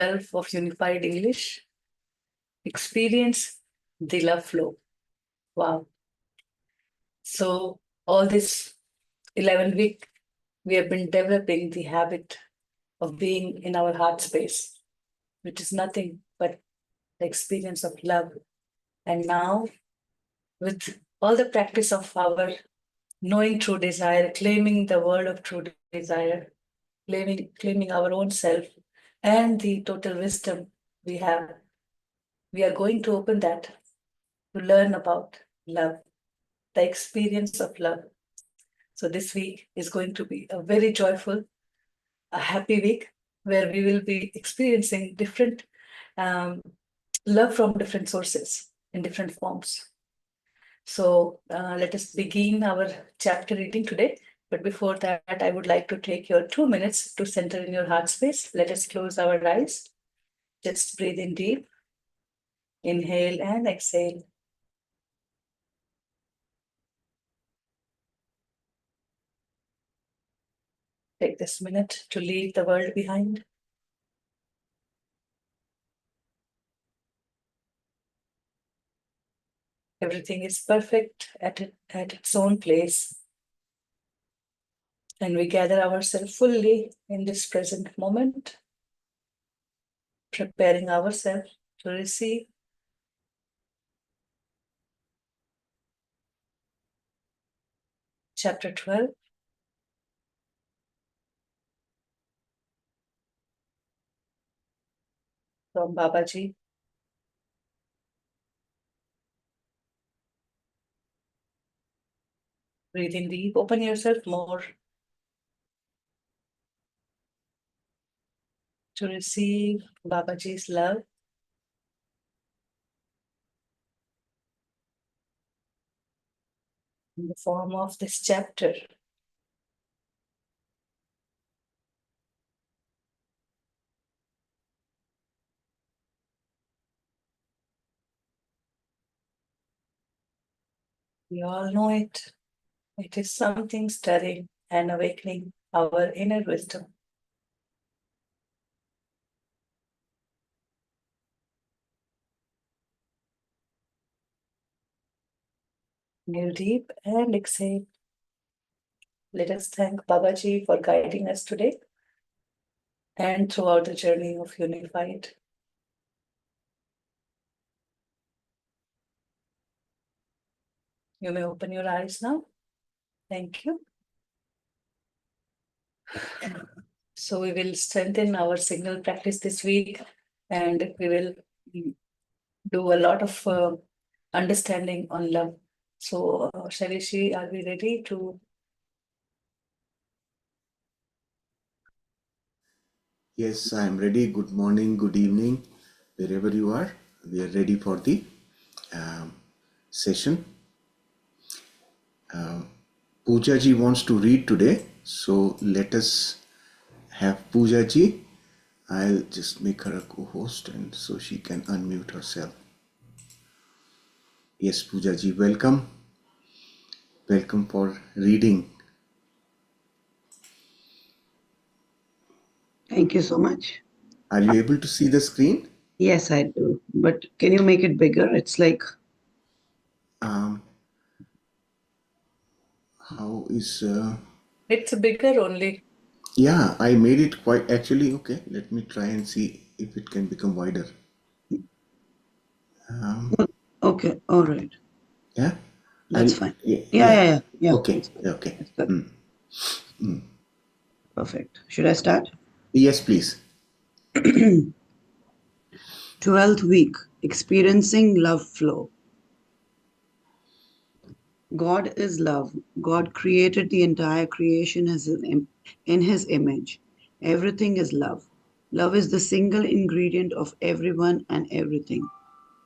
of Unified English. Experience the love flow. Wow. So, all this 11 week, we have been developing the habit of being in our heart space, which is nothing but the experience of love. And now, with all the practice of our knowing true desire, claiming the word of true desire, claiming our own self, and the total wisdom we have, we are going to open that to learn about love, the experience of love. So this week is going to be a very joyful, a happy week where we will be experiencing different love from different sources in different forms. So let us begin our chapter reading today. But before that, I would like to take your 2 minutes to center in your heart space. Let us close our eyes. Just breathe in deep. Inhale and exhale. Take this minute to leave the world behind. Everything is perfect at its own place. And we gather ourselves fully in this present moment, preparing ourselves to receive. Chapter 12. From Babaji. Breathe in deep, open yourself more to receive Babaji's love. In the form of this chapter. We all know it. It is something stirring and awakening our inner wisdom. Inhale deep and exhale. Let us thank Babaji for guiding us today and throughout the journey of Unified. You may open your eyes now. Thank you. So we will strengthen our signal practice this week, and we will do a lot of understanding on love. So, Shalishi, are we ready to? Yes, I am ready. Good morning, good evening, wherever you are. We are ready for the session. Pooja ji wants to read today, so let us have Pooja ji. I'll just make her a co-host and so she can unmute herself. Yes, Pooja ji, welcome. Welcome for reading. Thank you so much. Are you able to see the screen? Yes, I do. But can you make it bigger? It's like... how is... It's bigger only. Yeah, I made it quite... Actually, okay. Let me try and see if it can become wider. Okay, all right. Yeah? That's fine. Yeah. Yeah. Okay, okay. That's good. Perfect. Should I start? Yes, please. 12th week, experiencing love flow. God is love. God created the entire creation in his image. Everything is love. Love is the single ingredient of everyone and everything.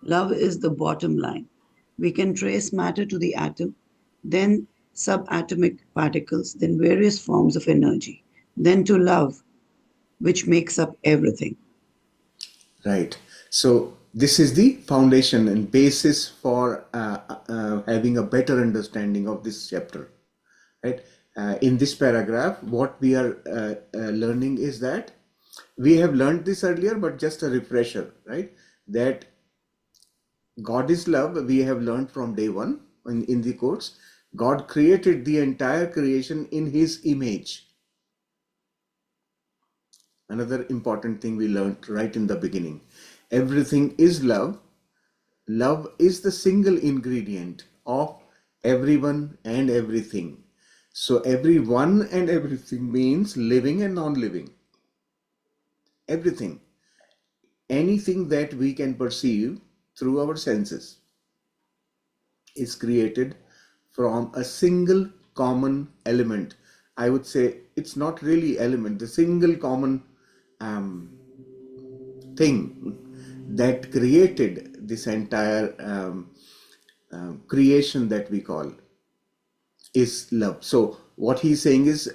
Love is the bottom line. We can trace matter to the atom, then subatomic particles, then various forms of energy, then to love, which makes up everything. Right. So this is the foundation and basis for having a better understanding of this chapter. Right. In this paragraph, what we are learning is that We have learned this earlier, but just a refresher, right? That God is love. We have learned from day one in the course. God created the entire creation in His image. Another important thing we learned right in the beginning. Everything is love. Love is the single ingredient of everyone and everything. So everyone and everything means living and non-living. Everything. Anything that we can perceive through our senses is created from a single common element. I would say it's not really element, the single common thing that created this entire creation that we call is love. So what he's saying is,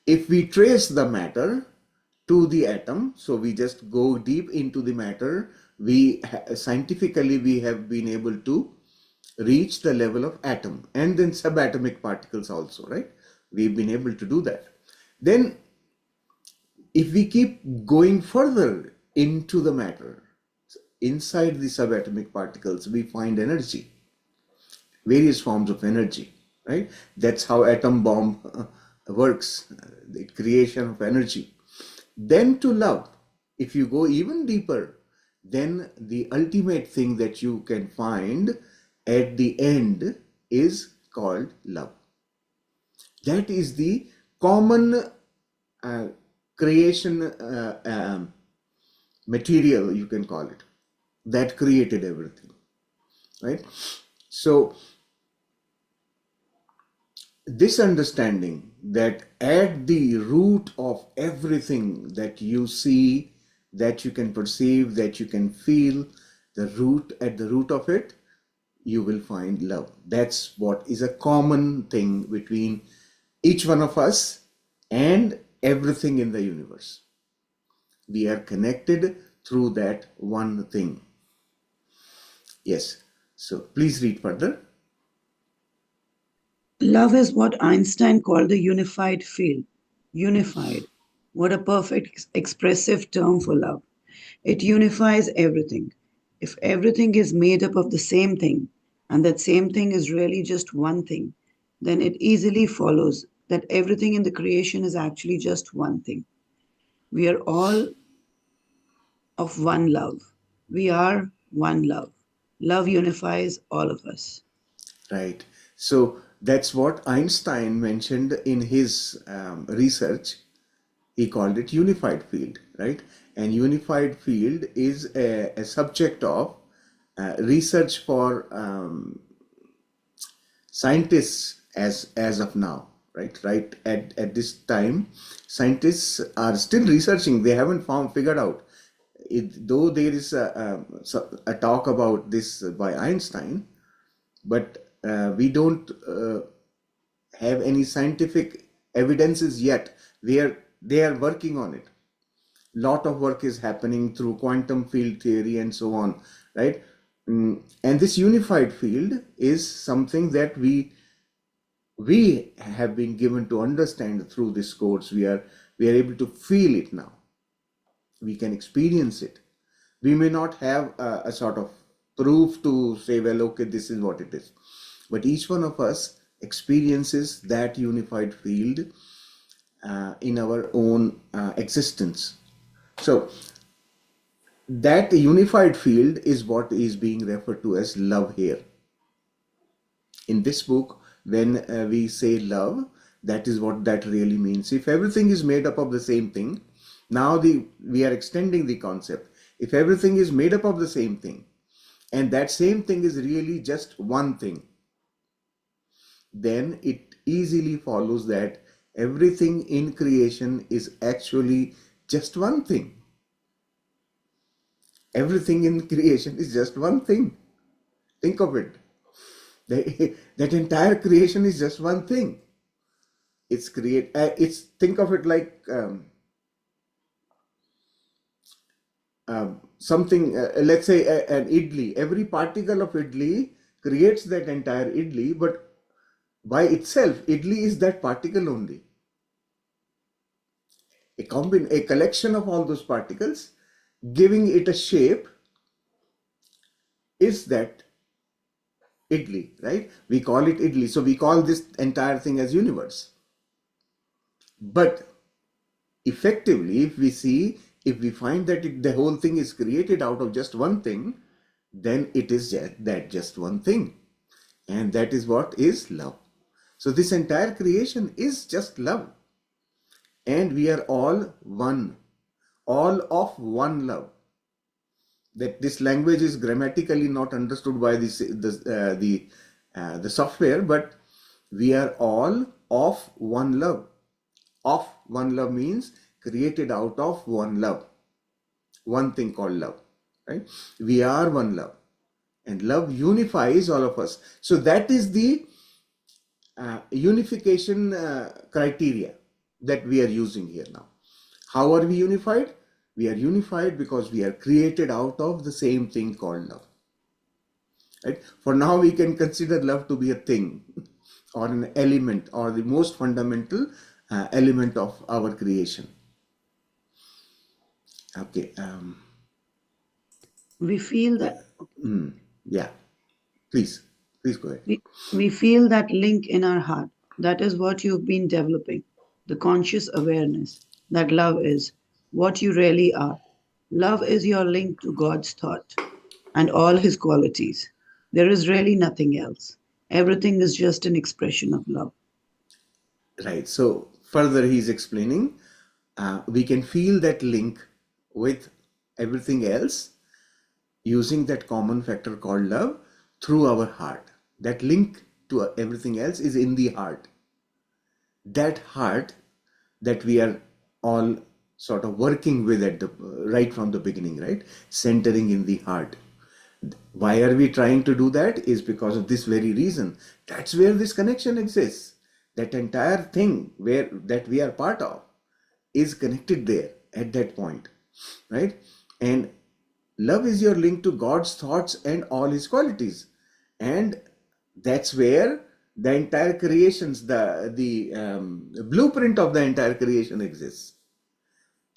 if we trace the matter to the atom, so we just go deep into the matter, scientifically we have been able to reach the level of atom and then subatomic particles also, right? We've been able to do that. Then if we keep going further into the matter, inside the subatomic particles we find energy, various forms of energy, right? That's how atom bomb works, the creation of energy. Then to love, if you go even deeper, then the ultimate thing that you can find at the end is called love. That is the common uh, creation material, you can call it, that created everything, right? So this understanding that at the root of everything that you see, that you can perceive, that you can feel, at the root of it, you will find love. That's what is a common thing between each one of us and everything in the universe. We are connected through that one thing. Yes. So please read further. Love is what Einstein called the unified field. Unified. What a perfect expressive term for love. It unifies everything. If everything is made up of the same thing, and that same thing is really just one thing, then it easily follows that everything in the creation is actually just one thing. We are all of one love. We are one love. Love unifies all of us. Right. So that's what Einstein mentioned in his research. He called it unified field, right? And unified field is a subject of research for scientists as of now, right? Right at this time, scientists are still researching. They haven't figured out. Though there is a talk about this by Einstein, but we don't have any scientific evidences yet. They are working on it. Lot of work is happening through quantum field theory and so on, right? And this unified field is something that we have been given to understand through this course. We are able to feel it now. We can experience it. We may not have a sort of proof to say, well, okay, this is what it is. But each one of us experiences that unified field in our own existence. So that unified field is what is being referred to as love here. In this book, when we say love, that is what that really means. If everything is made up of the same thing, now we are extending the concept. If everything is made up of the same thing, and that same thing is really just one thing, then it easily follows that everything in creation is actually just one thing. Everything in creation is just one thing. Think of it. That entire creation is just one thing. Think of it like something. Let's say an idli. Every particle of idli creates that entire idli, but by itself, idli is that particle only. A collection of all those particles, giving it a shape, is that idli, right? We call it idli. So we call this entire thing as universe. But effectively, if we find that the whole thing is created out of just one thing, then it is just one thing. And that is what is love. So this entire creation is just love. And we are all one, all of one love. That this language is grammatically not understood by the software, but we are all of one love. Of one love means created out of one love, one thing called love, right? We are one love, and love unifies all of us. So that is the unification criteria that we are using here now. How are we unified? We are unified because we are created out of the same thing called love. Right? For now, we can consider love to be a thing or an element or the most fundamental element of our creation. Okay. We feel that Yeah. Please go ahead. we feel that link in our heart. That is what you've been developing. The conscious awareness that love is what you really are. Love is your link to God's thought and all his qualities. There is really nothing else. Everything is just an expression of love. Right. So further, he's explaining we can feel that link with everything else using that common factor called love through our heart. That link to everything else is in the heart. That heart that we are all sort of working with at the right from the beginning, right? Centering in the heart. Why are we trying to do that? Is because of this very reason. That's where this connection exists. That entire thing that we are part of is connected there at that point, right? And love is your link to God's thoughts and all his qualities. And that's where the entire creations, the blueprint of the entire creation exists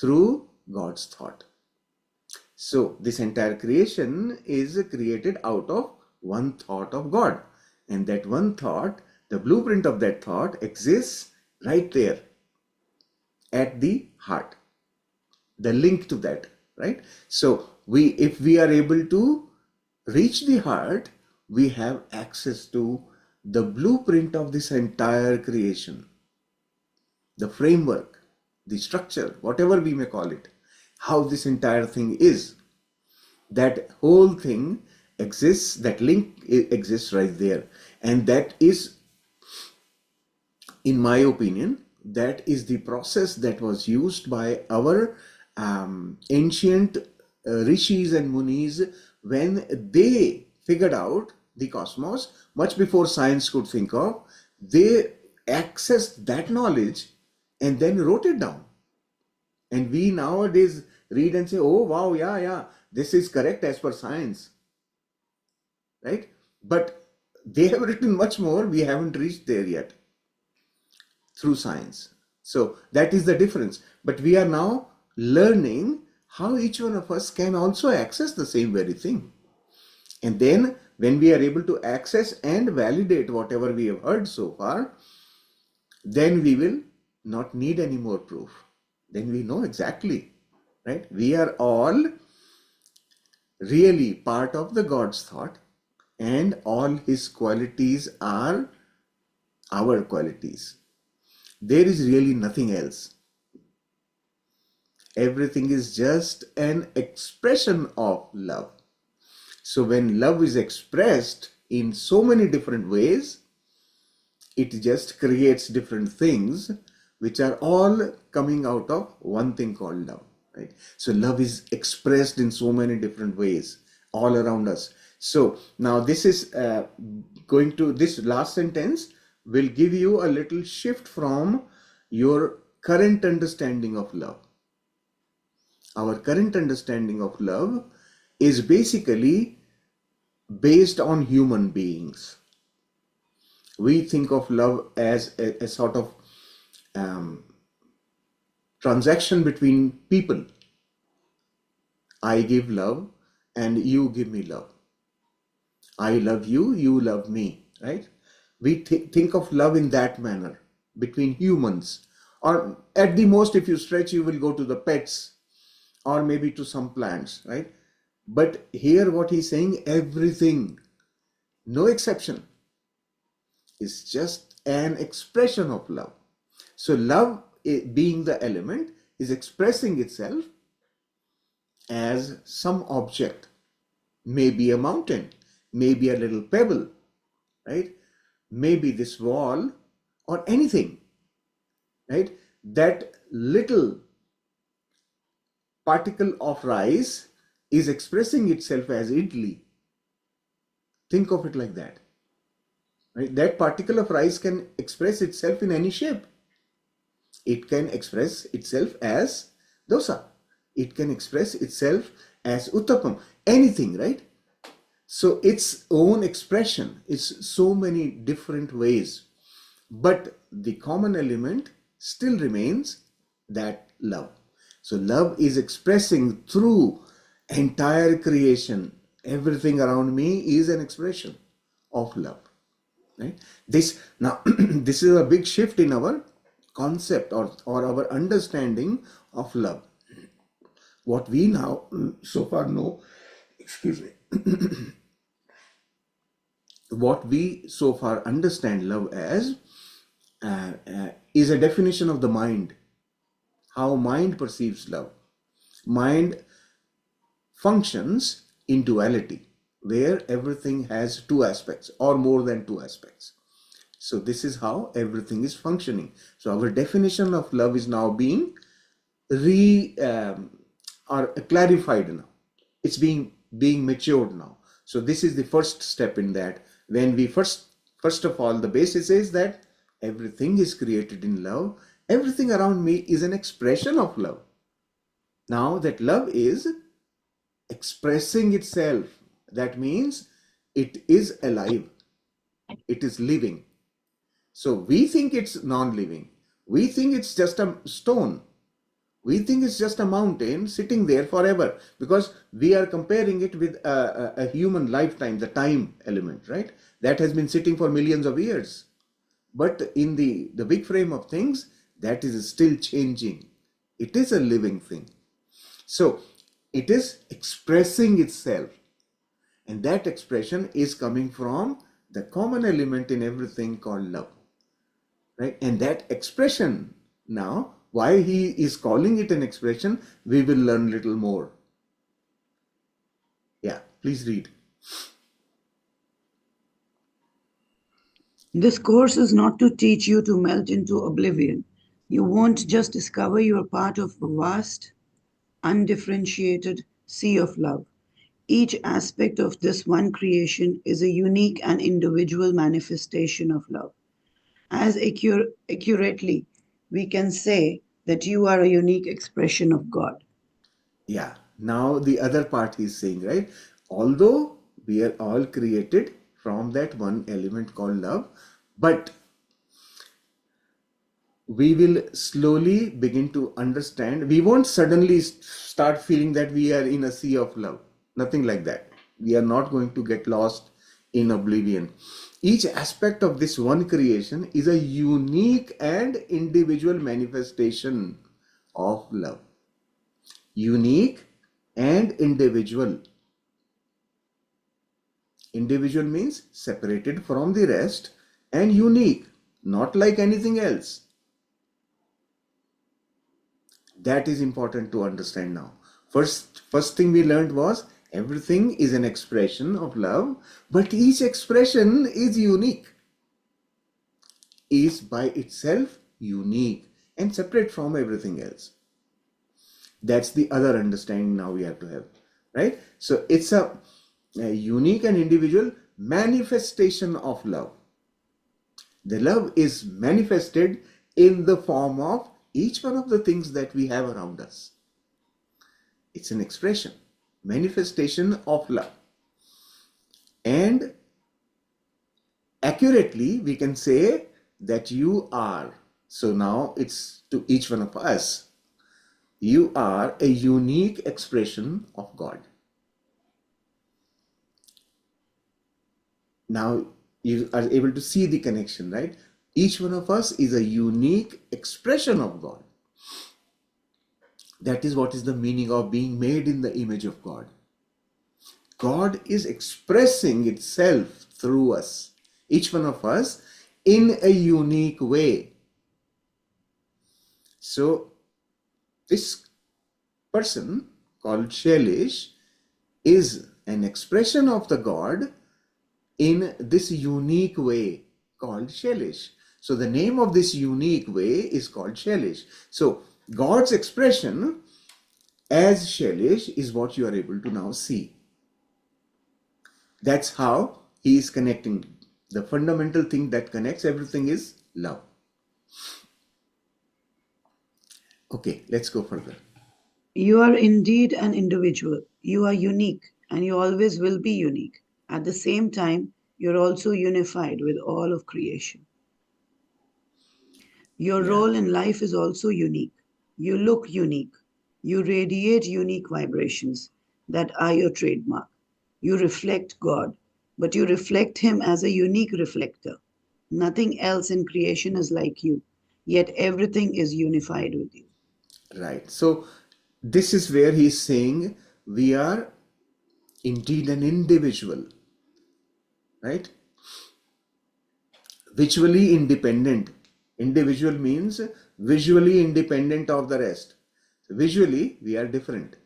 through God's thought. So this entire creation is created out of one thought of God. And that one thought, the blueprint of that thought exists right there at the heart. The link to that, right? So if we are able to reach the heart, we have access to the blueprint of this entire creation, the framework, the structure, whatever we may call it, how this entire thing is. That whole thing exists, that link exists right there. And that is, in my opinion, that is the process that was used by our ancient rishis and munis when they figured out the cosmos much before science could think of. They accessed that knowledge and then wrote it down. And we nowadays read and say, oh, wow, yeah, this is correct as per science, right? But they have written much more. We haven't reached there yet through science. So that is the difference. But we are now learning how each one of us can also access the same very thing. And then when we are able to access and validate whatever we have heard so far, then we will not need any more proof. Then we know exactly, right? We are all really part of the God's thought, and all his qualities are our qualities. There is really nothing else. Everything is just an expression of love. So when love is expressed in so many different ways, it just creates different things which are all coming out of one thing called love, right? So love is expressed in so many different ways all around us. So now this is this last sentence will give you a little shift from your current understanding of love. Our current understanding of love is basically based on human beings. We think of love as a sort of transaction between people. I give love and you give me love. I love you, you love me, right? We think of love in that manner between humans. Or at the most, if you stretch, you will go to the pets or maybe to some plants, right? But here, what he's saying, everything, no exception, is just an expression of love. So, love, being the element, is expressing itself as some object, maybe a mountain, maybe a little pebble, right? Maybe this wall or anything, right? That little particle of rice is expressing itself as idli. Think of it like that, right? That particle of rice can express itself in any shape. It can express itself as dosa. It can express itself as uttapam. Anything, right? So its own expression is so many different ways. But the common element still remains that love. So love is expressing through entire creation. Everything around me is an expression of love. Right? This now this is a big shift in our concept or our understanding of love. What we now so far know, excuse me, what we so far understand love as is a definition of the mind, how mind perceives love. Mind functions in duality, where everything has two aspects or more than two aspects. So this is how everything is functioning. So our definition of love is now being or clarified now. It's being matured now. So this is the first step in that. When we first of all, the basis is that everything is created in love. Everything around me is an expression of love. Now that love is expressing itself, that means it is alive. It is living. So we think it's non-living. We think it's just a stone. We think it's just a mountain sitting there forever because we are comparing it with a human lifetime, the time element, right? That has been sitting for millions of years. But in the big frame of things, that is still changing. It is a living thing. So it is expressing itself. And that expression is coming from the common element in everything called love. Right? And that expression now, why he is calling it an expression, we will learn little more. Yeah, please read. This course is not to teach you to melt into oblivion. You won't just discover you are part of a vast, undifferentiated sea of love. Each aspect of this one creation is a unique and individual manifestation of love. As accurately, we can say that you are a unique expression of God. Yeah, now the other part he's saying, right? Although we are all created from that one element called love, but we will slowly begin to understand. We won't suddenly start feeling that we are in a sea of love. Nothing like that. We are not going to get lost in oblivion. Each aspect of this one creation is a unique and individual manifestation of love. Unique and individual. Individual means separated from the rest, and unique, not like anything else. That is important to understand now. First thing we learned was everything is an expression of love, but each expression is unique, is by itself unique and separate from everything else. That's the other understanding now we have to have, right? So it's a unique and individual manifestation of love. The love is manifested in the form of each one of the things that we have around us. It's an expression, manifestation of love. And accurately, we can say that you are. So now it's to each one of us. You are a unique expression of God. Now you are able to see the connection, right? Each one of us is a unique expression of God. That is what is the meaning of being made in the image of God. God is expressing itself through us, each one of us, in a unique way. So this person called Shailesh is an expression of the God in this unique way called Shailesh. So the name of this unique way is called Shailesh. So God's expression as Shailesh is what you are able to now see. That's how he is connecting. The fundamental thing that connects everything is love. Okay, let's go further. You are indeed an individual. You are unique, and you always will be unique. At the same time, you're also unified with all of creation. Your Yeah, role in life is also unique. You look unique. You radiate unique vibrations that are your trademark. You reflect God, but you reflect Him as a unique reflector. Nothing else in creation is like you, yet everything is unified with you. right. So this is where he is saying we are indeed an individual, right? Visually independent. Individual means visually independent of the rest. Visually, we are different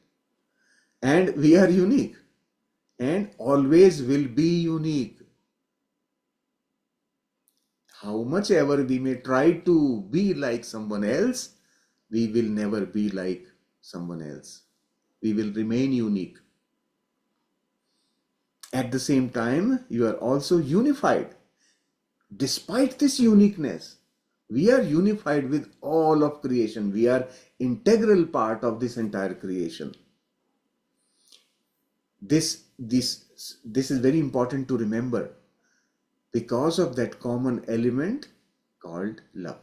and we are unique and always will be unique. How much ever we may try to be like someone else, we will never be like someone else. We will remain unique. At the same time, you are also unified. Despite this uniqueness, we are unified with all of creation. We are integral part of this entire creation. This is very important to remember because of that common element called love.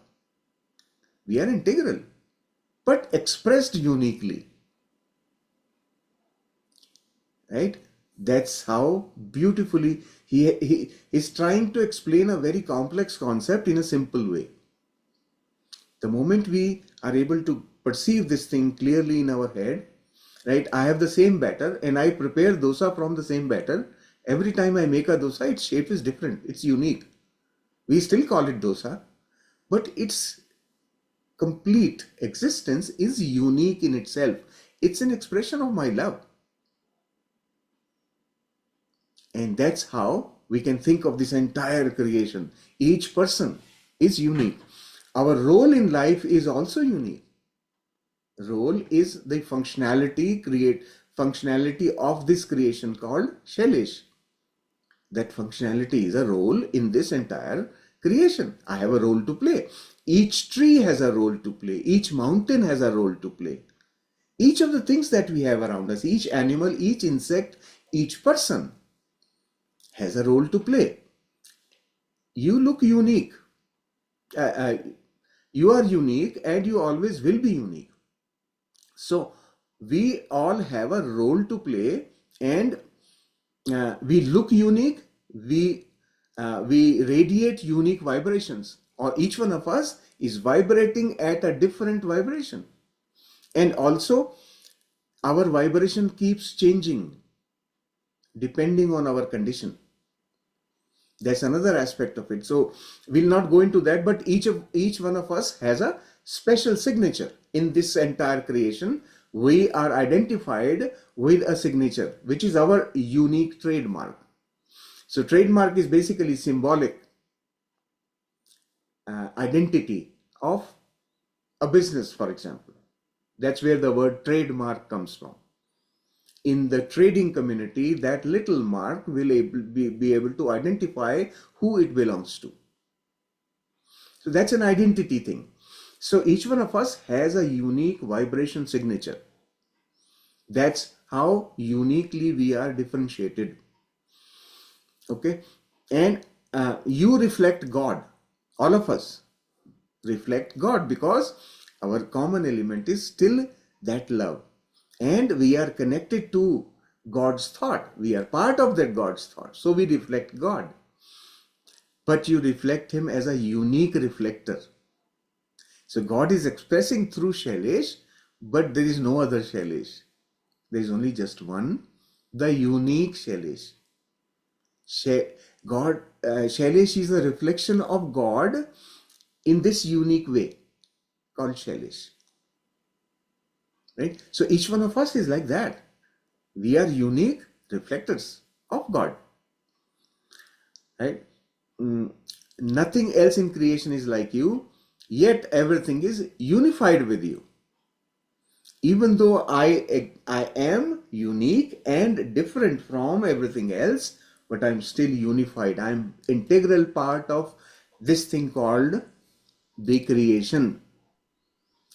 We are integral, but expressed uniquely, right? That's how beautifully he is trying to explain a very complex concept in a simple way. The moment we are able to perceive this thing clearly in our head, right? I have the same batter and I prepare dosa from the same batter. Every time I make a dosa, its shape is different. It's unique. We still call it dosa, but its complete existence is unique in itself. It's an expression of my love. And that's how we can think of this entire creation. Each person is unique. Our role in life is also unique. Role is the functionality of this creation called Shailesh. That functionality is a role in this entire creation. I have a role to play. Each tree has a role to play. Each mountain has a role to play. Each of the things that we have around us, each animal, each insect, each person has a role to play. You look unique. Uh, uh, you are unique and you always will be unique. So we all have a role to play and we look unique, we radiate unique vibrations, or each one of us is vibrating at a different vibration. And also our vibration keeps changing depending on our condition. That's another aspect of it. So we'll not go into that, but each one of us has a special signature in this entire creation. We are identified with a signature, which is our unique trademark. So trademark is basically symbolic identity of a business, for example. That's where the word trademark comes from. In the trading community, that little mark will be able to identify who it belongs to. So that's an identity thing. So each one of us has a unique vibration signature. That's how uniquely we are differentiated. Okay? And you reflect God. All of us reflect God because our common element is still that love. And we are connected to God's thought. We are part of that God's thought. So we reflect God. But you reflect Him as a unique reflector. So God is expressing through Shailesh, but there is no other Shailesh. There is only just one, the unique Shailesh. Shailesh is a reflection of God in this unique way called Shailesh. Right? So each one of us is like that. We are unique reflectors of God. Right? Nothing else in creation is like you, yet everything is unified with you. Even though I am unique and different from everything else, but I'm still unified. I'm integral part of this thing called the creation.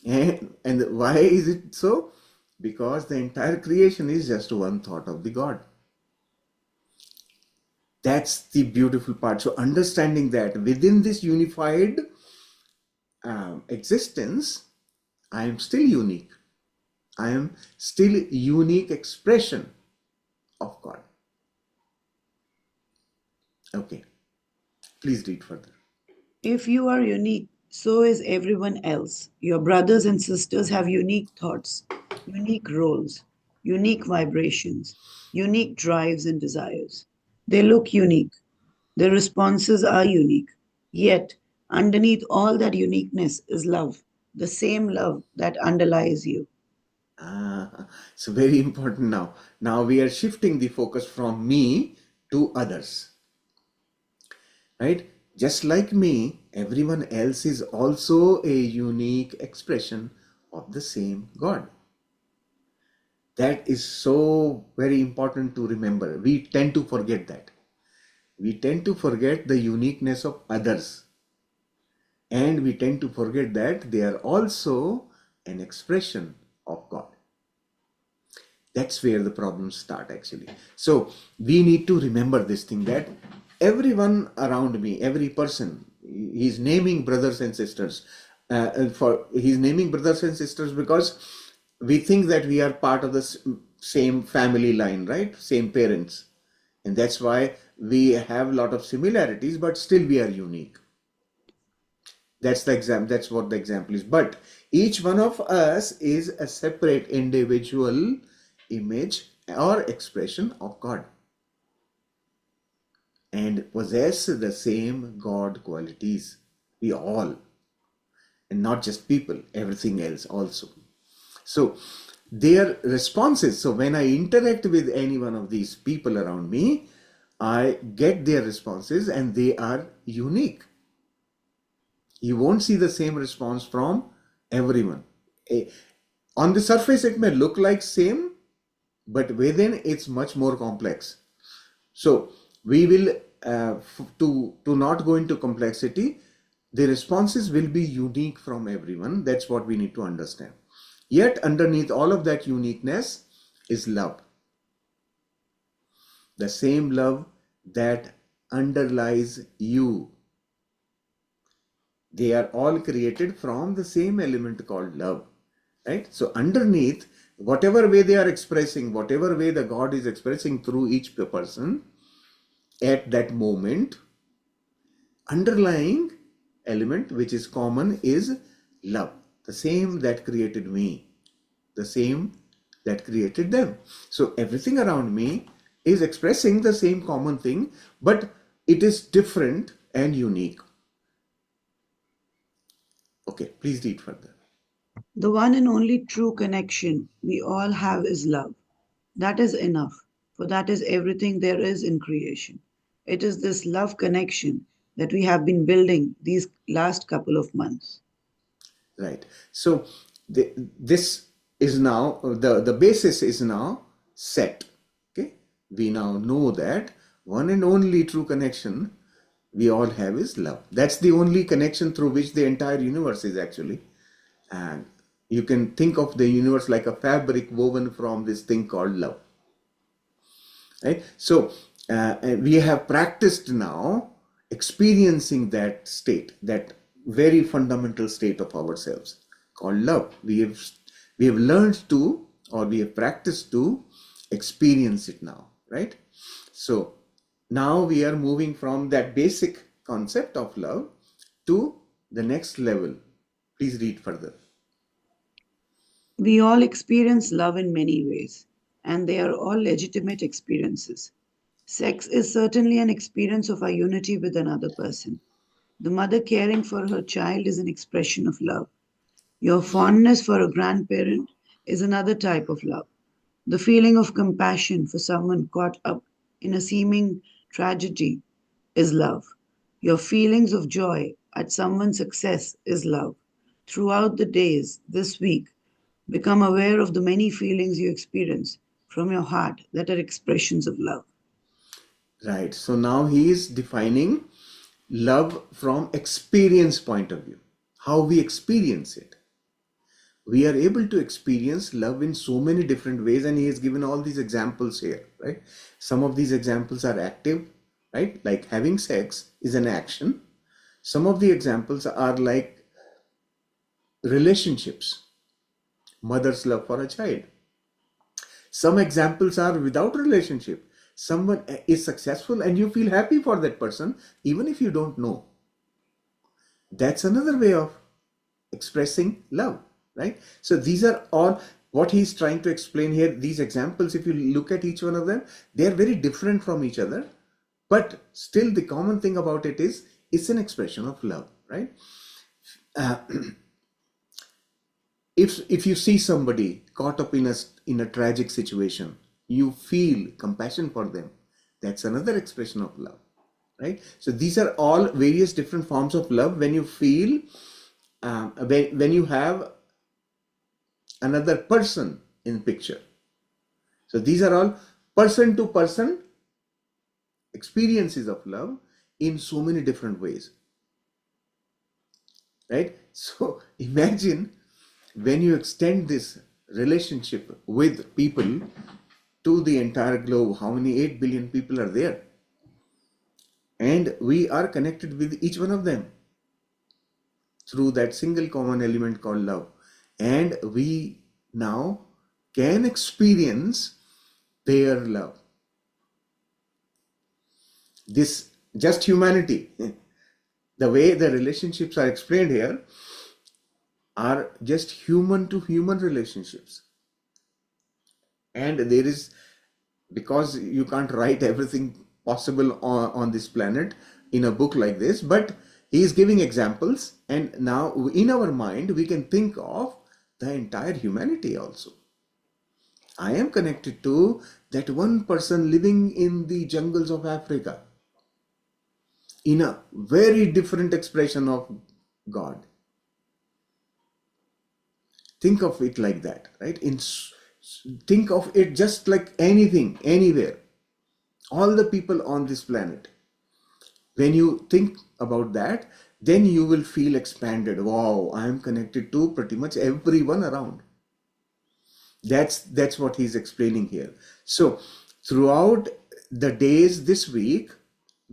And why is it so? Because the entire creation is just one thought of the God. That's the beautiful part. So understanding that within this unified existence, I am still unique. I am still unique expression of God. Okay, please read further. If you are unique, so is everyone else. Your brothers and sisters have unique thoughts, unique roles, unique vibrations, unique drives and desires. They look unique. Their responses are unique. Yet, underneath all that uniqueness is love, the same love that underlies you. So very important now. Now we are shifting the focus from me to others. Right? Just like me, everyone else is also a unique expression of the same God. That is so very important to remember. We tend to forget that. We tend to forget the uniqueness of others. And we tend to forget that they are also an expression of God. That's where the problems start actually. So we need to remember this thing, that everyone around me, every person, he's naming brothers and sisters. He's naming brothers and sisters because we think that we are part of the same family line, right? Same parents. And that's why we have a lot of similarities, but still we are unique. That's what the example is. But each one of us is a separate individual image or expression of God and possess the same God qualities. We all, and not just people, everything else also. So their responses, so when I interact with any one of these people around me, I get their responses and they are unique. You won't see the same response from everyone. On the surface, it may look like same, but within it's much more complex. So we will, to not go into complexity, the responses will be unique from everyone. That's what we need to understand. Yet underneath all of that uniqueness is love. The same love that underlies you. They are all created from the same element called love. Right? So underneath, whatever way they are expressing, whatever way the God is expressing through each person at that moment, underlying element which is common is love. The same that created me, the same that created them. So everything around me is expressing the same common thing, but it is different and unique. Okay, please read further. The one and only true connection we all have is love. That is enough, for that is everything there is in creation. It is this love connection that we have been building these last couple of months. Right. So this is now, the basis is now set. Okay. We now know that one and only true connection we all have is love. That's the only connection through which the entire universe is actually. And you can think of the universe like a fabric woven from this thing called love. Right? So we have practiced now experiencing that state, that very fundamental state of ourselves called love. We have We have learned to, or we have practiced to experience it now, right? So now we are moving from that basic concept of love to the next level. Please read further. We all experience love in many ways, and they are all legitimate experiences. Sex is certainly an experience of our unity with another person. The mother caring for her child is an expression of love. Your fondness for a grandparent is another type of love. The feeling of compassion for someone caught up in a seeming tragedy is love. Your feelings of joy at someone's success is love. Throughout the days this week, become aware of the many feelings you experience from your heart that are expressions of love. Right. So now he is defining love from experience point of view, how we experience it. We are able to experience love in so many different ways, and he has given all these examples here, right? Some of these examples are active, right? Like having sex is an action. Some of the examples are like relationships, mother's love for a child. Some examples are without relationship. Someone is successful and you feel happy for that person, even if you don't know. That's another way of expressing love, right? So these are all what he's trying to explain here. These examples, if you look at each one of them, they are very different from each other, but still the common thing about it is it's an expression of love, right? Uh, if you see somebody caught up in a tragic situation, you feel compassion for them. That's another expression of love, right? So these are all various different forms of love. When you feel when you have another person in picture, so these are all person to person experiences of love in so many different ways, right? So imagine when you extend this relationship with people to the entire globe, how many 8 billion people are there, and we are connected with each one of them through that single common element called love, and we now can experience their love. This just humanity, the way the relationships are explained here are just human to human relationships, and there is, because you can't write everything possible on this planet in a book like this, but he is giving examples, and now in our mind we can think of the entire humanity also. I am connected to that one person living in the jungles of Africa in a very different expression of God. Think of it like that, right? Think of it just like anything, anywhere. All the people on this planet. When you think about that, then you will feel expanded. Wow, I am connected to pretty much everyone around. That's what he's explaining here. So throughout the days this week,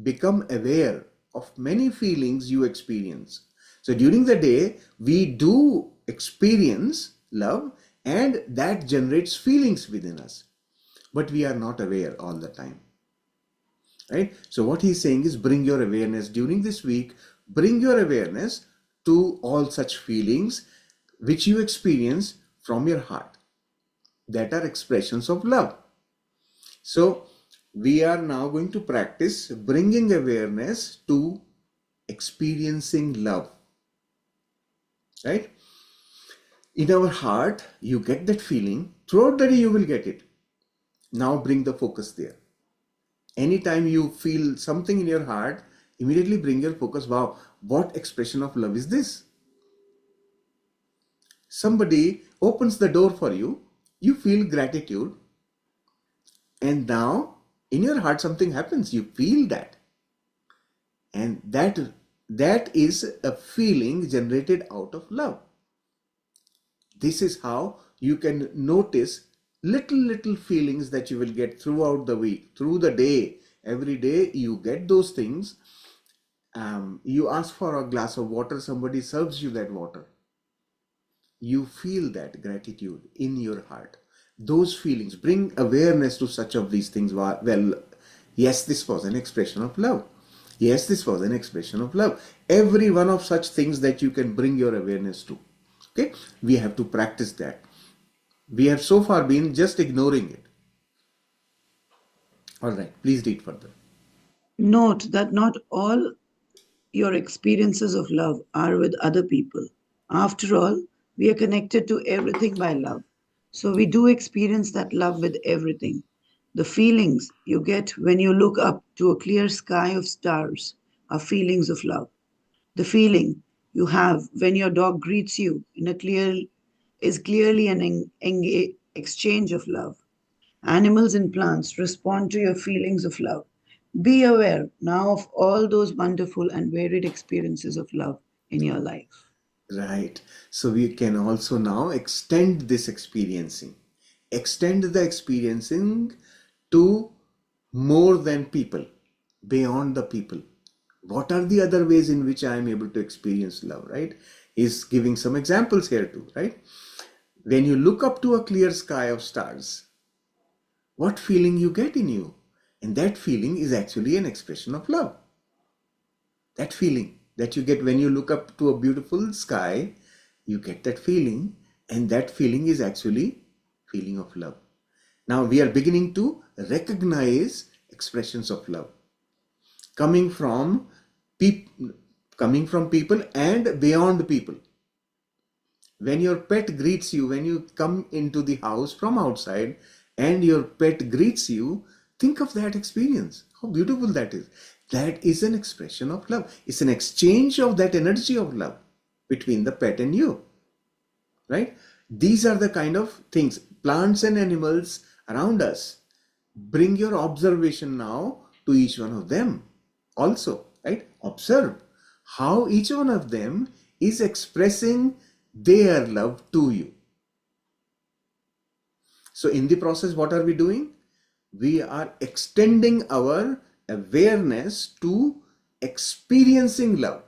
become aware of many feelings you experience. So during the day, we do experience love, and that generates feelings within us, but we are not aware all the time, right? So what he's saying is bring your awareness during this week, bring your awareness to all such feelings which you experience from your heart, that are expressions of love. So we are now going to practice bringing awareness to experiencing love, right? In our heart, you get that feeling. Throughout the day, you will get it. Now bring the focus there. Anytime you feel something in your heart, immediately bring your focus. Wow, what expression of love is this? Somebody opens the door for you, you feel gratitude, and now in your heart something happens. You feel that, and that is a feeling generated out of love. This is how you can notice little feelings that you will get throughout the week, through the day. Every day you get those things. You ask for a glass of water, somebody serves you that water. you feel that gratitude in your heart. Those feelings bring awareness to such of these things. Well, yes, this was an expression of love. Yes, this was an expression of love. Every one of such things that you can bring your awareness to. Okay, we have to practice that. We have so far been just ignoring it. All right, please read further. Note that not all your experiences of love are with other people. After all, we are connected to everything by love. So we do experience that love with everything. The feelings you get when you look up to a clear sky of stars are feelings of love. The feeling you have when your dog greets you in a clear is clearly an exchange of love. Animals and plants respond to your feelings of love. Be aware now of all those wonderful and varied experiences of love in your life. Right. So we can also now extend this experiencing. Extend the experiencing to more than people, beyond the people. What are the other ways in which I am able to experience love, right? He's giving some examples here too, right? When you look up to a clear sky of stars, what feeling you get in you? And that feeling is actually an expression of love. That feeling that you get when you look up to a beautiful sky, you get that feeling, and that feeling is actually feeling of love. Now we are beginning to recognize expressions of love coming from people, coming from people and beyond people. When your pet greets you, when you come into the house from outside and your pet greets you, think of that experience. How beautiful that is. That is an expression of love. It's an exchange of that energy of love between the pet and you, right? These are the kind of things, plants and animals around us. Bring your observation now to each one of them also, right? Observe how each one of them is expressing their love to you. So in the process, what are we doing? We are extending our awareness to experiencing love.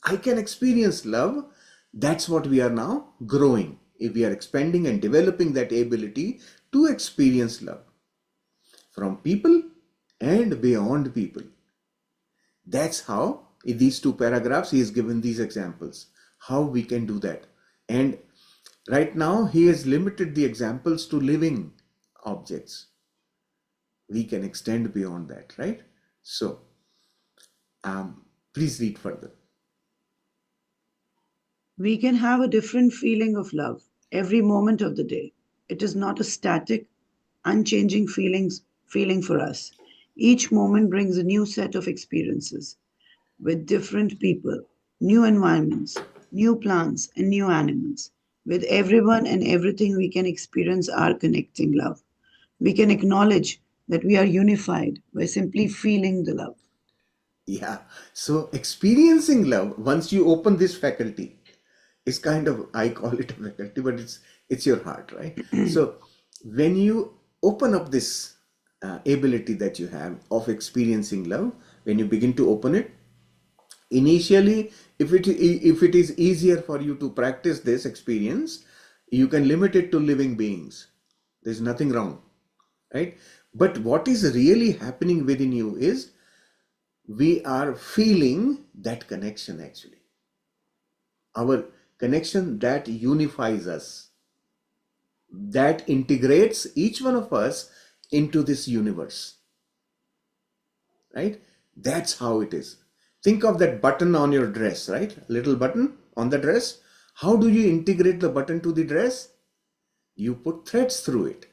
I can experience love. That's what we are now growing. If we are expanding and developing that ability to experience love from people and beyond people. That's how, in these two paragraphs, he has given these examples, how we can do that. And right now, he has limited the examples to living objects. We can extend beyond that, right? So, please read further. We can have a different feeling of love every moment of the day. It is not a static, unchanging feeling for us. Each moment brings a new set of experiences with different people, new environments, new plants, and new animals. With everyone and everything, we can experience our connecting love. We can acknowledge that we are unified by simply feeling the love. Yeah. So, experiencing love, once you open this faculty, is kind of, I call it a faculty, but it's your heart, right? So when you open up this ability that you have of experiencing love, when you begin to open it, initially, if it is easier for you to practice this experience, you can limit it to living beings. There's nothing wrong, right? But what is really happening within you is we are feeling that connection actually. Our connection that unifies us, that integrates each one of us into this universe, right? That's how it is. Think of that button on your dress, right? Little button on the dress. How do you integrate the button to the dress? You put threads through it,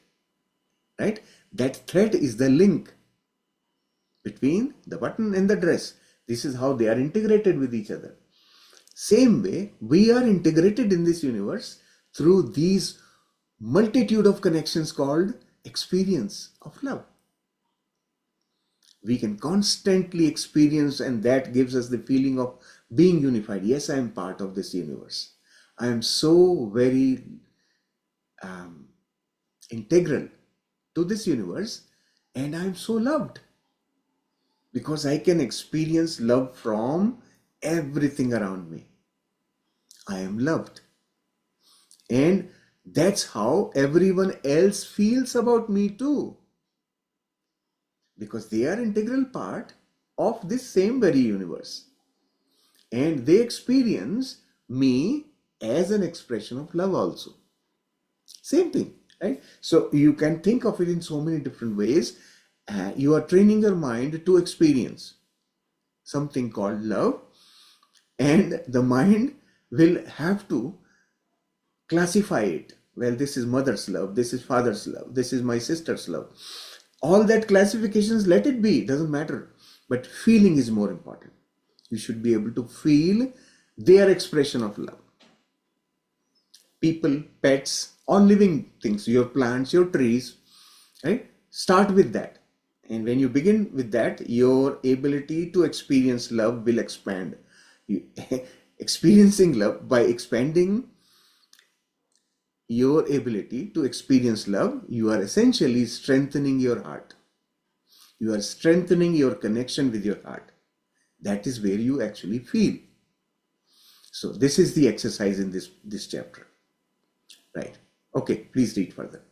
right? That thread is the link between the button and the dress. This is how they are integrated with each other. Same way, we are integrated in this universe through these multitude of connections called experience of love. We can constantly experience, and that gives us the feeling of being unified. Yes, I am part of this universe. I am so very integral to this universe, and I am so loved because I can experience love from everything around me. I am loved. And that's how everyone else feels about me too. Because they are integral part of this same very universe. And they experience me as an expression of love also. Same thing, right? So you can think of it in so many different ways. You are training your mind to experience something called love, and the mind will have to classify it. Well, this is mother's love, this is father's love, this is my sister's love. All that classifications, let it be, doesn't matter. But feeling is more important. You should be able to feel their expression of love. People, pets, all living things, your plants, your trees, right? Start with that. And when you begin with that, your ability to experience love will expand. Experiencing love by expanding your ability to experience love, you are essentially strengthening your heart. You are strengthening your connection with your heart. That is where you actually feel. So this is the exercise in this chapter. Right. Okay, please read further.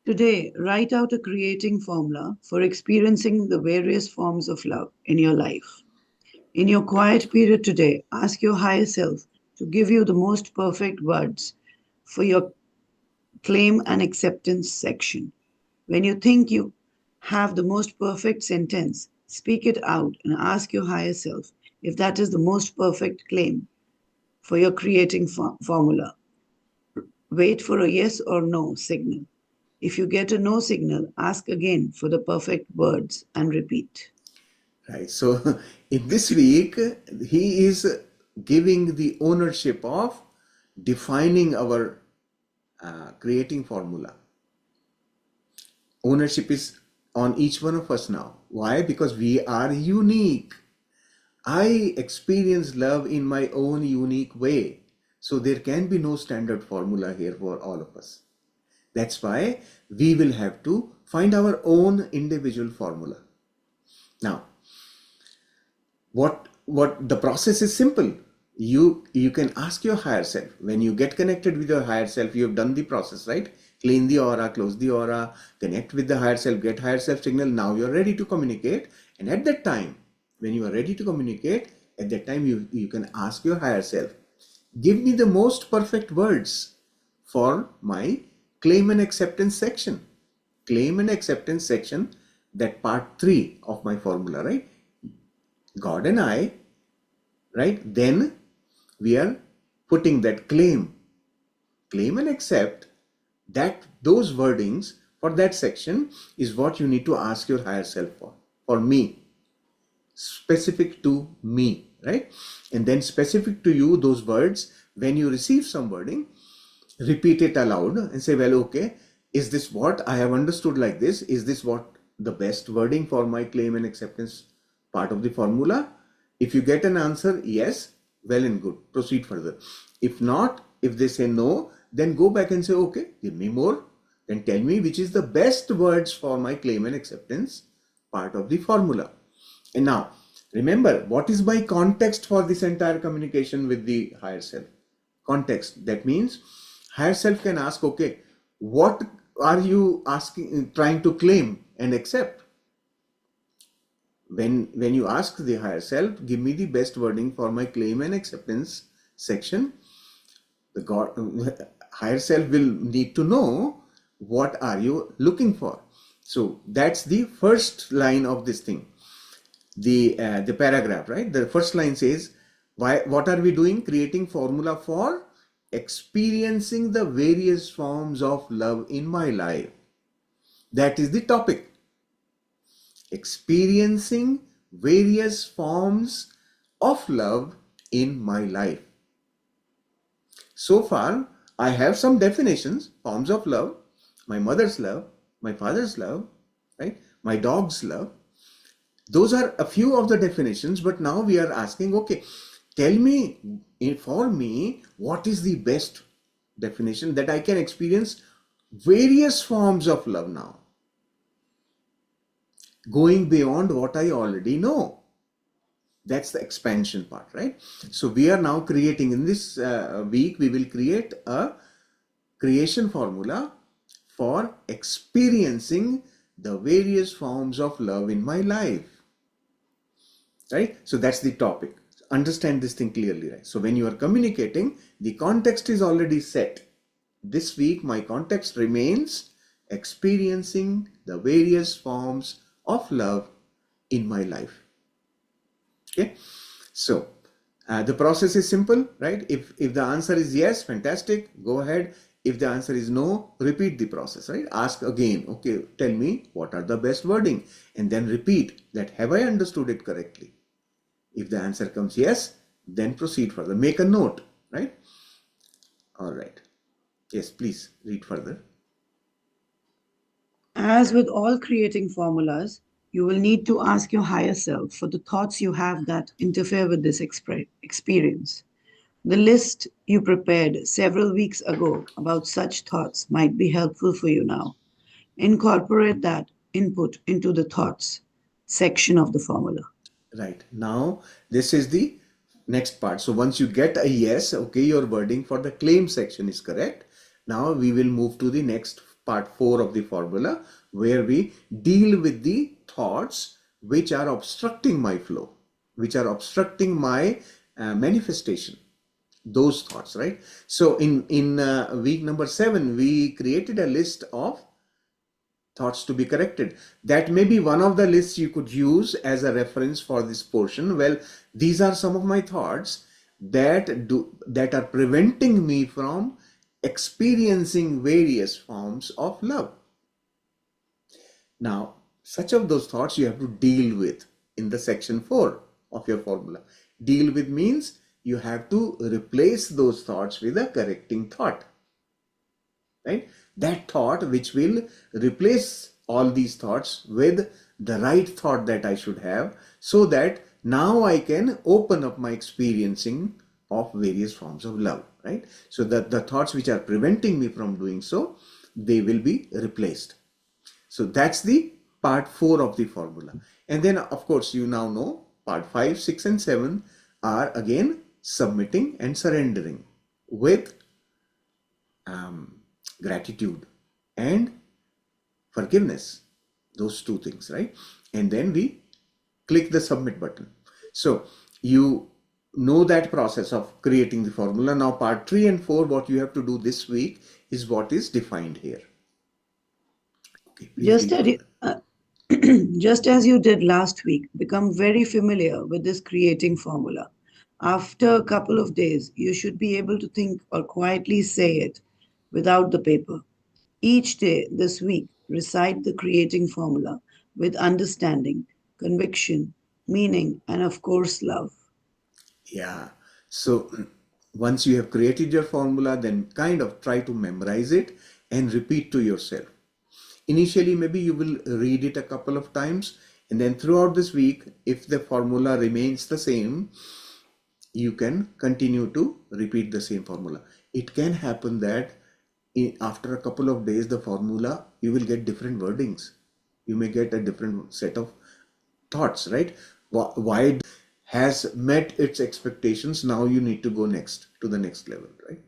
Today, write out a creating formula for experiencing the various forms of love in your life. In your quiet period today, ask your higher self to give you the most perfect words for your claim and acceptance section. When you think you have the most perfect sentence, speak it out and ask your higher self if that is the most perfect claim for your creating formula. Wait for a yes or no signal. If you get a no signal, ask again for the perfect words and repeat. Right. So in this week, he is giving the ownership of defining our creating formula. Ownership is on each one of us now. Why? Because we are unique. I experience love in my own unique way. So there can be no standard formula here for all of us. That's why we will have to find our own individual formula. Now, what the process is simple. You can ask your higher self. When you get connected with your higher self, you have done the process, right? Clean the aura, close the aura, connect with the higher self, get higher self signal. Now you're ready to communicate. And at that time, when you are ready to communicate, at that time you can ask your higher self, give me the most perfect words for my claim and acceptance section. Claim and acceptance section, that part 3 of my formula, right? God and I, right? Then we are putting that claim and accept, that those wordings for that section is what you need to ask your higher self for me, specific to me, right? And then specific to you, those words, when you receive some wording, repeat it aloud and say, well, okay, is this what I have understood like this? Is this what the best wording for my claim and acceptance part of the formula? If you get an answer, yes, well and good, proceed further. If not, if they say no, then go back and say, okay, give me more. Then tell me which is the best words for my claim and acceptance part of the formula. And now, remember, what is my context for this entire communication with the higher self? Context. That means higher self can ask, okay, what are you asking, trying to claim and accept? When you ask the higher self, give me the best wording for my claim and acceptance section, the higher self will need to know what are you looking for. So that's the first line of this thing, the paragraph, right? The first line says, what are we doing? Creating formula for experiencing the various forms of love in my life. That is the topic. Experiencing various forms of love in my life. So far, I have some definitions, forms of love, my mother's love, my father's love, right? My dog's love. Those are a few of the definitions, but now we are asking, okay, tell me, for me, what is the best definition that I can experience various forms of love now, going beyond what I already know. That's the expansion part, right? So we are now creating, in this week, we will create a creation formula for experiencing the various forms of love in my life, right? So that's the topic. Understand this thing clearly, right? So when you are communicating, the context is already set. This week, my context remains experiencing the various forms of love in my life. Okay, so the process is simple, right? If the answer is yes, fantastic, go ahead. If the answer is no, repeat the process, right? Ask again, okay, tell me what are the best wording, and then repeat that, have I understood it correctly? If the answer comes yes, then proceed further. Make a note, right? All right. Yes, please read further. As with all creating formulas, you will need to ask your higher self for the thoughts you have that interfere with this experience. The list you prepared several weeks ago about such thoughts might be helpful for you now. Incorporate that input into the thoughts section of the formula. Right. Now, this is the next part. So once you get a yes, okay, your wording for the claim section is correct. Now we will move to the next part 4 of the formula, where we deal with the thoughts which are obstructing my flow, which are obstructing my manifestation. Those thoughts, right? So in week number 7, we created a list of thoughts to be corrected. That may be one of the lists you could use as a reference for this portion. Well, these are some of my thoughts that are preventing me from experiencing various forms of love. Now, such of those thoughts you have to deal with in the section 4 of your formula. Deal with means you have to replace those thoughts with a correcting thought, right? That thought which will replace all these thoughts with the right thought that I should have, so that now I can open up my experiencing of various forms of love, right? So that the thoughts which are preventing me from doing so, they will be replaced. So that's the part 4 of the formula. And then of course you now know part 5, 6 and 7 are again submitting and surrendering with gratitude and forgiveness. Those two things, right? And then we click the submit button. So you know that process of creating the formula. Now part 3 and 4, what you have to do this week is what is defined here. Okay, please Just read as, further. just as you did last week, become very familiar with this creating formula. After a couple of days, you should be able to think or quietly say it without the paper. Each day this week, recite the creating formula with understanding, conviction, meaning, and of course, love. Yeah. So once you have created your formula, then kind of try to memorize it and repeat to yourself. Initially, maybe you will read it a couple of times, and then throughout this week, if the formula remains the same, you can continue to repeat the same formula. It can happen that after a couple of days, the formula, you will get different wordings. You may get a different set of thoughts, right? Why has met its expectations, now you need to go next to the next level, right?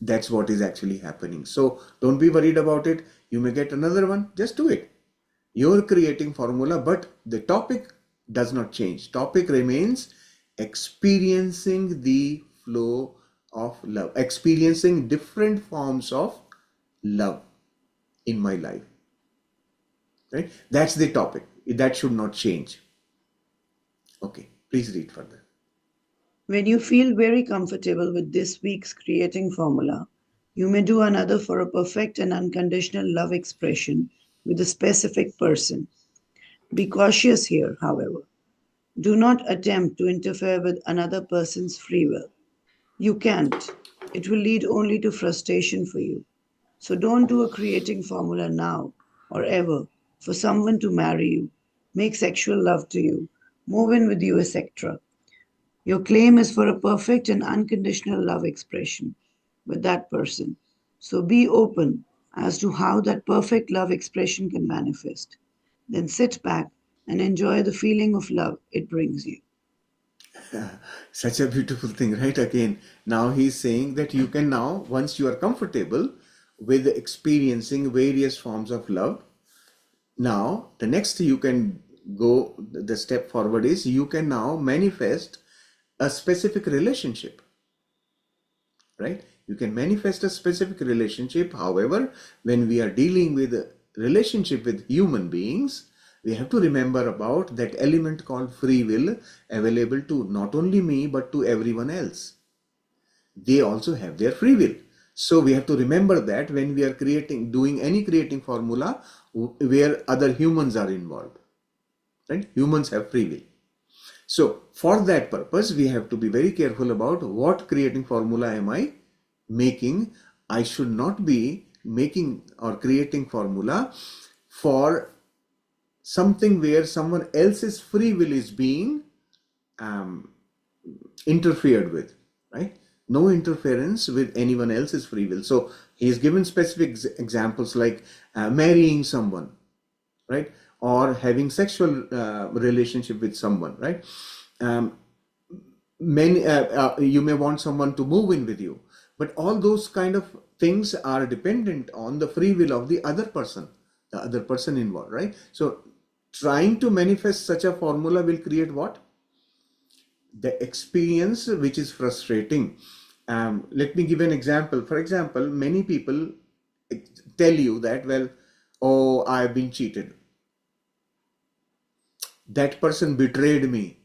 That's what is actually happening. So don't be worried about it. You may get another one, just do it. You're creating formula, but the topic does not change. Topic remains experiencing the flow of love, experiencing different forms of love in my life, right? That's the topic. That should not change. Okay, please read further. When you feel very comfortable with this week's creating formula, you may do another for a perfect and unconditional love expression with a specific person. Be cautious here, however. Do not attempt to interfere with another person's free will. You can't. It will lead only to frustration for you. So don't do a creating formula now or ever for someone to marry you, make sexual love to you, move in with you, etc. Your claim is for a perfect and unconditional love expression with that person. So be open as to how that perfect love expression can manifest. Then sit back and enjoy the feeling of love it brings you. Such a beautiful thing, right? Again, now he's saying that you can now, once you are comfortable with experiencing various forms of love, now the next you can go, the step forward is you can now manifest a specific relationship, right? You can manifest a specific relationship. However, when we are dealing with a relationship with human beings, we have to remember about that element called free will available to not only me but to everyone else. They also have their free will. So we have to remember that when we are doing any creating formula where other humans are involved, right? Humans have free will. So for that purpose, we have to be very careful about what creating formula am I making. I should not be making or creating formula for something where someone else's free will is being um, interfered with, right? No interference with anyone else's free will. So he's given specific examples like marrying someone, right? Or having sexual relationship with someone, right? Um, many You may want someone to move in with you, but all those kind of things are dependent on the free will of the other person involved, right? So trying to manifest such a formula will create what? The experience which is frustrating. Let me give an example. For example, many people tell you that, well, oh, I've been cheated, that person betrayed me.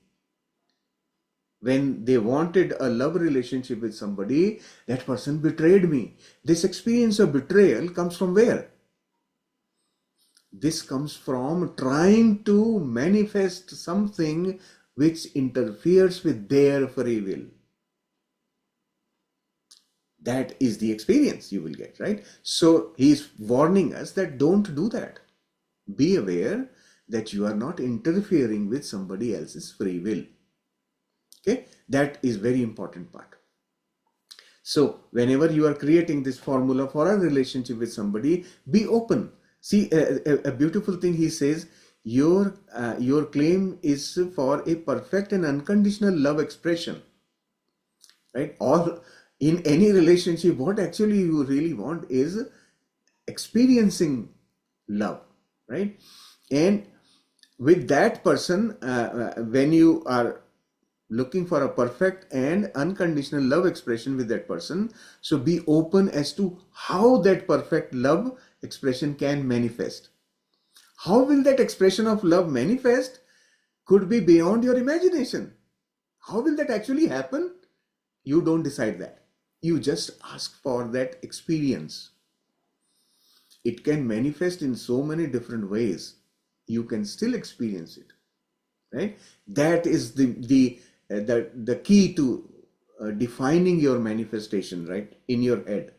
When they wanted a love relationship with somebody, that person betrayed me. This experience of betrayal comes from where? This comes from trying to manifest something which interferes with their free will. That is the experience you will get, right? So he is warning us that don't do that. Be aware that you are not interfering with somebody else's free will. Okay, that is very important part. So whenever you are creating this formula for a relationship with somebody, be open. See, a beautiful thing he says, your claim is for a perfect and unconditional love expression, right? Or in any relationship, what actually you really want is experiencing love, right? And with that person, when you are looking for a perfect and unconditional love expression with that person, so be open as to how that perfect love expression can manifest. How will that expression of love manifest could be beyond your imagination. How will that actually happen? You don't decide that. You just ask for that experience. It can manifest in so many different ways. You can still experience it, right? That is the key to defining your manifestation, right, in your head.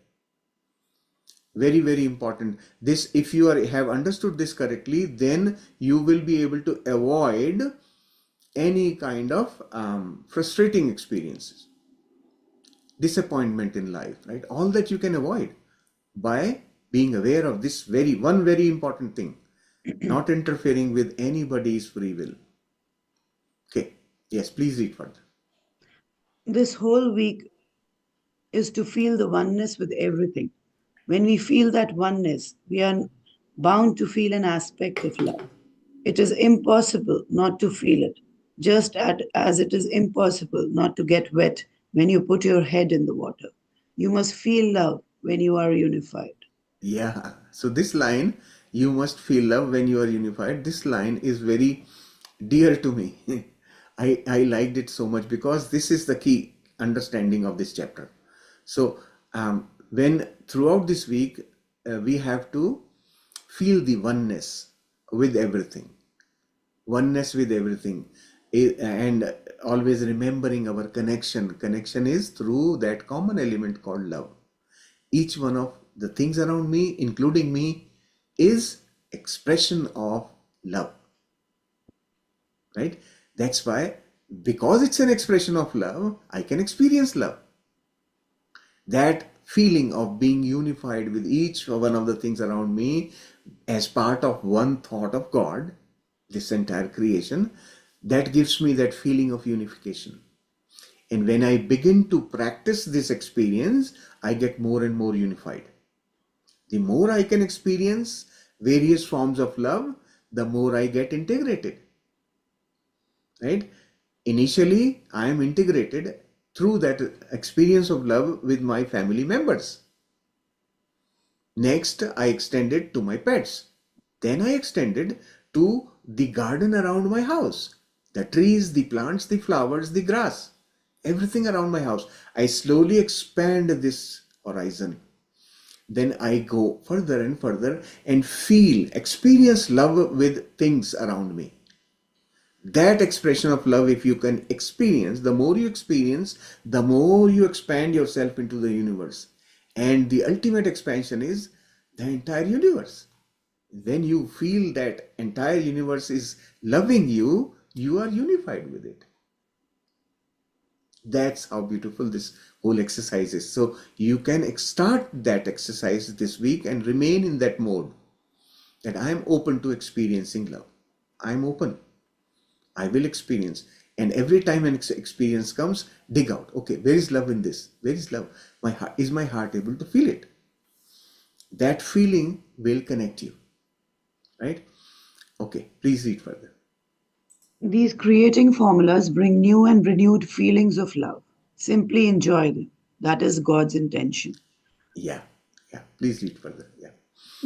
Very, very important. This, if you have understood this correctly, then you will be able to avoid any kind of frustrating experiences, disappointment in life, right? All that you can avoid by being aware of this very important thing, not interfering with anybody's free will. Okay, yes, please read further. This whole week is to feel the oneness with everything. When we feel that oneness, we are bound to feel an aspect of love. It is impossible not to feel it, as it is impossible not to get wet when you put your head in the water. You must feel love when you are unified. Yeah, so this line, you must feel love when you are unified, this line is very dear to me. I liked it so much because this is the key understanding of this chapter. So when throughout this week we have to feel the oneness with everything, oneness with everything, and always remembering our connection is through that common element called love. Each one of the things around me, including me, is expression of love, right? That's why, because it's an expression of love, I can experience love. That feeling of being unified with each one of the things around me as part of one thought of God, this entire creation, that gives me that feeling of unification. And when I begin to practice this experience, I get more and more unified. The more I can experience various forms of love, the more I get integrated. Right? Initially, I am integrated through that experience of love with my family members. Next, I extended to my pets. Then I extended to the garden around my house. The trees, the plants, the flowers, the grass, everything around my house. I slowly expand this horizon. Then I go further and further and experience love with things around me. That expression of love, if you can experience, the more you experience, the more you expand yourself into the universe. And the ultimate expansion is the entire universe. When you feel that entire universe is loving you, you are unified with it. That's how beautiful this whole exercise is. So you can start that exercise this week and remain in that mode that I am open to experiencing love. I am open. I will experience. And every time an experience comes, dig out. Okay, where is love in this? Where is love? Is my heart able to feel it? That feeling will connect you. Right? Okay, please read further. These creating formulas bring new and renewed feelings of love. Simply enjoy them. That is God's intention. Yeah, yeah. Please read further. Yeah.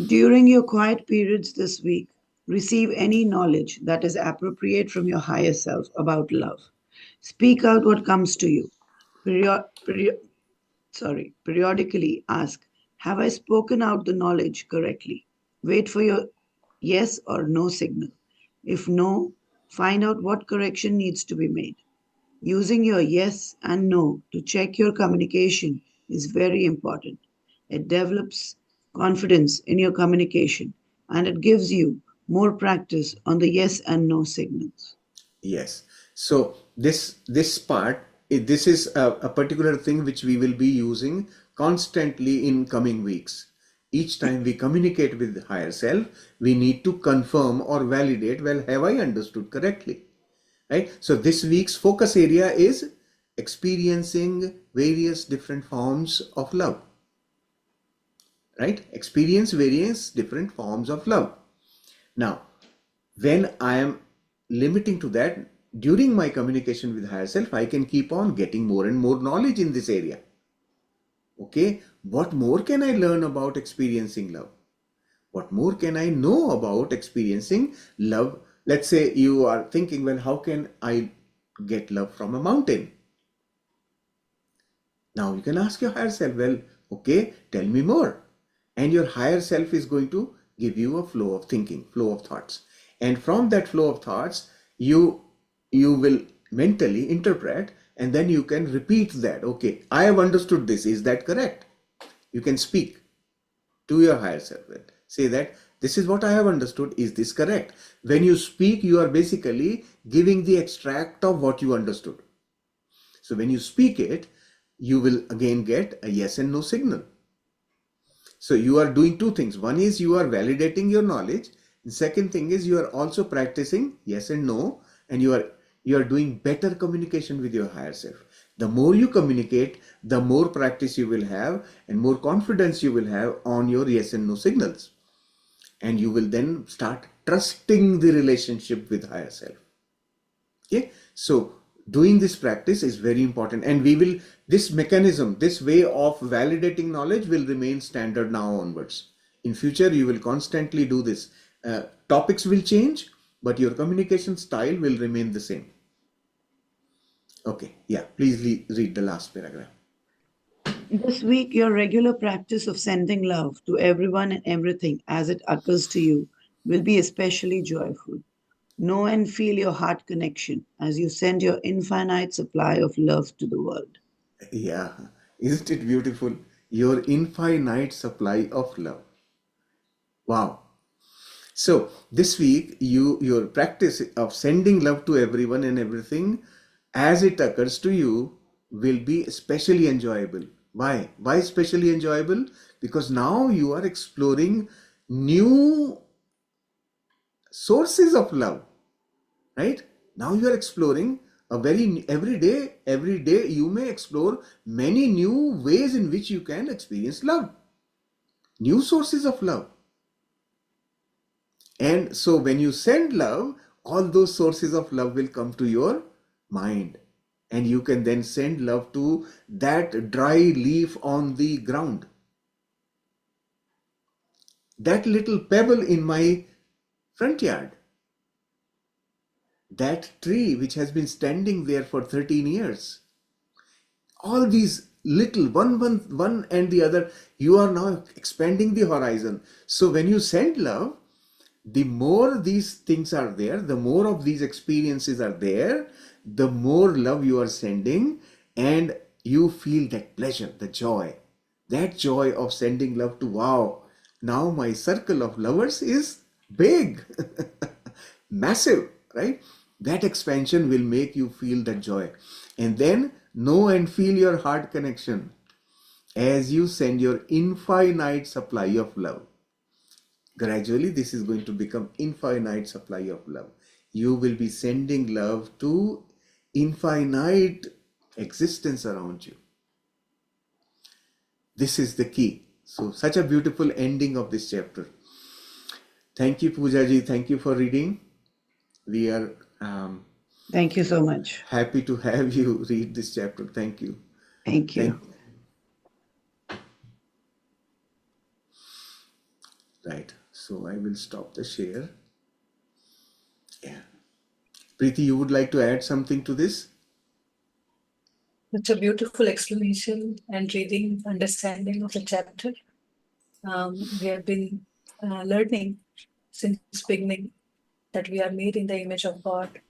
During your quiet periods this week, receive any knowledge that is appropriate from your higher self about love. Speak out what comes to you. Perio- perio- Periodically ask, have I spoken out the knowledge correctly? Wait for your yes or no signal. If no, find out what correction needs to be made. Using your yes and no to check your communication is very important. It develops confidence in your communication and it gives you more practice on the yes and no signals. Yes. So this part, this is a particular thing which we will be using constantly in coming weeks. Each time we communicate with the higher self, we need to confirm or validate, well, have I understood correctly? Right? So this week's focus area is experiencing various different forms of love. Right? Experience various different forms of love. Now, when I am limiting to that, during my communication with higher self, I can keep on getting more and more knowledge in this area. Okay, what more can I learn about experiencing love? What more can I know about experiencing love? Let's say you are thinking, well, how can I get love from a mountain? Now you can ask your higher self, well, okay, tell me more. And your higher self is going to give you a flow of thinking, flow of thoughts. And from that flow of thoughts, you will mentally interpret and then you can repeat that. Okay, I have understood this. Is that correct? You can speak to your higher self. Say that this is what I have understood. Is this correct? When you speak, you are basically giving the extract of what you understood. So when you speak it, you will again get a yes and no signal. So you are doing two things. One is you are validating your knowledge. The second thing is you are also practicing yes and no, and you are doing better communication with your higher self. The more you communicate, the more practice you will have and more confidence you will have on your yes and no signals. And you will then start trusting the relationship with higher self. Okay, so doing this practice is very important, and this mechanism, this way of validating knowledge will remain standard now onwards. In future, you will constantly do this. Topics will change, but your communication style will remain the same. Okay, yeah, please read the last paragraph. This week, your regular practice of sending love to everyone and everything as it occurs to you will be especially joyful. Know and feel your heart connection as you send your infinite supply of love to the world. Yeah, isn't it beautiful? Your infinite supply of love. Wow. So this week, your practice of sending love to everyone and everything as it occurs to you will be especially enjoyable. Why? Why especially enjoyable? Because now you are exploring new sources of love, right? Now you are exploring every day you may explore many new ways in which you can experience love, new sources of love. And so when you send love, all those sources of love will come to your mind, and you can then send love to that dry leaf on the ground, that little pebble in my front yard, that tree which has been standing there for 13 years. All these little one and the other, you are now expanding the horizon. So when you send love, the more these things are there, the more of these experiences are there, the more love you are sending, and you feel that pleasure, the joy, that joy of sending love to, wow, now my circle of lovers is big, massive, right? That expansion will make you feel that joy. And then know and feel your heart connection as you send your infinite supply of love. Gradually, this is going to become infinite supply of love. You will be sending love to infinite existence around you. This is the key. So, such a beautiful ending of this chapter. Thank you, Pooja ji. Thank you for reading. We are Thank you so much. happy to have you read this chapter. Thank you. Thank you. Right. So I will stop the share. Yeah. Preeti, you would like to add something to this? Such a beautiful explanation and reading, understanding of the chapter. We have been learning since beginning that we are made in the image of God,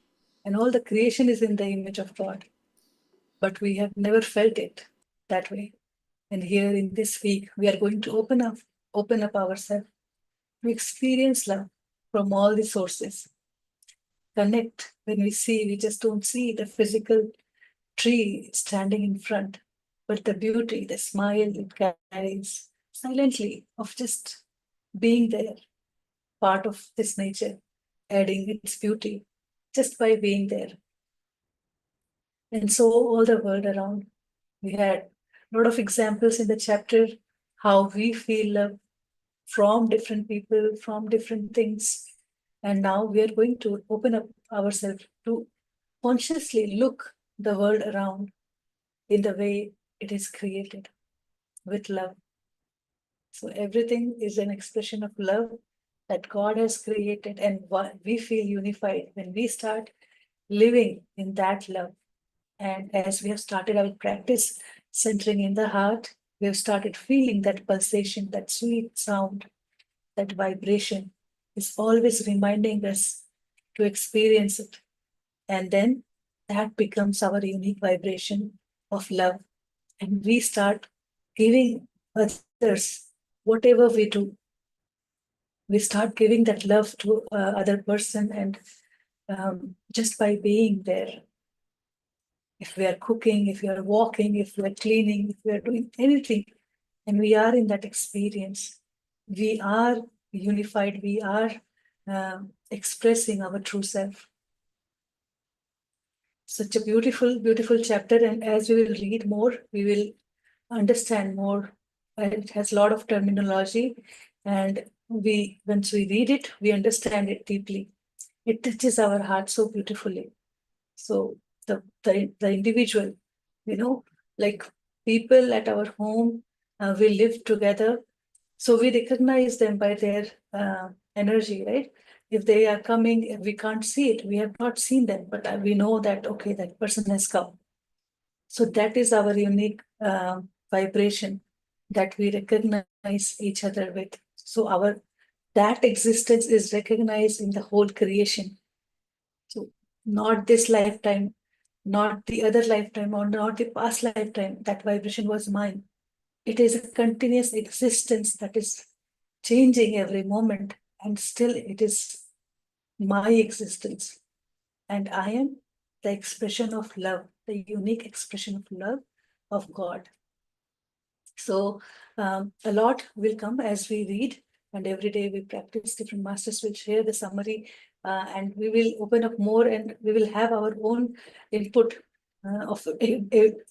and all the creation is in the image of God, but we have never felt it that way. And here in this week, we are going to open up ourselves to experience love from all the sources. Connect. When we see, we just don't see the physical tree standing in front, but the beauty, the smile it carries silently of just being there, part of this nature, adding its beauty just by being there. And so all the world around, we had a lot of examples in the chapter how we feel love from different people, from different things. And now we are going to open up ourselves to consciously look the world around in the way it is created with love. So everything is an expression of love that God has created, and we feel unified when we start living in that love. And as we have started our practice centering in the heart, we have started feeling that pulsation, that sweet sound, that vibration is always reminding us to experience it. And then that becomes our unique vibration of love. And we start giving others whatever we do. We start giving that love to other person, and just by being there. If we are cooking, if we are walking, if we are cleaning, if we are doing anything, and we are in that experience, we are unified, we are expressing our true self. Such a beautiful, beautiful chapter. And as we will read more, we will understand more. It has a lot of terminology, and once we read it, we understand it deeply. It touches our heart so beautifully. So the individual, like people at our home, we live together. So we recognize them by their energy, right? If they are coming, we can't see it. We have not seen them, but we know that, okay, that person has come. So that is our unique vibration that we recognize each other with. So that existence is recognized in the whole creation. So not this lifetime, not the other lifetime, or not the past lifetime, that vibration was mine. It is a continuous existence that is changing every moment, and still it is my existence. And I am the expression of love, the unique expression of love of God. So a lot will come as we read. and every day we practice. Different masters will share the summary, and we will open up more, and we will have our own input of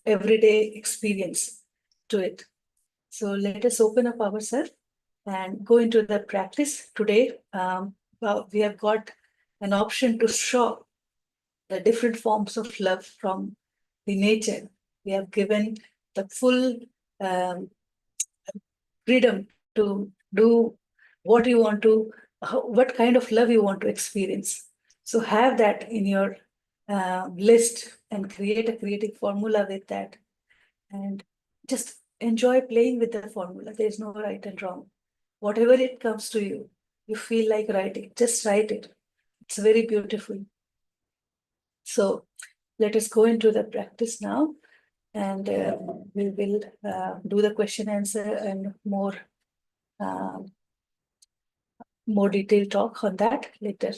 everyday experience to it. So let us open up ourselves and go into the practice today. We have got an option to show the different forms of love from the nature. We have given the full freedom to do what you want to, what kind of love you want to experience. So have that in your list and create a creative formula with that. And just enjoy playing with the formula. There is no right and wrong. Whatever it comes to you, you feel like writing, just write it. It's very beautiful. So let us go into the practice now, and we will do the question answer and uh, more detailed talk on that later.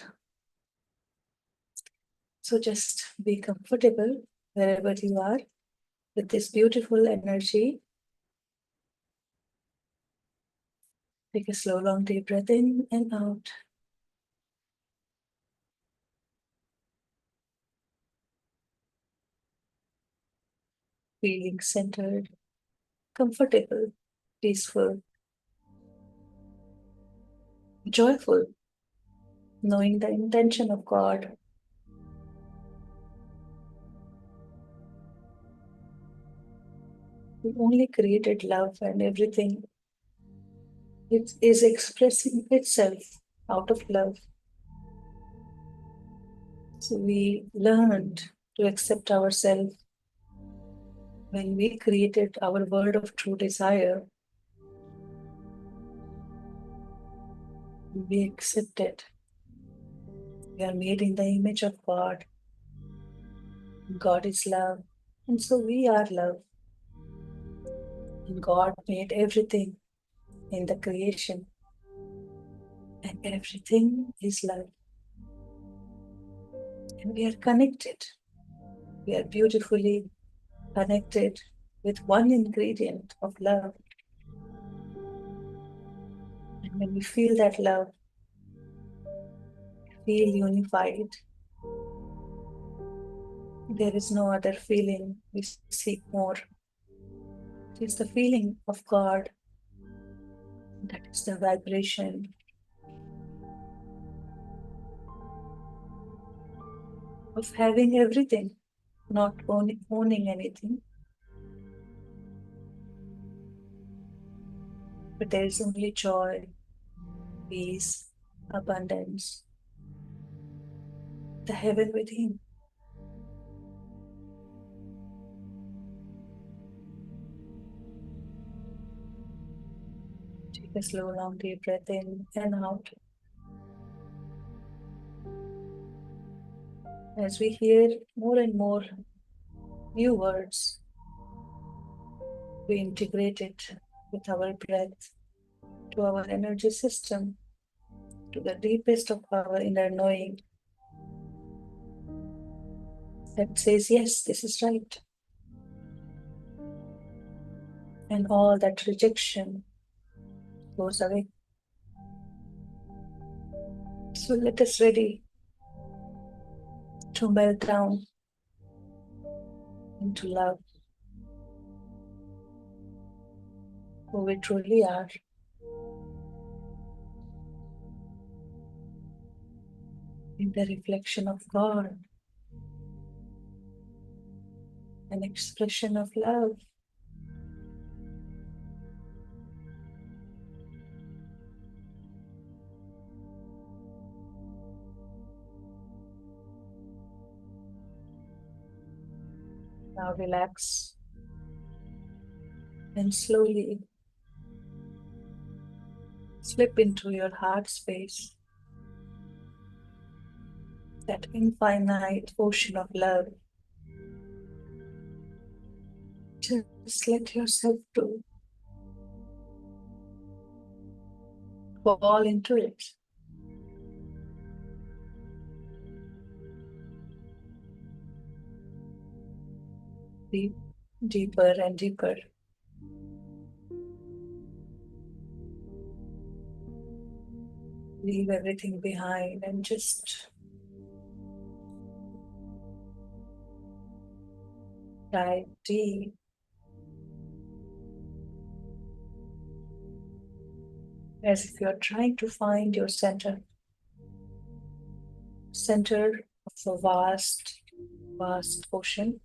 So just be comfortable wherever you are with this beautiful energy. Take a slow, long, deep breath in and out. Feeling centered, comfortable, peaceful, joyful, knowing the intention of God. He only created love, and everything it is expressing itself out of love. So we learned to accept ourselves when we created our world of true desire. We accept it. We are made in the image of God. God is love, and so we are love. And God made everything in the creation, and everything is love. And we are connected. We are beautifully connected with one ingredient of love. And when we feel that love, we feel unified. There is no other feeling we seek more. It is the feeling of God. That is the vibration of having everything, not owning anything. But there is only joy, peace, abundance, the heaven within. Take a slow, long, deep breath in and out. As we hear more and more new words, we integrate it with our breath to our energy system, to the deepest of our inner knowing that says, yes, this is right. And all that rejection goes away. So let us ready to melt down into love, who we truly are. In the reflection of God, an expression of love. Now relax and slowly slip into your heart space, that infinite ocean of love. Just let yourself to fall into it. Deep, deeper and deeper. leave everything behind and just dive deep. As if you're trying to find your center of a vast, vast ocean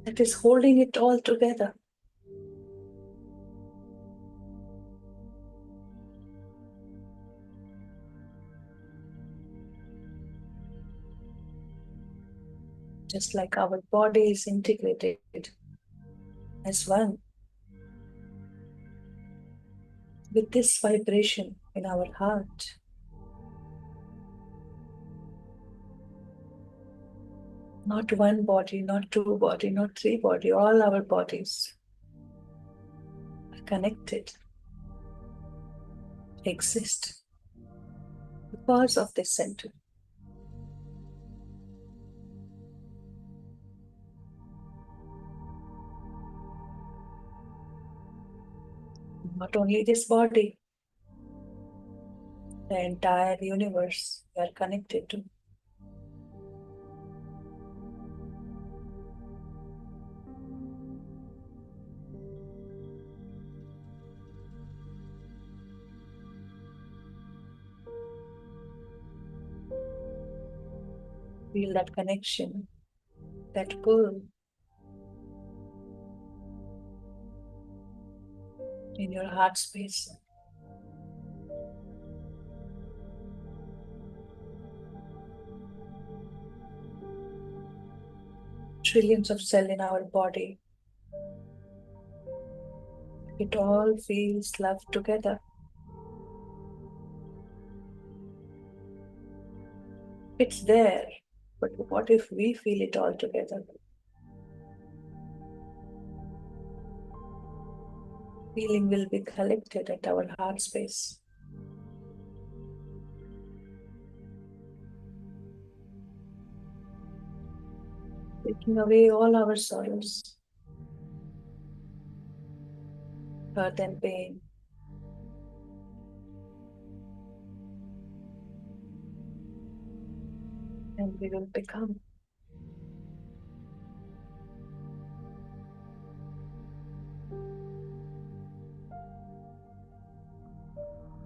that is holding it all together. Just like our body is integrated as one with this vibration in our heart. Not one body, not two body, not three body, all our bodies are connected, exist because of this center. Not only this body, the entire universe we are connected to. Feel that connection, that pull in your heart space. Trillions of cells in our body. It all feels loved together. It's there, but what if we feel it all together? Feeling will be collected at our heart space. Taking away all our sorrows, hurt and pain. And we will become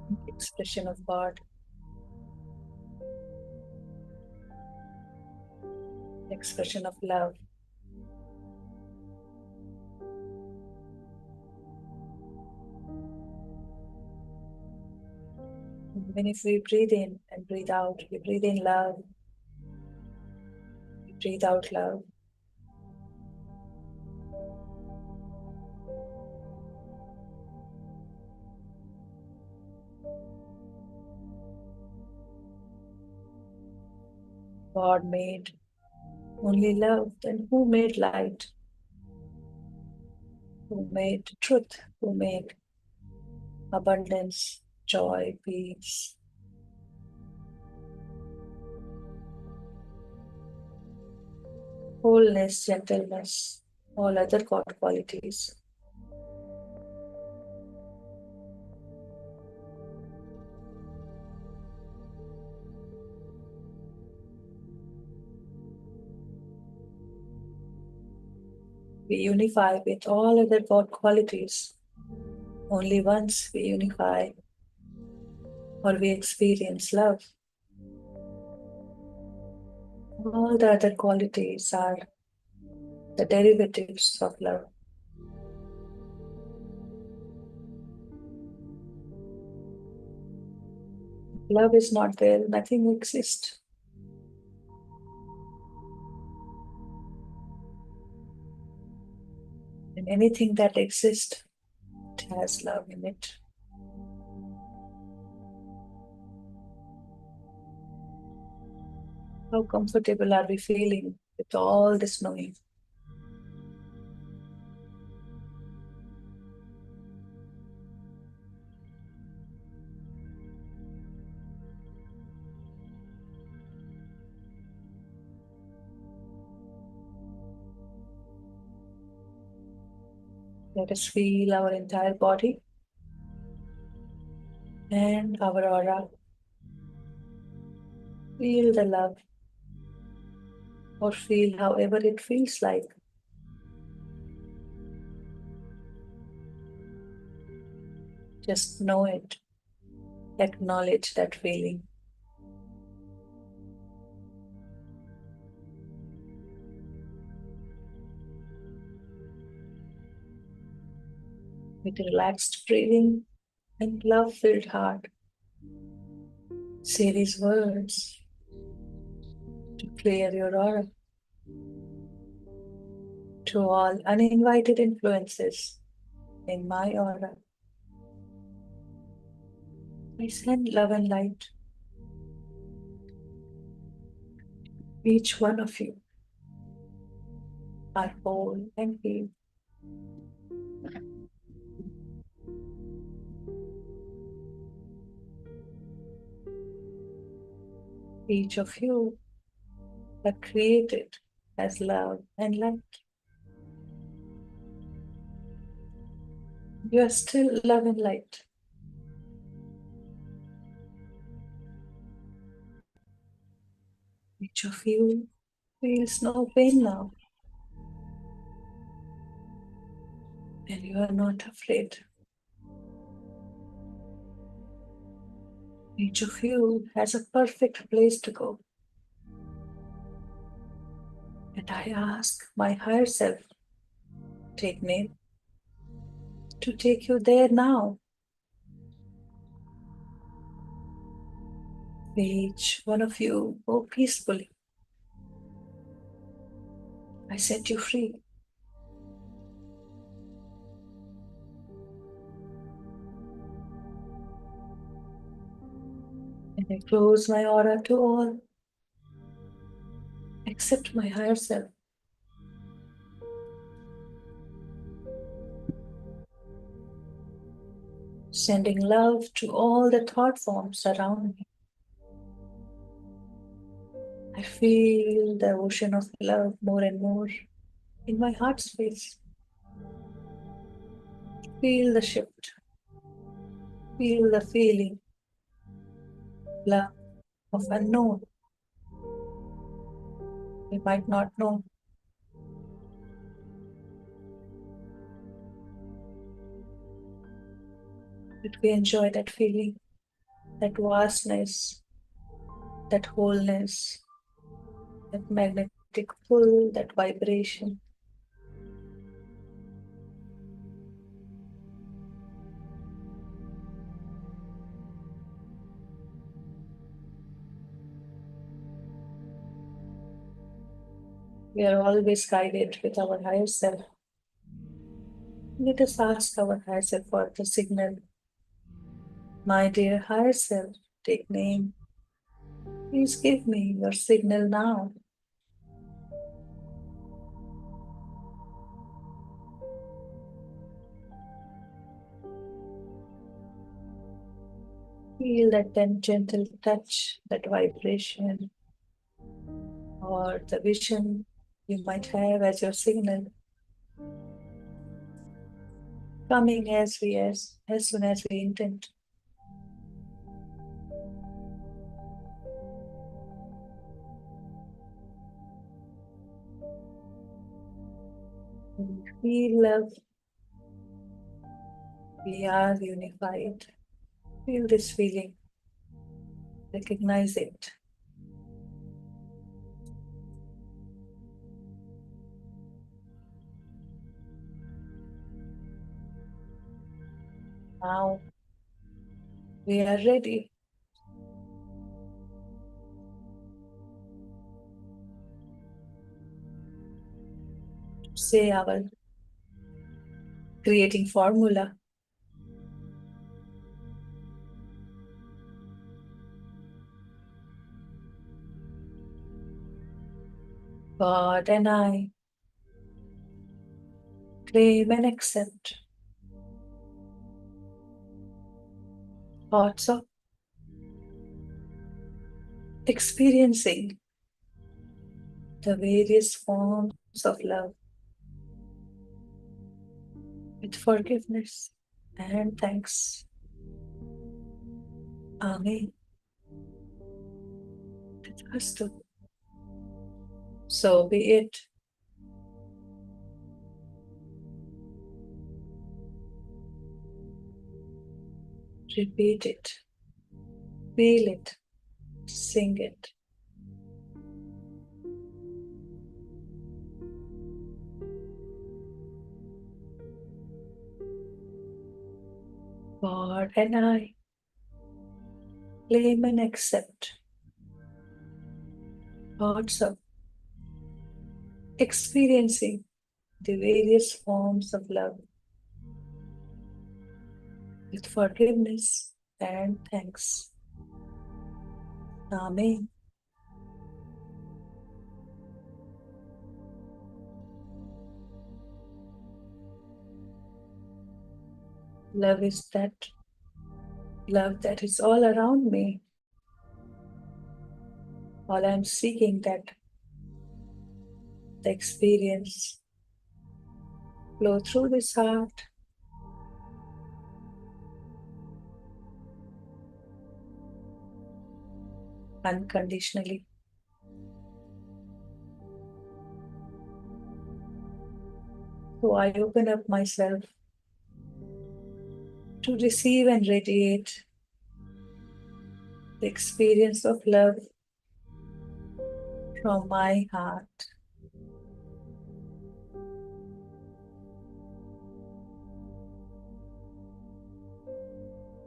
the expression of God, the expression of love. And even if we breathe in and breathe out, we breathe in love, we breathe out love. God made only love, then who made light? Who made truth? Who made abundance, joy, peace? Wholeness, gentleness, all other God qualities. We unify with all other God qualities. Only once we unify or we experience love. All the other qualities are the derivatives of love. If love is not there, nothing exists. And anything that exists, it has love in it. How comfortable are we feeling with all this knowing? Let us feel our entire body. and our aura. Feel the love, or feel however it feels like. Just know it. Acknowledge that feeling. With relaxed breathing and love-filled heart, say these words to clear your aura. To all uninvited influences in my aura, I send love and light. Each one of you are whole and healed. Each of you are created as love and light. You are still love and light. Each of you feels no pain now, and you are not afraid. Each of you has a perfect place to go. And I ask my higher self, take name, to take you there now. Each one of you go peacefully. I set you free. And I close my aura to all, except my higher self. Sending love to all the thought forms around me. I feel the ocean of love more and more in my heart space. Feel the shift. Feel the feeling. Love of unknown. We might not know. But we enjoy that feeling, that vastness, that wholeness, that magnetic pull, that vibration. We are always guided with our higher self. Let us ask our higher self for the signal. My dear higher self, take name. Please give me your signal now. Feel that then gentle touch, that vibration, or the vision you might have as your signal, coming as soon as we intend. We feel love. We are unified. Feel this feeling. Recognize it. Now we are ready to say our creating formula. God and I claim and accept thoughts of experiencing the various forms of love with forgiveness and thanks. Amen. Tathasthu. So be it. Repeat it. Feel it. Sing it. God and I claim and accept thoughts of experiencing the various forms of love with forgiveness and thanks. Amen. Love is that love that is all around me. All I'm seeking that the experience flow through this heart unconditionally. So I open up myself to receive and radiate the experience of love from my heart.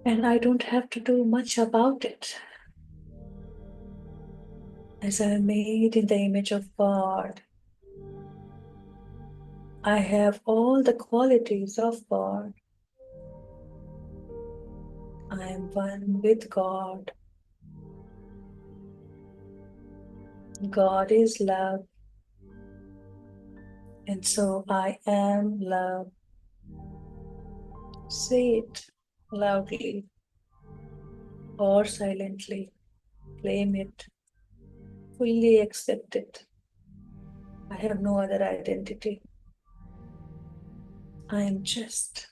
And I don't have to do much about it, as I am made in the image of God. I have all the qualities of God. I am one with God. God is love, and so I am love. Say it loudly or silently. Claim it. Fully accept it. I have no other identity. I am just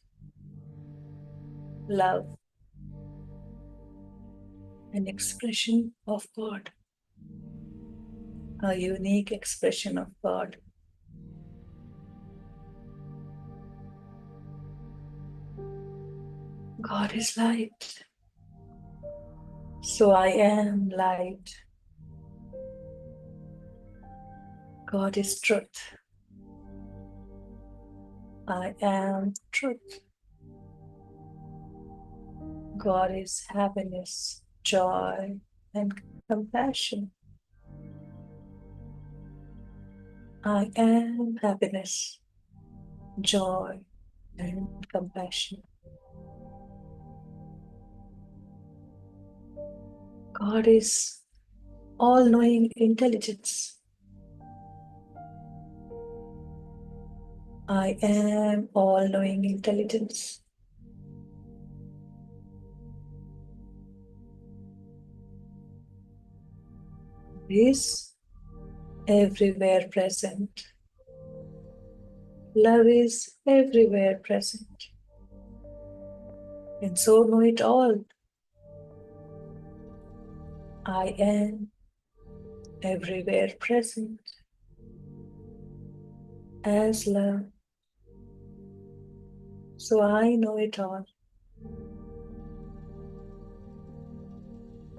love, an expression of God, a unique expression of God. God is light, so I am light. God is truth. I am truth. God is happiness, joy, and compassion. I am happiness, joy, and compassion. God is all-knowing intelligence. I am all-knowing intelligence. Is everywhere present. Love is everywhere present. And so know it all. I am everywhere present as love. So I know it all.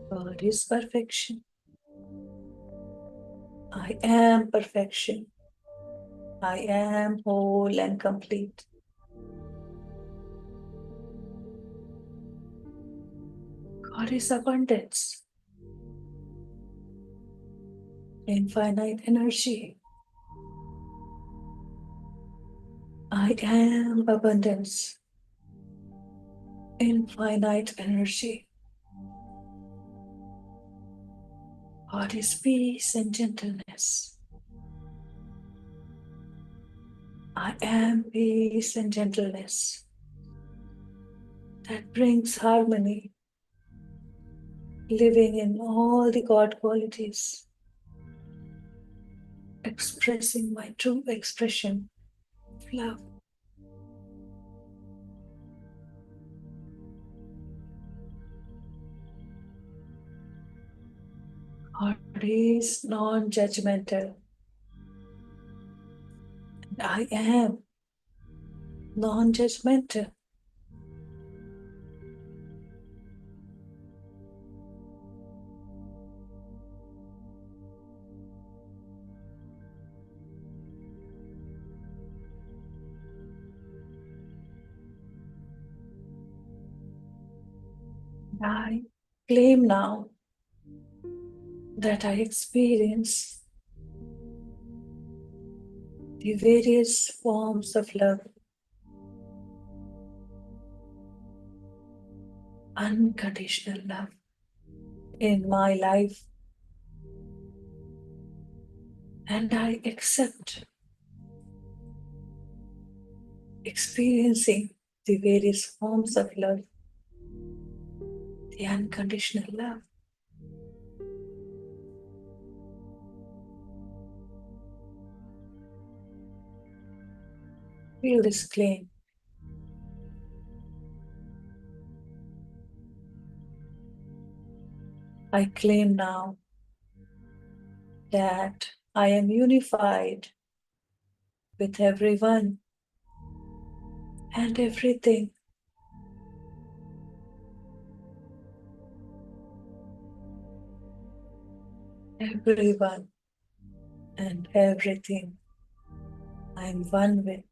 God is perfection. I am perfection. I am whole and complete. God is abundance, infinite energy. I am abundance, infinite energy. God is peace and gentleness. I am peace and gentleness that brings harmony, living in all the God qualities, expressing my true expression of love. Heart is non-judgmental. I am non-judgmental. I claim now that I experience the various forms of love, unconditional love in my life, and I accept experiencing the various forms of love, the unconditional love. Feel this claim. I claim now that I am unified with everyone and everything. Everyone and everything I am one with.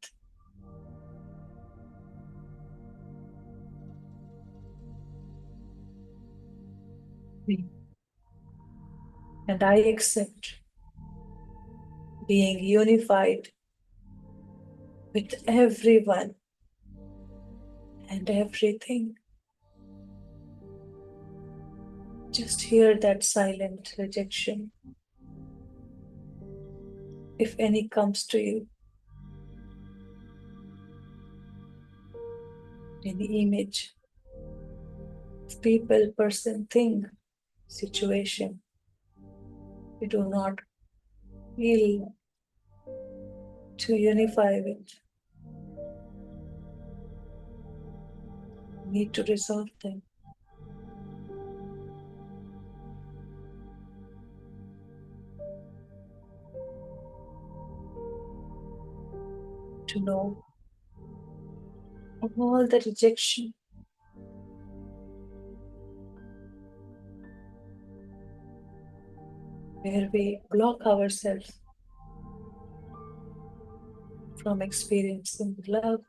Me. And I accept being unified with everyone and everything. Just hear that silent rejection. If any comes to you, any image, people, person, thing, situation, you do not feel to unify with, you need to resolve them. To know all the rejection, where we block ourselves from experiencing love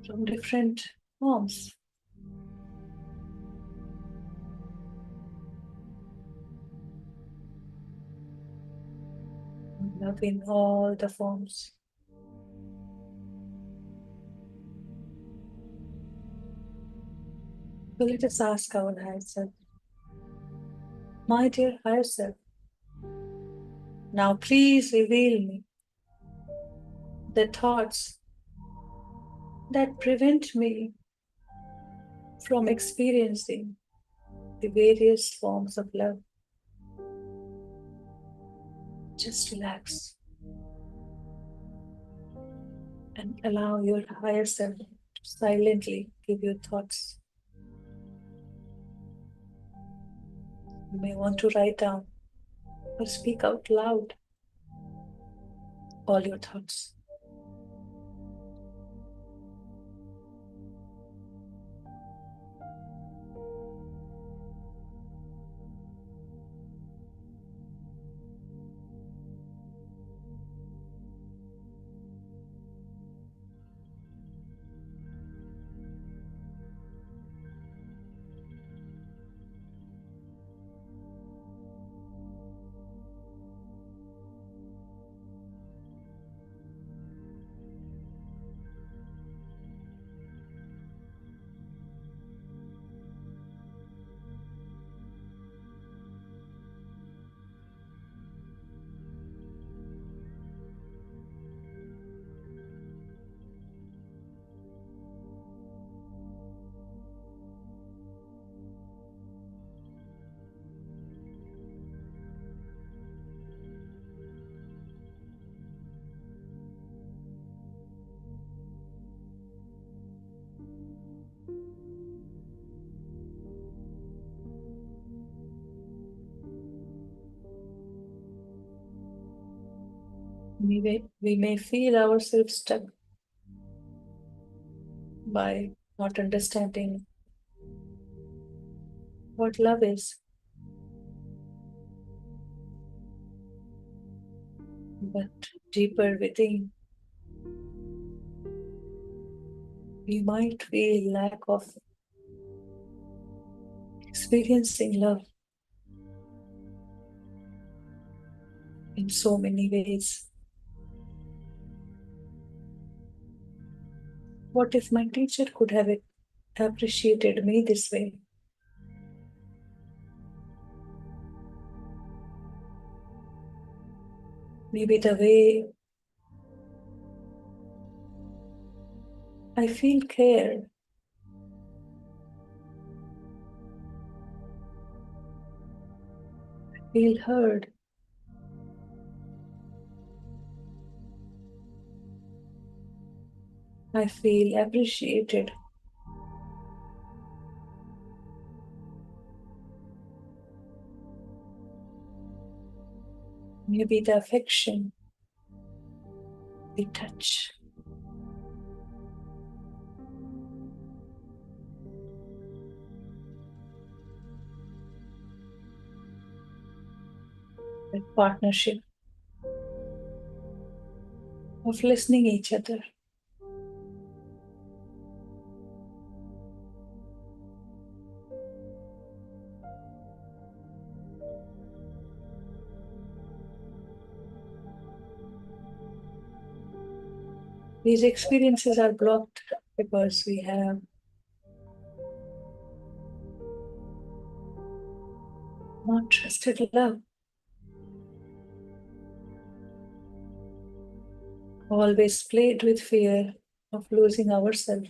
from different forms. Love in all the forms. So let us ask our higher self, my dear higher self, now please reveal me the thoughts that prevent me from experiencing the various forms of love. Just relax and allow your higher self to silently give you thoughts. You may want to write down or speak out loud all your thoughts. We may feel ourselves stuck by not understanding what love is. But deeper within, we might feel lack of experiencing love in so many ways. What if my teacher could have appreciated me this way? Maybe the way I feel cared, feel heard, I feel appreciated. Maybe the affection, the touch, the partnership of listening each other. These experiences are blocked because we have not trusted love. Always played with fear of losing ourselves.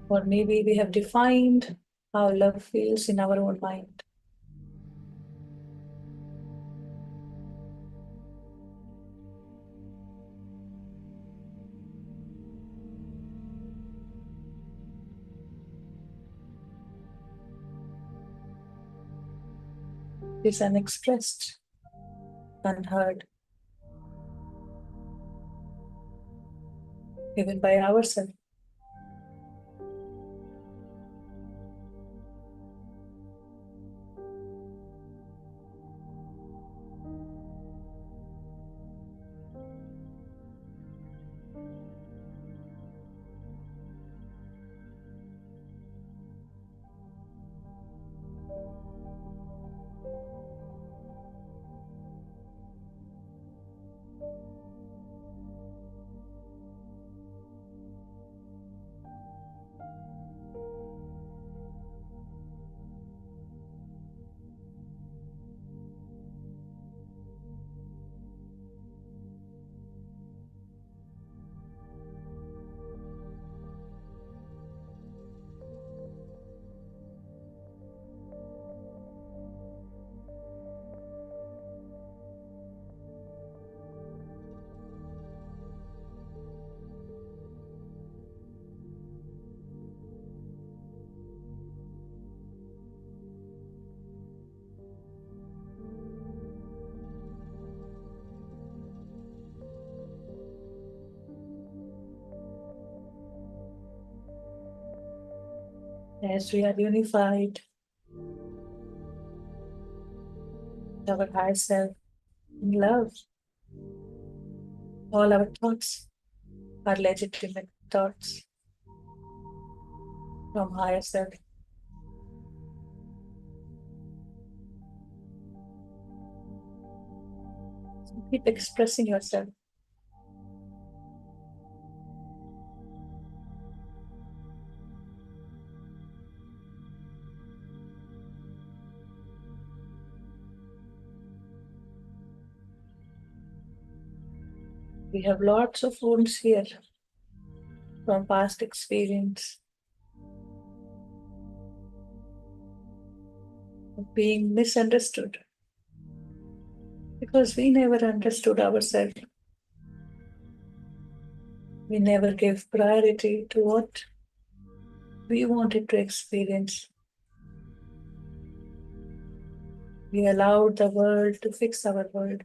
Or maybe we have defined how love feels in our own mind. It is unexpressed, unheard, even by ourselves. As we are unified with our higher self in love, all our thoughts are legitimate thoughts from higher self. So keep expressing yourself. We have lots of wounds here from past experience of being misunderstood because we never understood ourselves. We never gave priority to what we wanted to experience. We allowed the world to fix our world.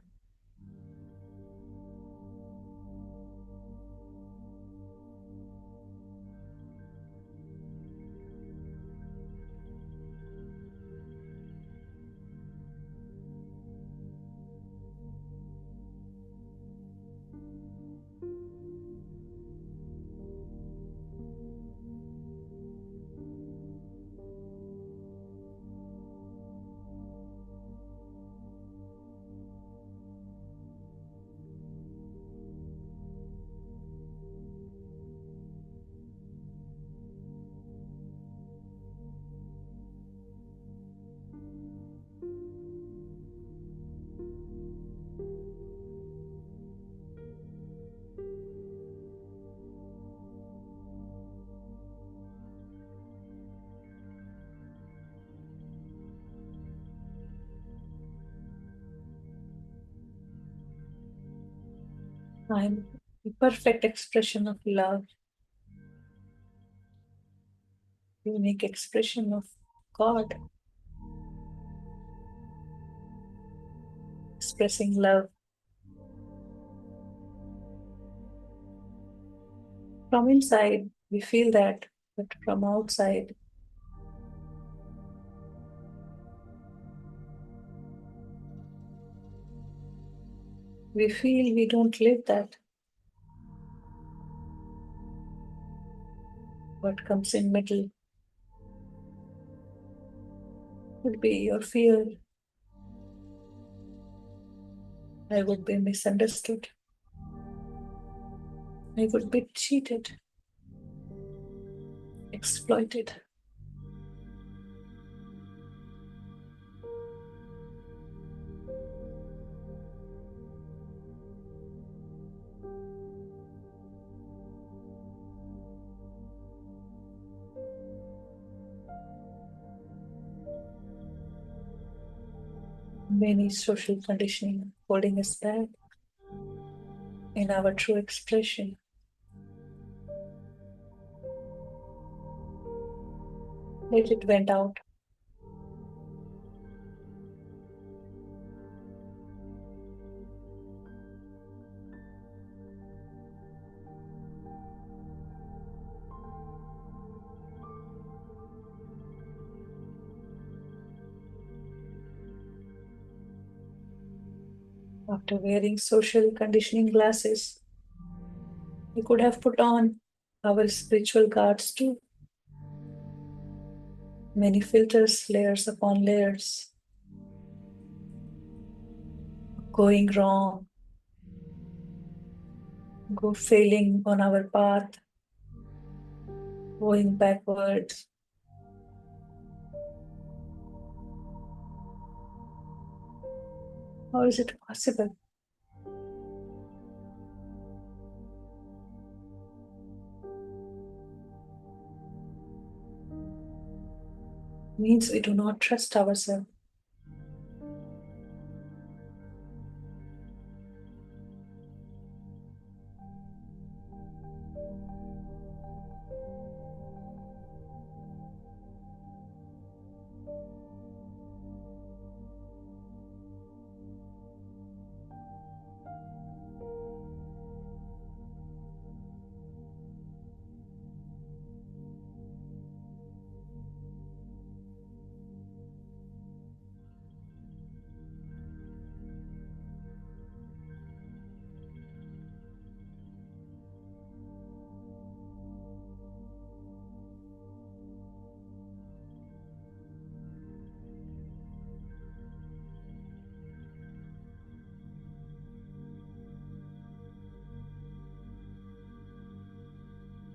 I'm the perfect expression of love, unique expression of God, expressing love. From inside, we feel that, but from outside, we feel we don't live that. What comes in middle would be your fear. I would be misunderstood. I would be cheated, exploited. Many social conditioning holding us back in our true expression. Let it vent out. After wearing social conditioning glasses, we could have put on our spiritual guards too. Many filters, layers upon layers, going wrong, go failing on our path, going backwards. How is it possible? Means we do not trust ourselves.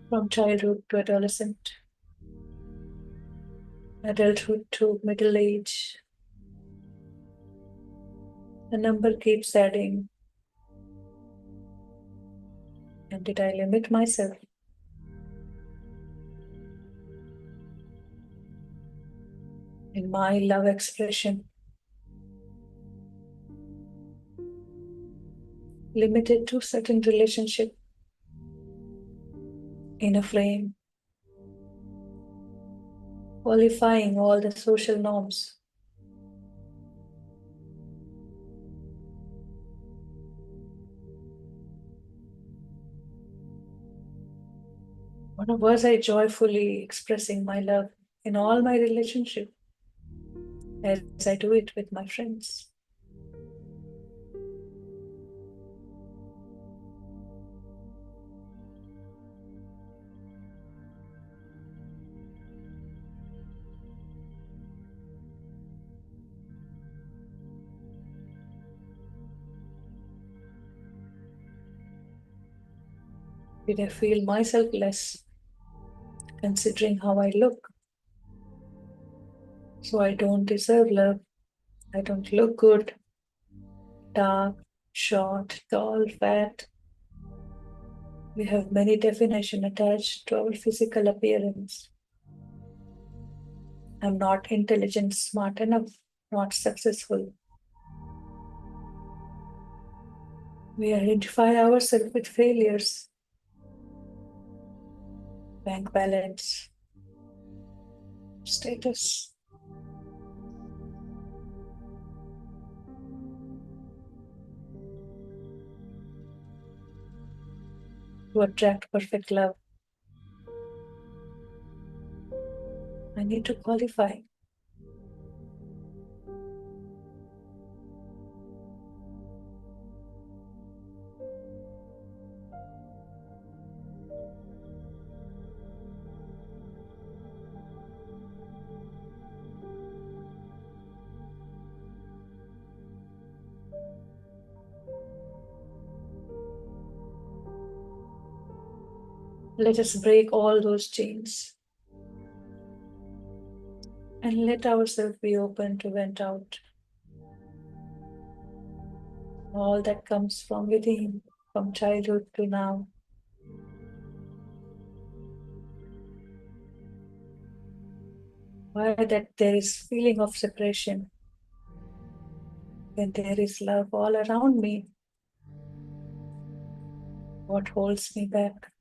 From childhood to adolescent, adulthood to middle age, the number keeps adding. And did I limit myself? In my love expression, limited to certain relationship, in a frame, qualifying all the social norms. Or was I joyfully expressing my love in all my relationships as I do it with my friends? Did I feel myself less, considering how I look? So I don't deserve love. I don't look good, dark, short, tall, fat. We have many definitions attached to our physical appearance. I'm not intelligent, smart enough, not successful. We identify ourselves with failures, bank balance, status. To attract perfect love, I need to qualify. Let us break all those chains and let ourselves be open to vent out all that comes from within, from childhood to now. Why that there is feeling of separation when there is love all around me? What holds me back?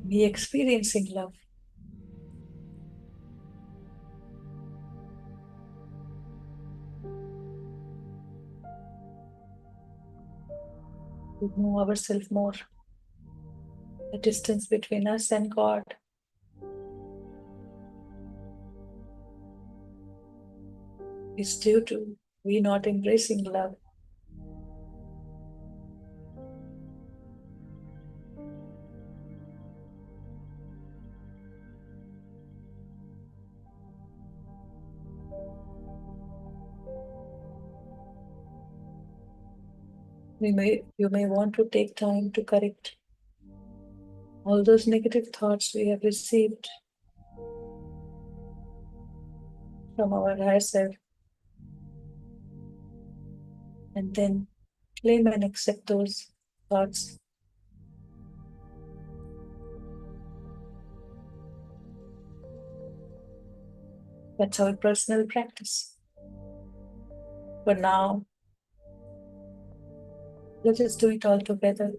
Me experiencing love. To know ourselves more. The distance between us and God is due to we not embracing love. You may want to take time to correct all those negative thoughts we have received from our higher self, and then claim and accept those thoughts. That's our personal practice. But now, let us do it all together.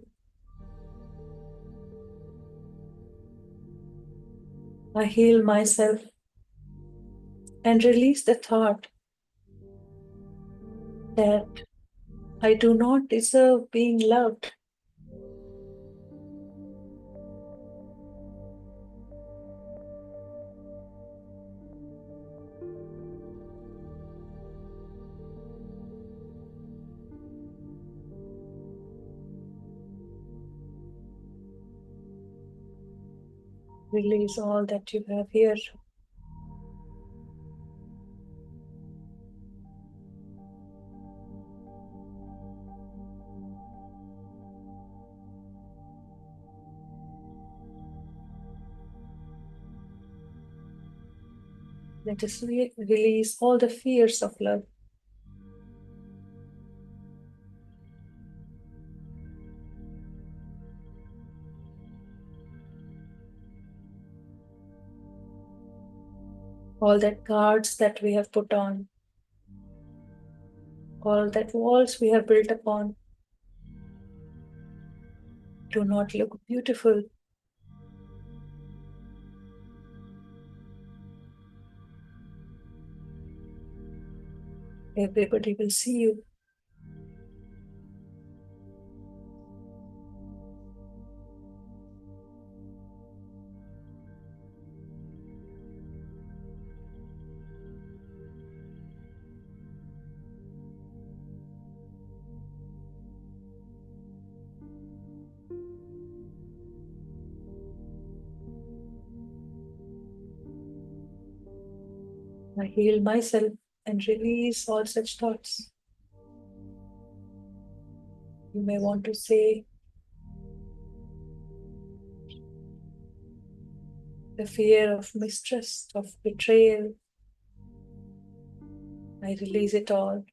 I heal myself and release the thought that I do not deserve being loved. Release all that you have here. Let us release all the fears of love. All that guards that we have put on. All that walls we have built upon. do not look beautiful. Everybody will see you. I heal myself and release all such thoughts. You may want to say, the fear of mistrust, of betrayal, I release it all.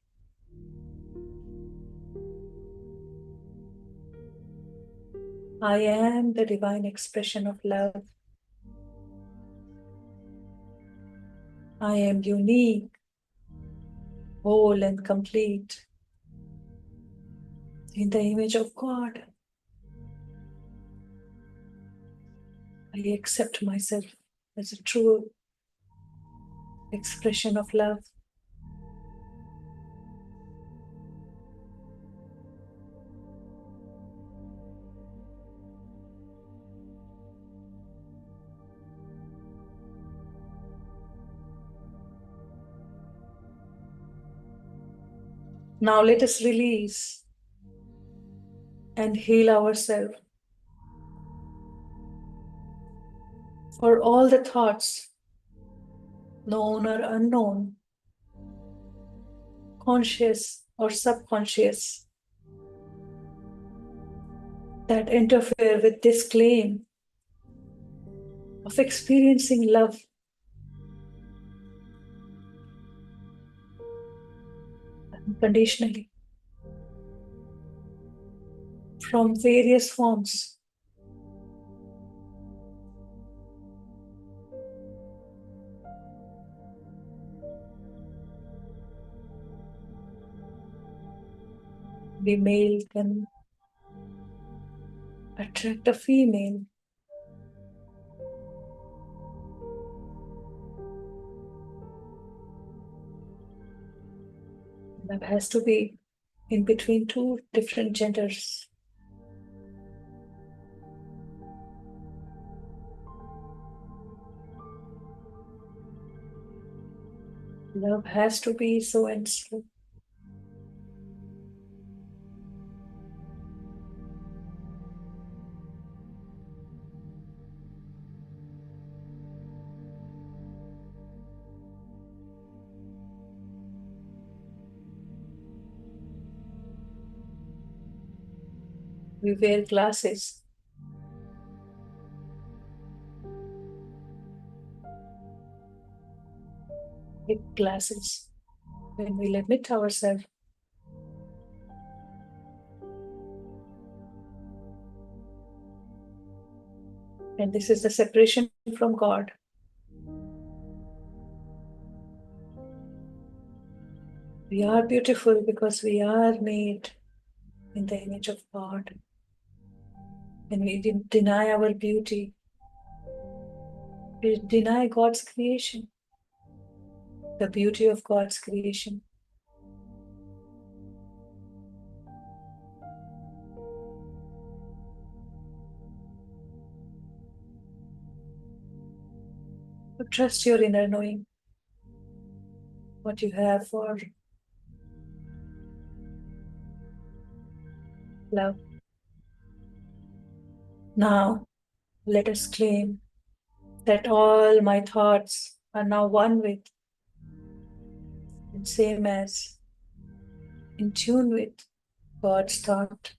I am the divine expression of love. I am unique, whole and complete, in the image of God. I accept myself as a true expression of love. Now let us release and heal ourselves for all the thoughts, known or unknown, conscious or subconscious, that interfere with this claim of experiencing love. Unconditionally, from various forms. The male can attract a female. Love has to be in between two different genders. Love has to be so and so. We wear glasses. Big glasses. When we limit ourselves, and this is the separation from God. We are beautiful because we are made in the image of God. And we deny our beauty. We deny God's creation, the beauty of God's creation. So trust your inner knowing, what you have for love. Now, let us claim that all my thoughts are now one with, and same as, in tune with God's thought.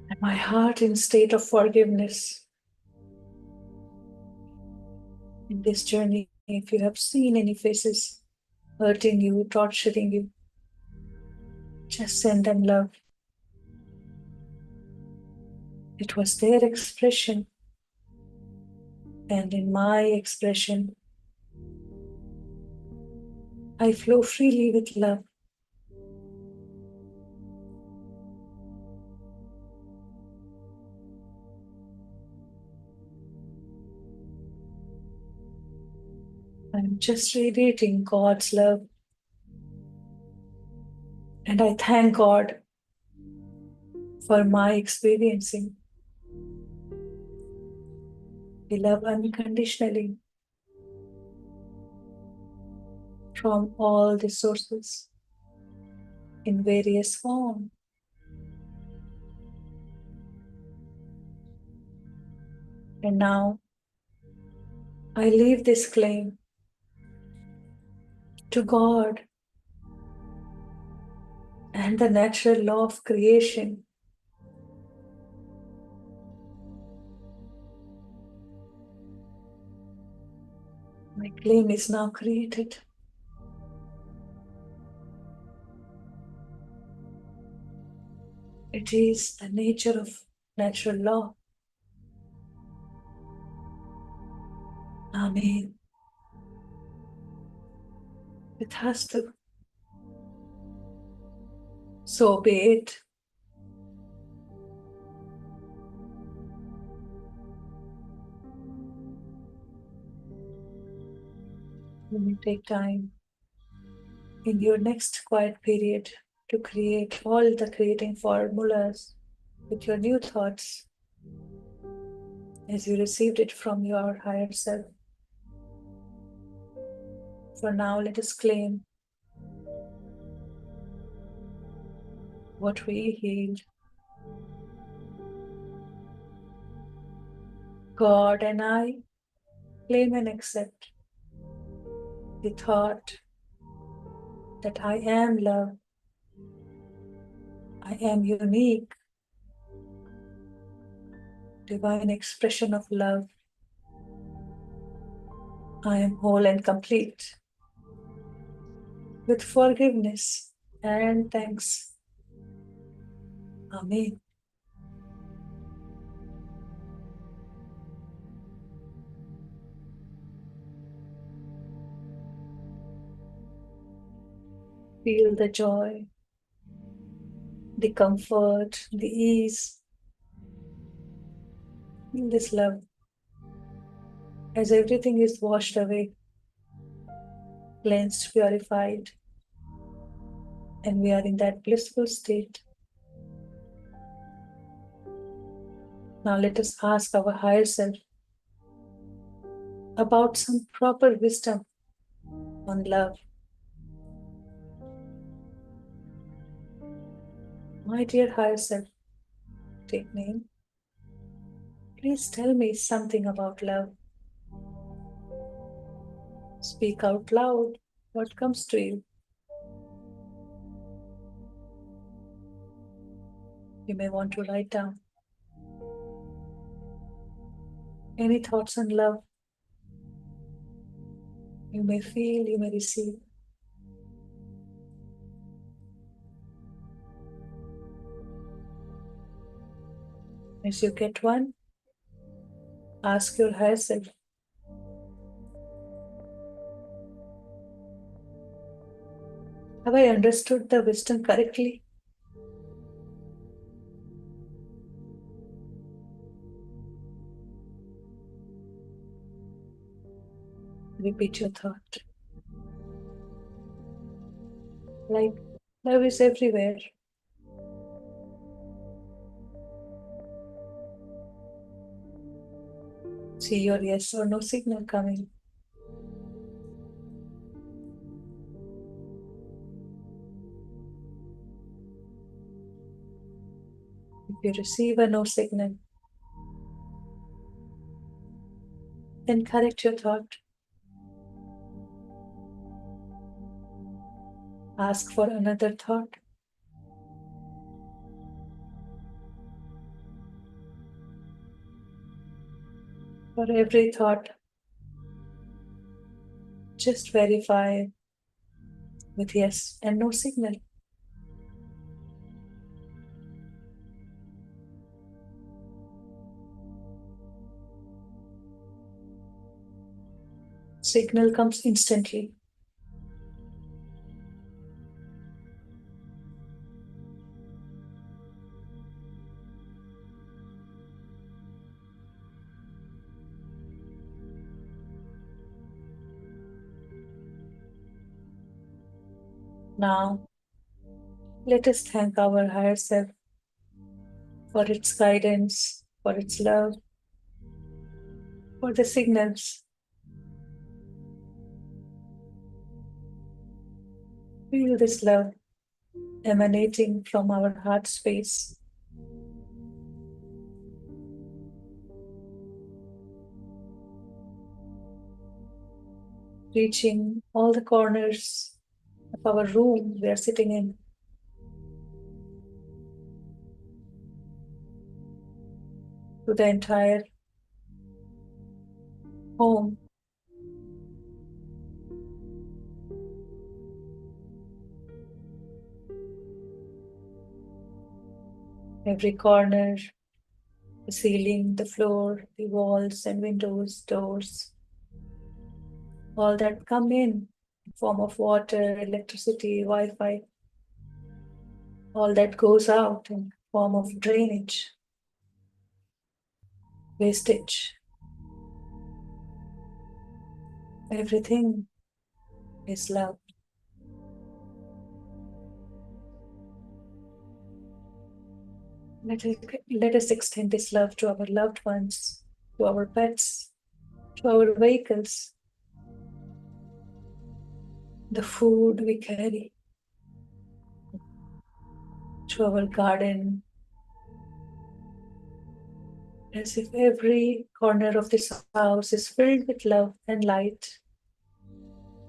And my heart in state of forgiveness. In this journey, if you have seen any faces hurting you, torturing you, just send them love. It was their expression, and in my expression, I flow freely with love. I'm just radiating God's love. And I thank God for my experiencing the love unconditionally from all the sources in various forms. And now I leave this claim to God and the natural law of creation. My claim is now created. It is the nature of natural law. Amen. It has to. So be it. When you take time in your next quiet period to create all the creating formulas with your new thoughts as you received it from your higher self. For now, let us claim what we healed. God and I claim and accept the thought that I am love. I am unique, divine expression of love. I am whole and complete with forgiveness and thanks. Amen. Feel the joy, the comfort, the ease. Feel this love as everything is washed away, cleansed, purified, and we are in that blissful state. Now let us ask our higher self about some proper wisdom on love. My dear higher self, take name. Please tell me something about love. Speak out loud what comes to you. You may want to write down any thoughts on love you may feel, you may receive. As you get one, ask your higher self, have I understood the wisdom correctly? Repeat your thought. Like love is everywhere. See your yes or no signal coming. If you receive a no signal, then correct your thought. Ask for another thought. For every thought, just verify with yes and no signal. Signal comes instantly. Now, let us thank our higher self for its guidance, for its love, for the signals. Feel this love emanating from our heart space, reaching all the corners of our room we are sitting in, to the entire home. Every corner, the ceiling, the floor, the walls and windows, doors, all that come in form of water, electricity, Wi-Fi, all that goes out in form of drainage, wastage. Everything is love. Let us extend this love to our loved ones, to our pets, to our vehicles, the food we carry, to our garden, as if every corner of this house is filled with love and light.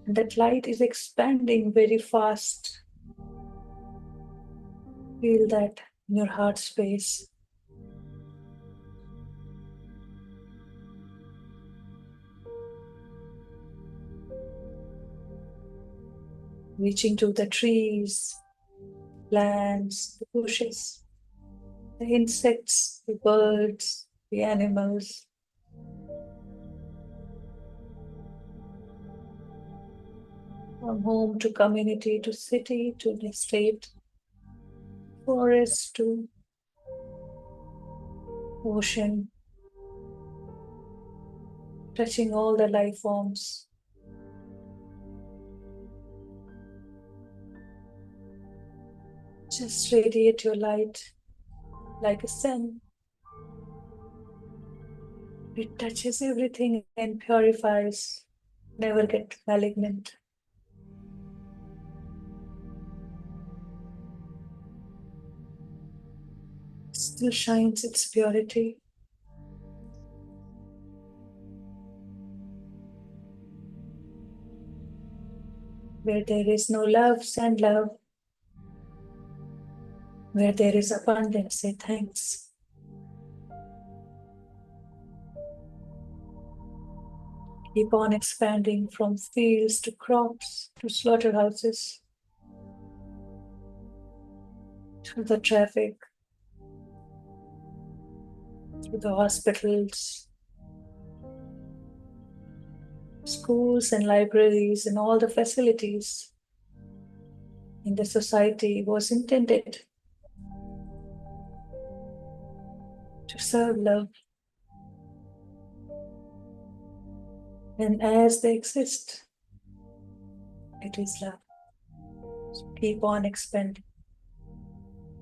And that light is expanding very fast. Feel that in your heart space. Reaching to the trees, plants, the bushes, the insects, the birds, the animals. From home to community to city to the state, forest to ocean, touching all the life forms. Just radiate your light like a sun. It touches everything and purifies, never get malignant. Still shines its purity. Where there is no love, send love. Where there is abundance, say thanks. Keep on expanding from fields to crops to slaughterhouses to the traffic, to the hospitals, schools and libraries, and all the facilities in the society was intended to serve love. And as they exist, it is love. So keep on expanding.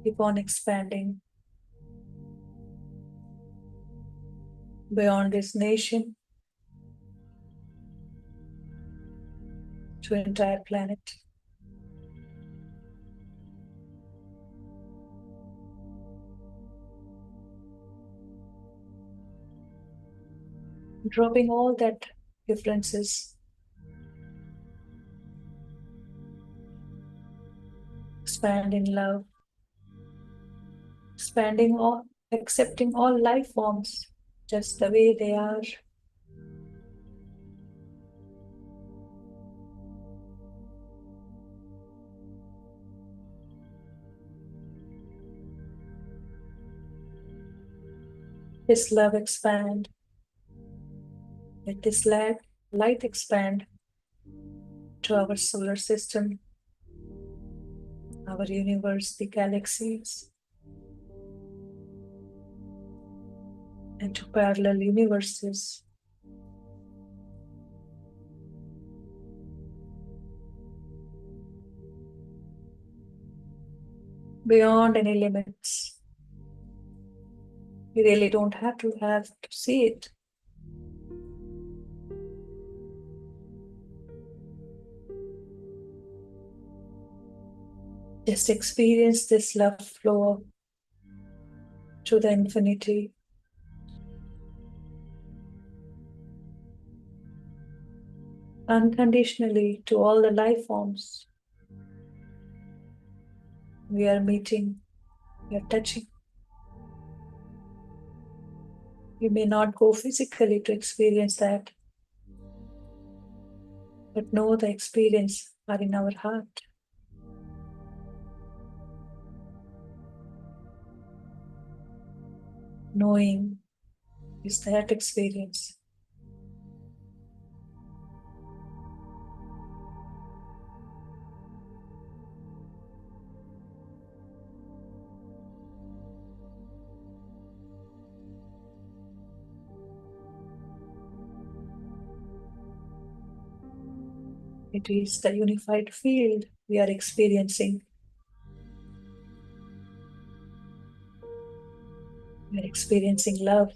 Keep on expanding beyond this nation to entire planet. Dropping all that differences, expand in love, expanding all, accepting all life forms just the way they are. This love expand. Let this light expand to our solar system, our universe, the galaxies, and to parallel universes. beyond any limits. You really don't have to see it. Just experience this love flow to the infinity. Unconditionally to all the life forms. We are meeting, we are touching. We may not go physically to experience that, but know the experience are in our heart. Knowing is that experience. It is the unified field we are experiencing. We are experiencing love.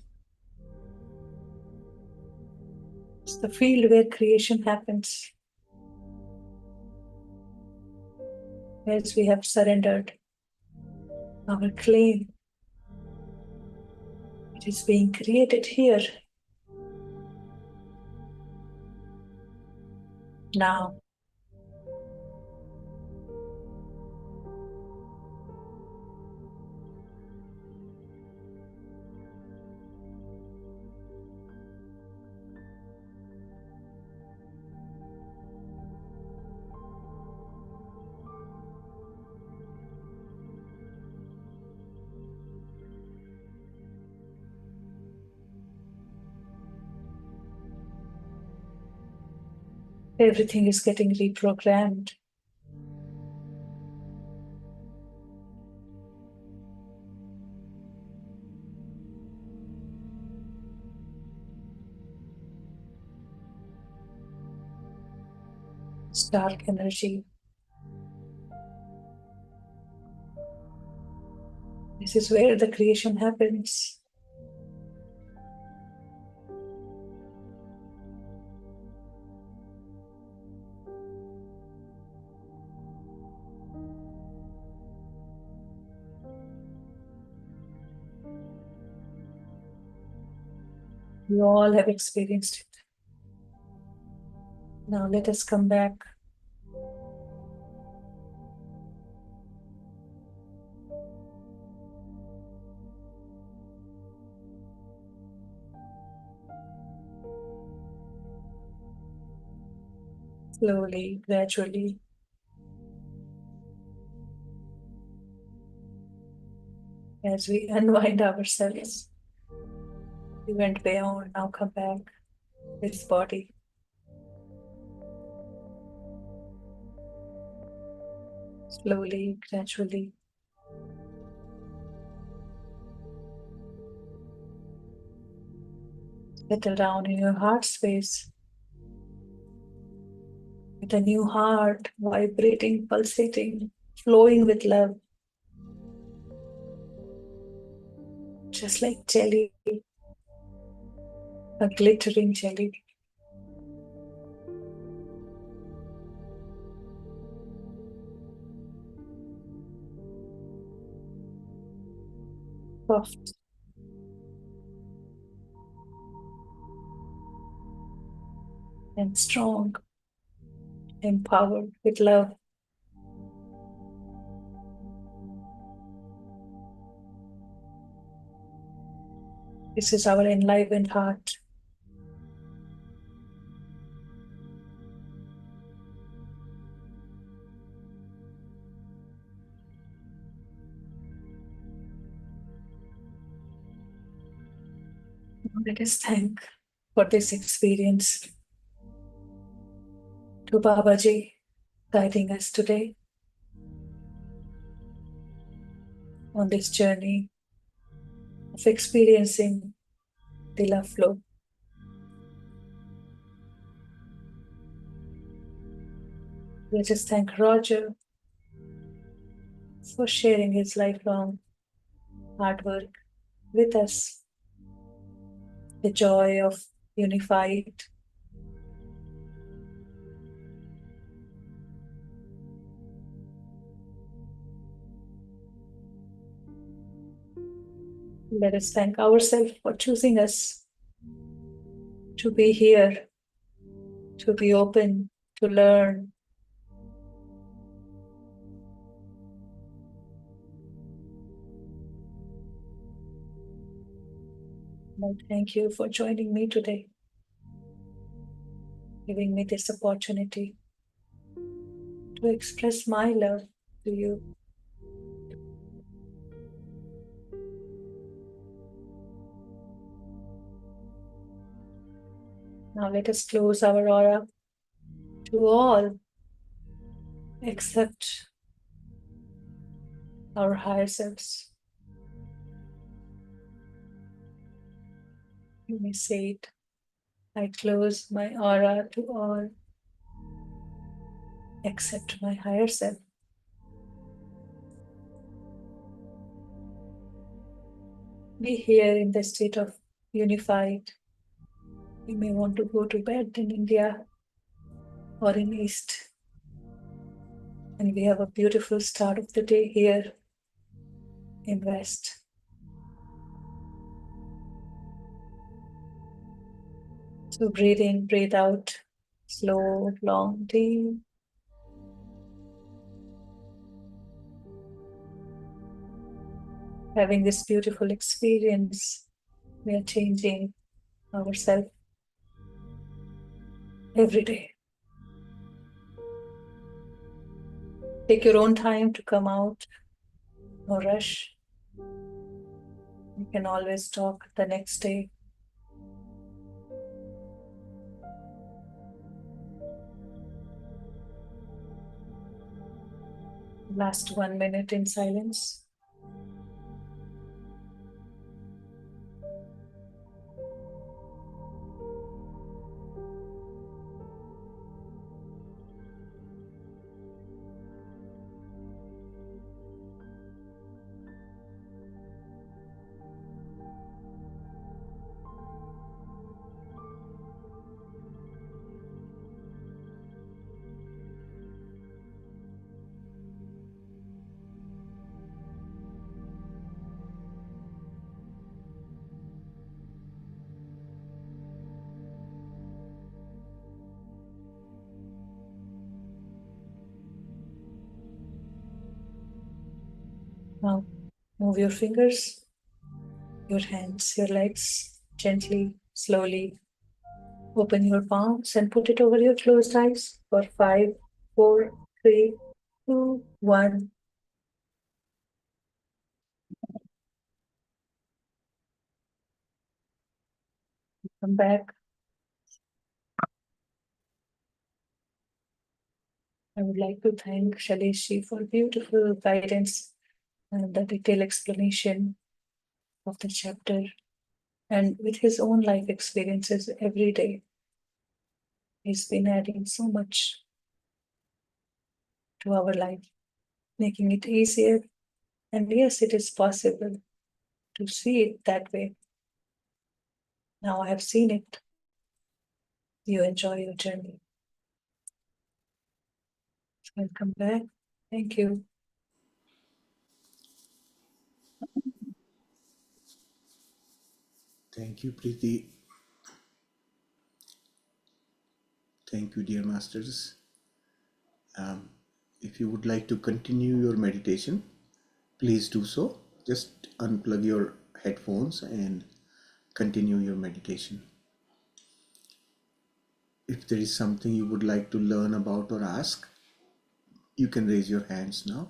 It's the field where creation happens. As we have surrendered our claim, it is being created here. Now. Everything is getting reprogrammed. It's dark energy. This is where the creation happens. You all have experienced it. Now let us come back. Slowly, gradually. As we unwind ourselves, we went beyond, now come back. This body. Slowly, gradually. Settle down in your heart space. With a new heart, vibrating, pulsating, flowing with love. Just like jelly, a glittering jelly. Soft. And strong, empowered with love. This is our enlivened heart. Let us thank for this experience to Babaji guiding us today on this journey of experiencing the love flow. Let us thank Roger for sharing his lifelong hard work with us. The joy of unified let us thank ourselves for choosing us to be here, to be open, to learn. And I thank you for joining me today, giving me this opportunity to express my love to you. Now let us close our aura to all except our higher selves. You may say it. I close my aura to all except my higher self. Be here in the state of unified. You may want to go to bed in India or in East. And we have a beautiful start of the day here in West. So breathe in, breathe out, slow, long, deep. Having this beautiful experience, we are changing ourselves every day. Take your own time to come out, no rush. You can always talk the next day. Last 1 minute in silence. Now move your fingers, your hands, your legs gently, slowly. Open your palms and put it over your closed eyes for 5, 4, 3, 2, 1. Come back. I would like to thank Shailesh for beautiful guidance and the detailed explanation of the chapter. And with his own life experiences every day, he's been adding so much to our life, making it easier. And yes, it is possible to see it that way. Now I have seen it. You enjoy your journey. Welcome back. Thank you. Thank you, Preeti. Thank you, dear masters. If you would like to continue your meditation, please do so. Just unplug your headphones and continue your meditation. If there is something you would like to learn about or ask, you can raise your hands now.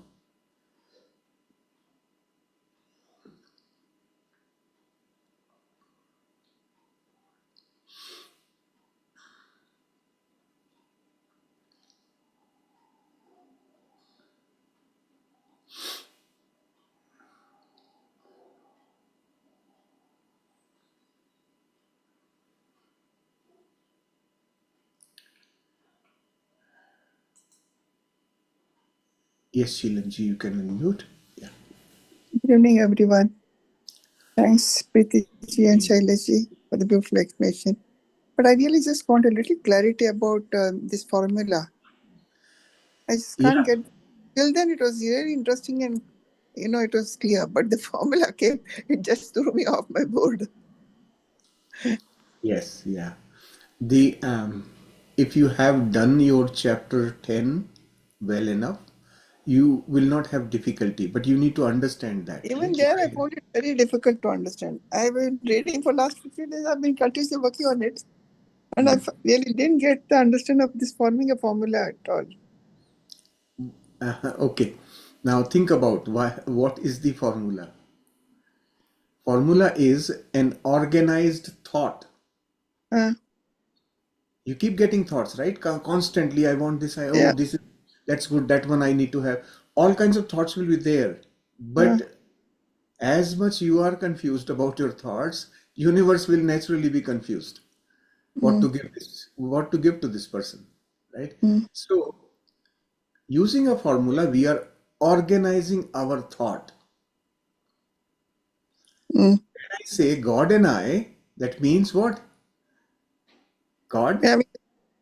Yes, Sheelanji, you can unmute. Yeah. Good evening, everyone. Thanks, Preeti ji and Shailesh ji, for the beautiful explanation. But I really just want a little clarity about this formula. I just can't Yeah. get. Till then, it was really interesting and it was clear. But the formula came, it just threw me off my board. Yes. Yeah. The if you have done your chapter 10 well enough, you will not have difficulty. But you need to understand that, Even right? there, I found it very difficult to understand. I've been reading for last 15 days. I've been continuously working on it, and I really didn't get the understanding of this forming a formula at all. Okay. Now think about what is the formula. Formula is an organized thought. Uh, You keep getting thoughts, right? Constantly, I want this, yeah. this is, that's good, that one I need to have. All kinds of thoughts will be there. Uh, But as much you are confused about your thoughts, universe will naturally be confused. mm, What to give to this person, right? mm, So using a formula, we are organizing our thought. mm. When I say God and I, that means what? God, Yeah,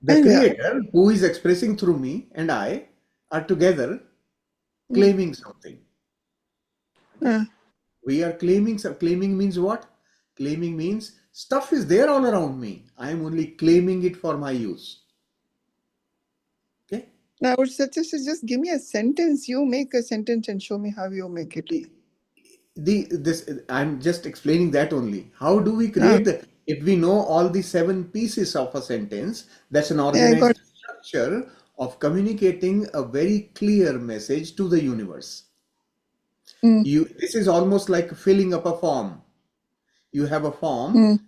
the yeah. creator who is expressing through me, and I are together Mm, claiming something. Okay? uh, We are claiming some. Claiming means what? Claiming means stuff is there all around me. I am only claiming it for my use. Okay? Now, I would suggest you just give me a sentence. You make a sentence and show me how you make it. This I'm just explaining that only. How do we Ah, create the, if we know all the seven pieces of a sentence, that's an yeah, I got. organized structure of communicating a very clear message to the universe. Mm, This is almost like filling up a form. You have a form, mm,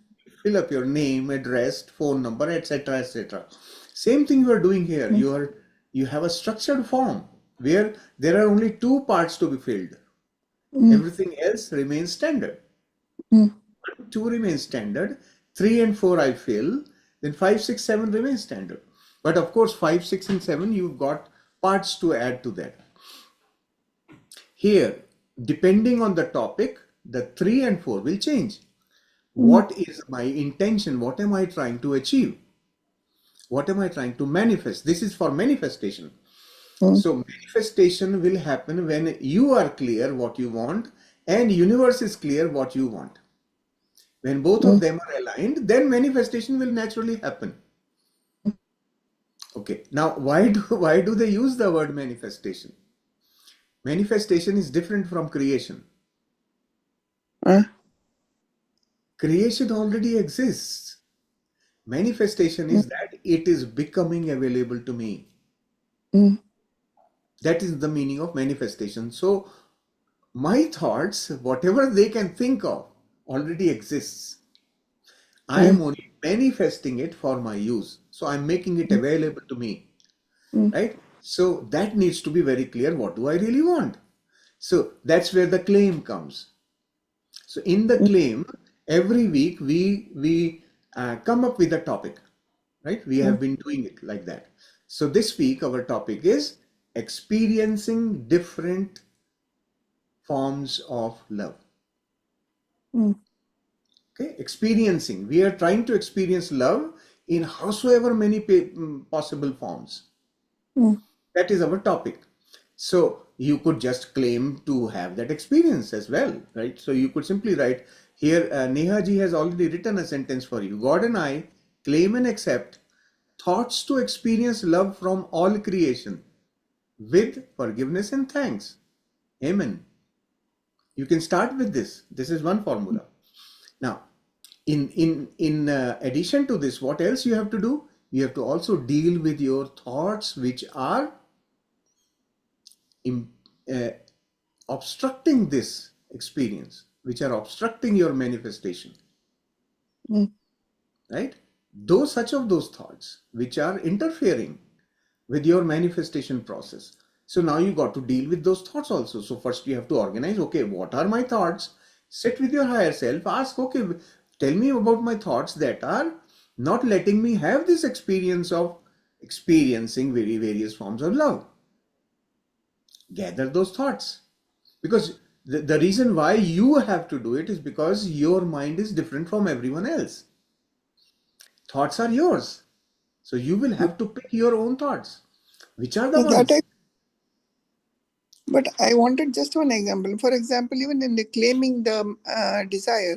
fill up your name, address, phone number, etc., etc. Same thing you are doing here. mm, You have a structured form where there are only two parts to be filled. mm, Everything else remains standard. mm, 2 remains standard, 3 and 4 I fill, then 5, 6, 7 remains standard. But of course, 5, 6, and 7, you've got parts to add to that. Here, depending on the topic, the 3 and 4 will change. mm, What is my intention? What am I trying to achieve? What am I trying to manifest? This is for manifestation. mm, So manifestation will happen when you are clear what you want and universe is clear what you want. When both of mm. them are aligned, then manifestation will naturally happen. Okay. Now, why do they use the word manifestation? Manifestation is different from creation. Uh, Creation already exists. Manifestation mm, is that it is becoming available to me. mm, That is the meaning of manifestation. So, my thoughts, whatever they can think of, already exists. I mm, am only manifesting it for my use. So, I'm making it mm, available to me, mm, right? So, that needs to be very clear. What do I really want? So, that's where the claim comes. So, in the mm, claim, every week we come up with a topic, right? We have mm, been doing it like that. So, this week, our topic is experiencing different forms of love. mm, Okay, experiencing. We are trying to experience love in howsoever many possible forms. mm, That is our topic. So you could just claim to have that experience as well, right? So you could simply write here, Neha ji has already written a sentence for you. God and I claim and accept thoughts to experience love from all creation with forgiveness and thanks. Amen. You can start with this. This is one formula. Now, in addition to this, what else you have to do? You have to also deal with your thoughts which are im- uh, obstructing this experience, which are obstructing your manifestation, mm, right? Those thoughts which are interfering with your manifestation process. So now you got to deal with those thoughts also. So first you have to organize, okay, what are my thoughts? Sit with your higher self, ask, okay, tell me about my thoughts that are not letting me have this experience of experiencing very various forms of love. gather those thoughts. Because the reason why you have to do it is because your mind is different from everyone else. Thoughts are yours. So you will have to pick your own thoughts. Which are the Yeah, ones? but I wanted just one example. For example, even in the claiming the desire,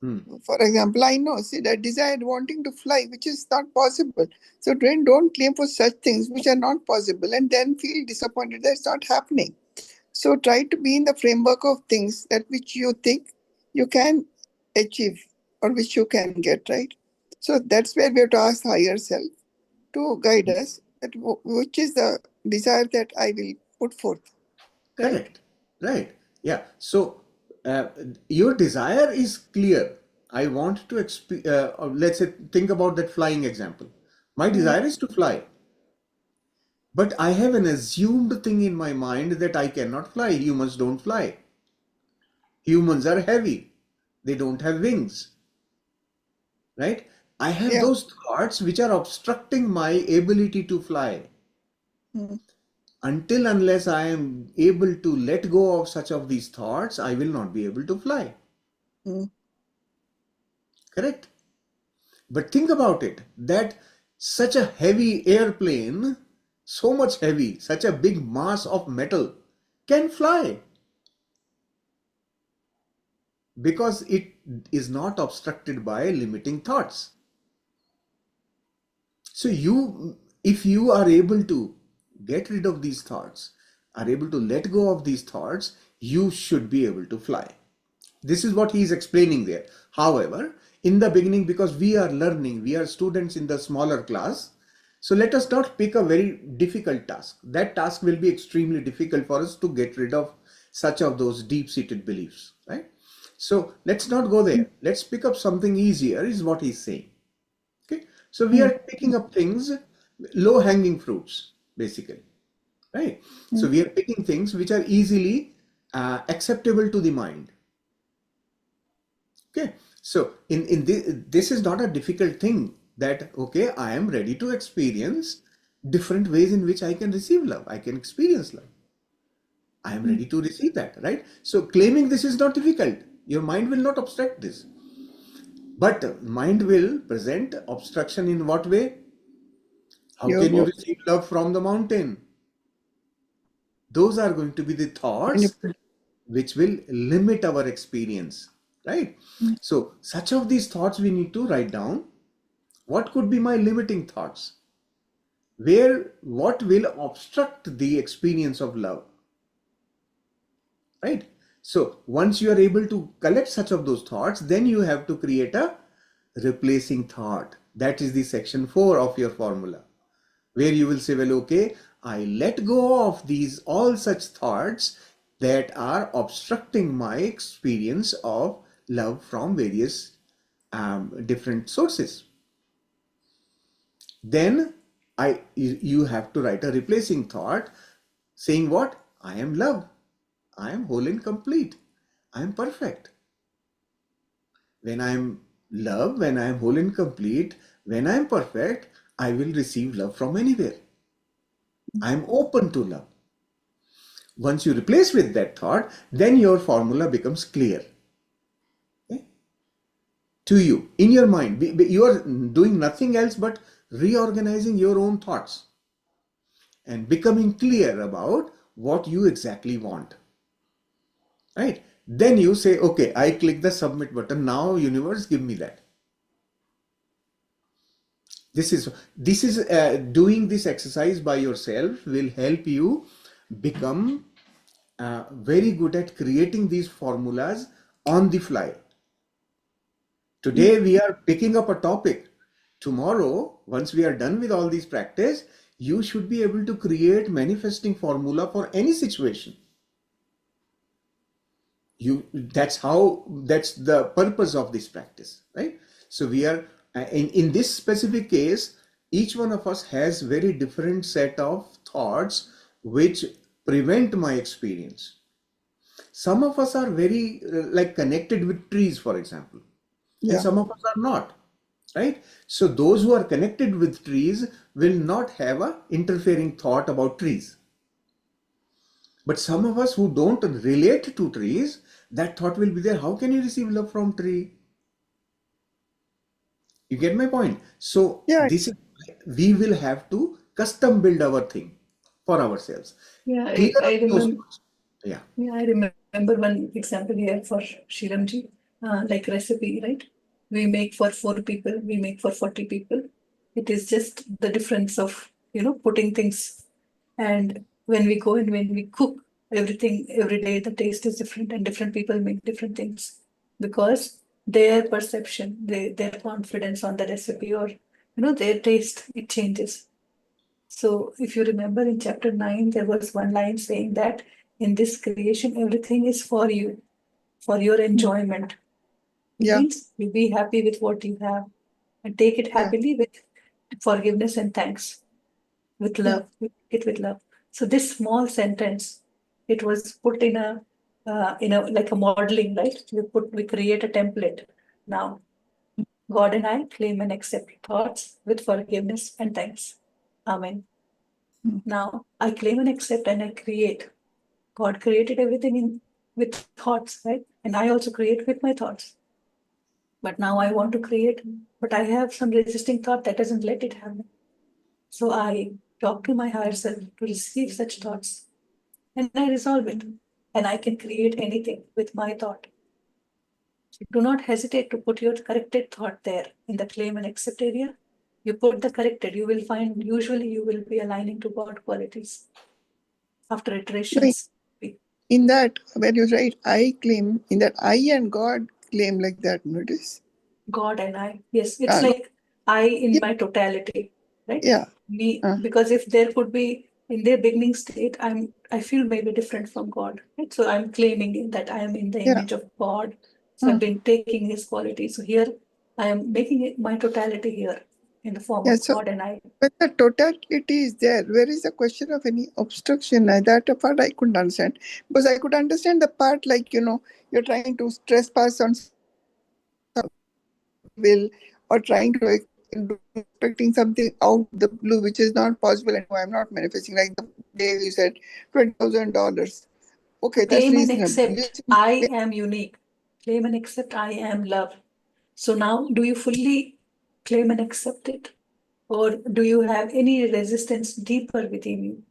for example, I know, see, that desire wanting to fly, which is not possible. So then don't claim for such things which are not possible and then feel disappointed that it's not happening. So try to be in the framework of things that which you think you can achieve or which you can get, right? So that's where we have to ask higher self to guide us that which is the desire that I will put forth, right? Correct. Right. Yeah. So uh, your desire is clear. I want to let's say, think about that flying example. My desire is to fly. But I have an assumed thing in my mind that I cannot fly. Humans don't fly. Humans are heavy. They don't have wings. Right? I have Yeah. those thoughts which are obstructing my ability to fly. Mm, Until unless I am able to let go of such of these thoughts, I will not be able to fly. mm, Correct? But think about it, that such a heavy airplane, so much heavy, such a big mass of metal can fly because it is not obstructed by limiting thoughts. So if you are able to get rid of these thoughts, are able to let go of these thoughts, you should be able to fly. This is what he is explaining there. However, in the beginning, because we are learning, we are students in the smaller class, so let us not pick a very difficult task. That task will be extremely difficult for us to get rid of such of those deep-seated beliefs, right? So let's not go there. Let's pick up something easier, is what he's saying. Okay, so we are picking up things, low-hanging fruits, basically, right? So we are picking things which are easily acceptable to the mind. Okay, so in this is not a difficult thing, that okay, I am ready to experience different ways in which I can receive love, I can experience love. I am ready to receive that, right? So claiming this is not difficult. Your mind will not obstruct this. But mind will present obstruction in what way? How your can you go. receive love from the mountain? Those are going to be the thoughts Manipulate. which will limit our experience, right? So such of these thoughts we need to write down. What could be my limiting thoughts? What will obstruct the experience of love? Right? So once you are able to collect such of those thoughts, then you have to create a replacing thought. That is the section 4 of your formula, where you will say, well, okay, I let go of these all such thoughts that are obstructing my experience of love from various different sources. Then you have to write a replacing thought saying what? I am love. I am whole and complete. I am perfect. When I am love, when I am whole and complete, when I am perfect, I will receive love from anywhere. I am open to love. Once you replace with that thought, then your formula becomes clear. Okay? To you, in your mind. You are doing nothing else but reorganizing your own thoughts and becoming clear about what you exactly want. Right? Then you say, okay, I click the submit button. Now, universe, give me that. This is doing this exercise by yourself will help you become very good at creating these formulas on the fly. Today we are picking up a topic. Tomorrow, once we are done with all these practice, you should be able to create manifesting formula for any situation. That's the purpose of this practice, right? So we are in this specific case, each one of us has very different set of thoughts which prevent my experience. Some of us are very like connected with trees, for example, and Yeah. some of us are not, right? So those who are connected with trees will not have a interfering thought about trees. But some of us who don't relate to trees, that thought will be there. How can you receive love from tree? You get my point? So Yeah, this is, we will have to custom build our thing for ourselves. Yeah, Clear I up those remember. thoughts. Yeah. Yeah, I remember one example here for Shiramji, like recipe, right? We make for 4 people, we make for 40 people. It is just the difference of, putting things. And when we go and when we cook, everything, every day, the taste is different and different people make different things because their perception, their confidence on the recipe or, their taste, it changes. So, if you remember in chapter 9, there was one line saying that in this creation, everything is for your enjoyment. It yeah, means you be happy with what you have and take it yeah, happily with forgiveness and thanks, with yeah. love, it with love. So, this small sentence, it was put in like a modeling, right? We create a template. Now, God and I claim and accept thoughts with forgiveness and thanks. Amen. Mm. Now I claim and accept and I create. God created everything in with thoughts, right? And I also create with my thoughts. But now I want to create, but I have some resisting thought that doesn't let it happen. So I talk to my higher self to receive such thoughts and I resolve it. And I can create anything with my thought. Do not hesitate to put your corrected thought there in the claim and accept area. You put the corrected, you will find usually you will be aligning to God qualities after No, iterations. in that, when you write I claim, in that I and God claim like that, notice? God and I. Yes, it's No, like I in yeah, my totality, right? yeah, Me, uh, because if there could be in their beginning state, I feel maybe different from God, right? So I'm claiming that I am in the yeah. image of God. So I've been taking his quality. So here I am making it my totality here in the form Yeah, of so God and I. when the totality is there, where is the question of any obstruction? That part I couldn't understand. Because I could understand the part like, you're trying to trespass on will or trying to expecting something out of the blue, which is not possible anymore. I'm not manifesting. Like the day you said, $20,000. Okay, that's Claim and reasonable. accept I am unique. Claim and accept I am love. So now do you fully claim and accept it? Or do you have any resistance deeper within you?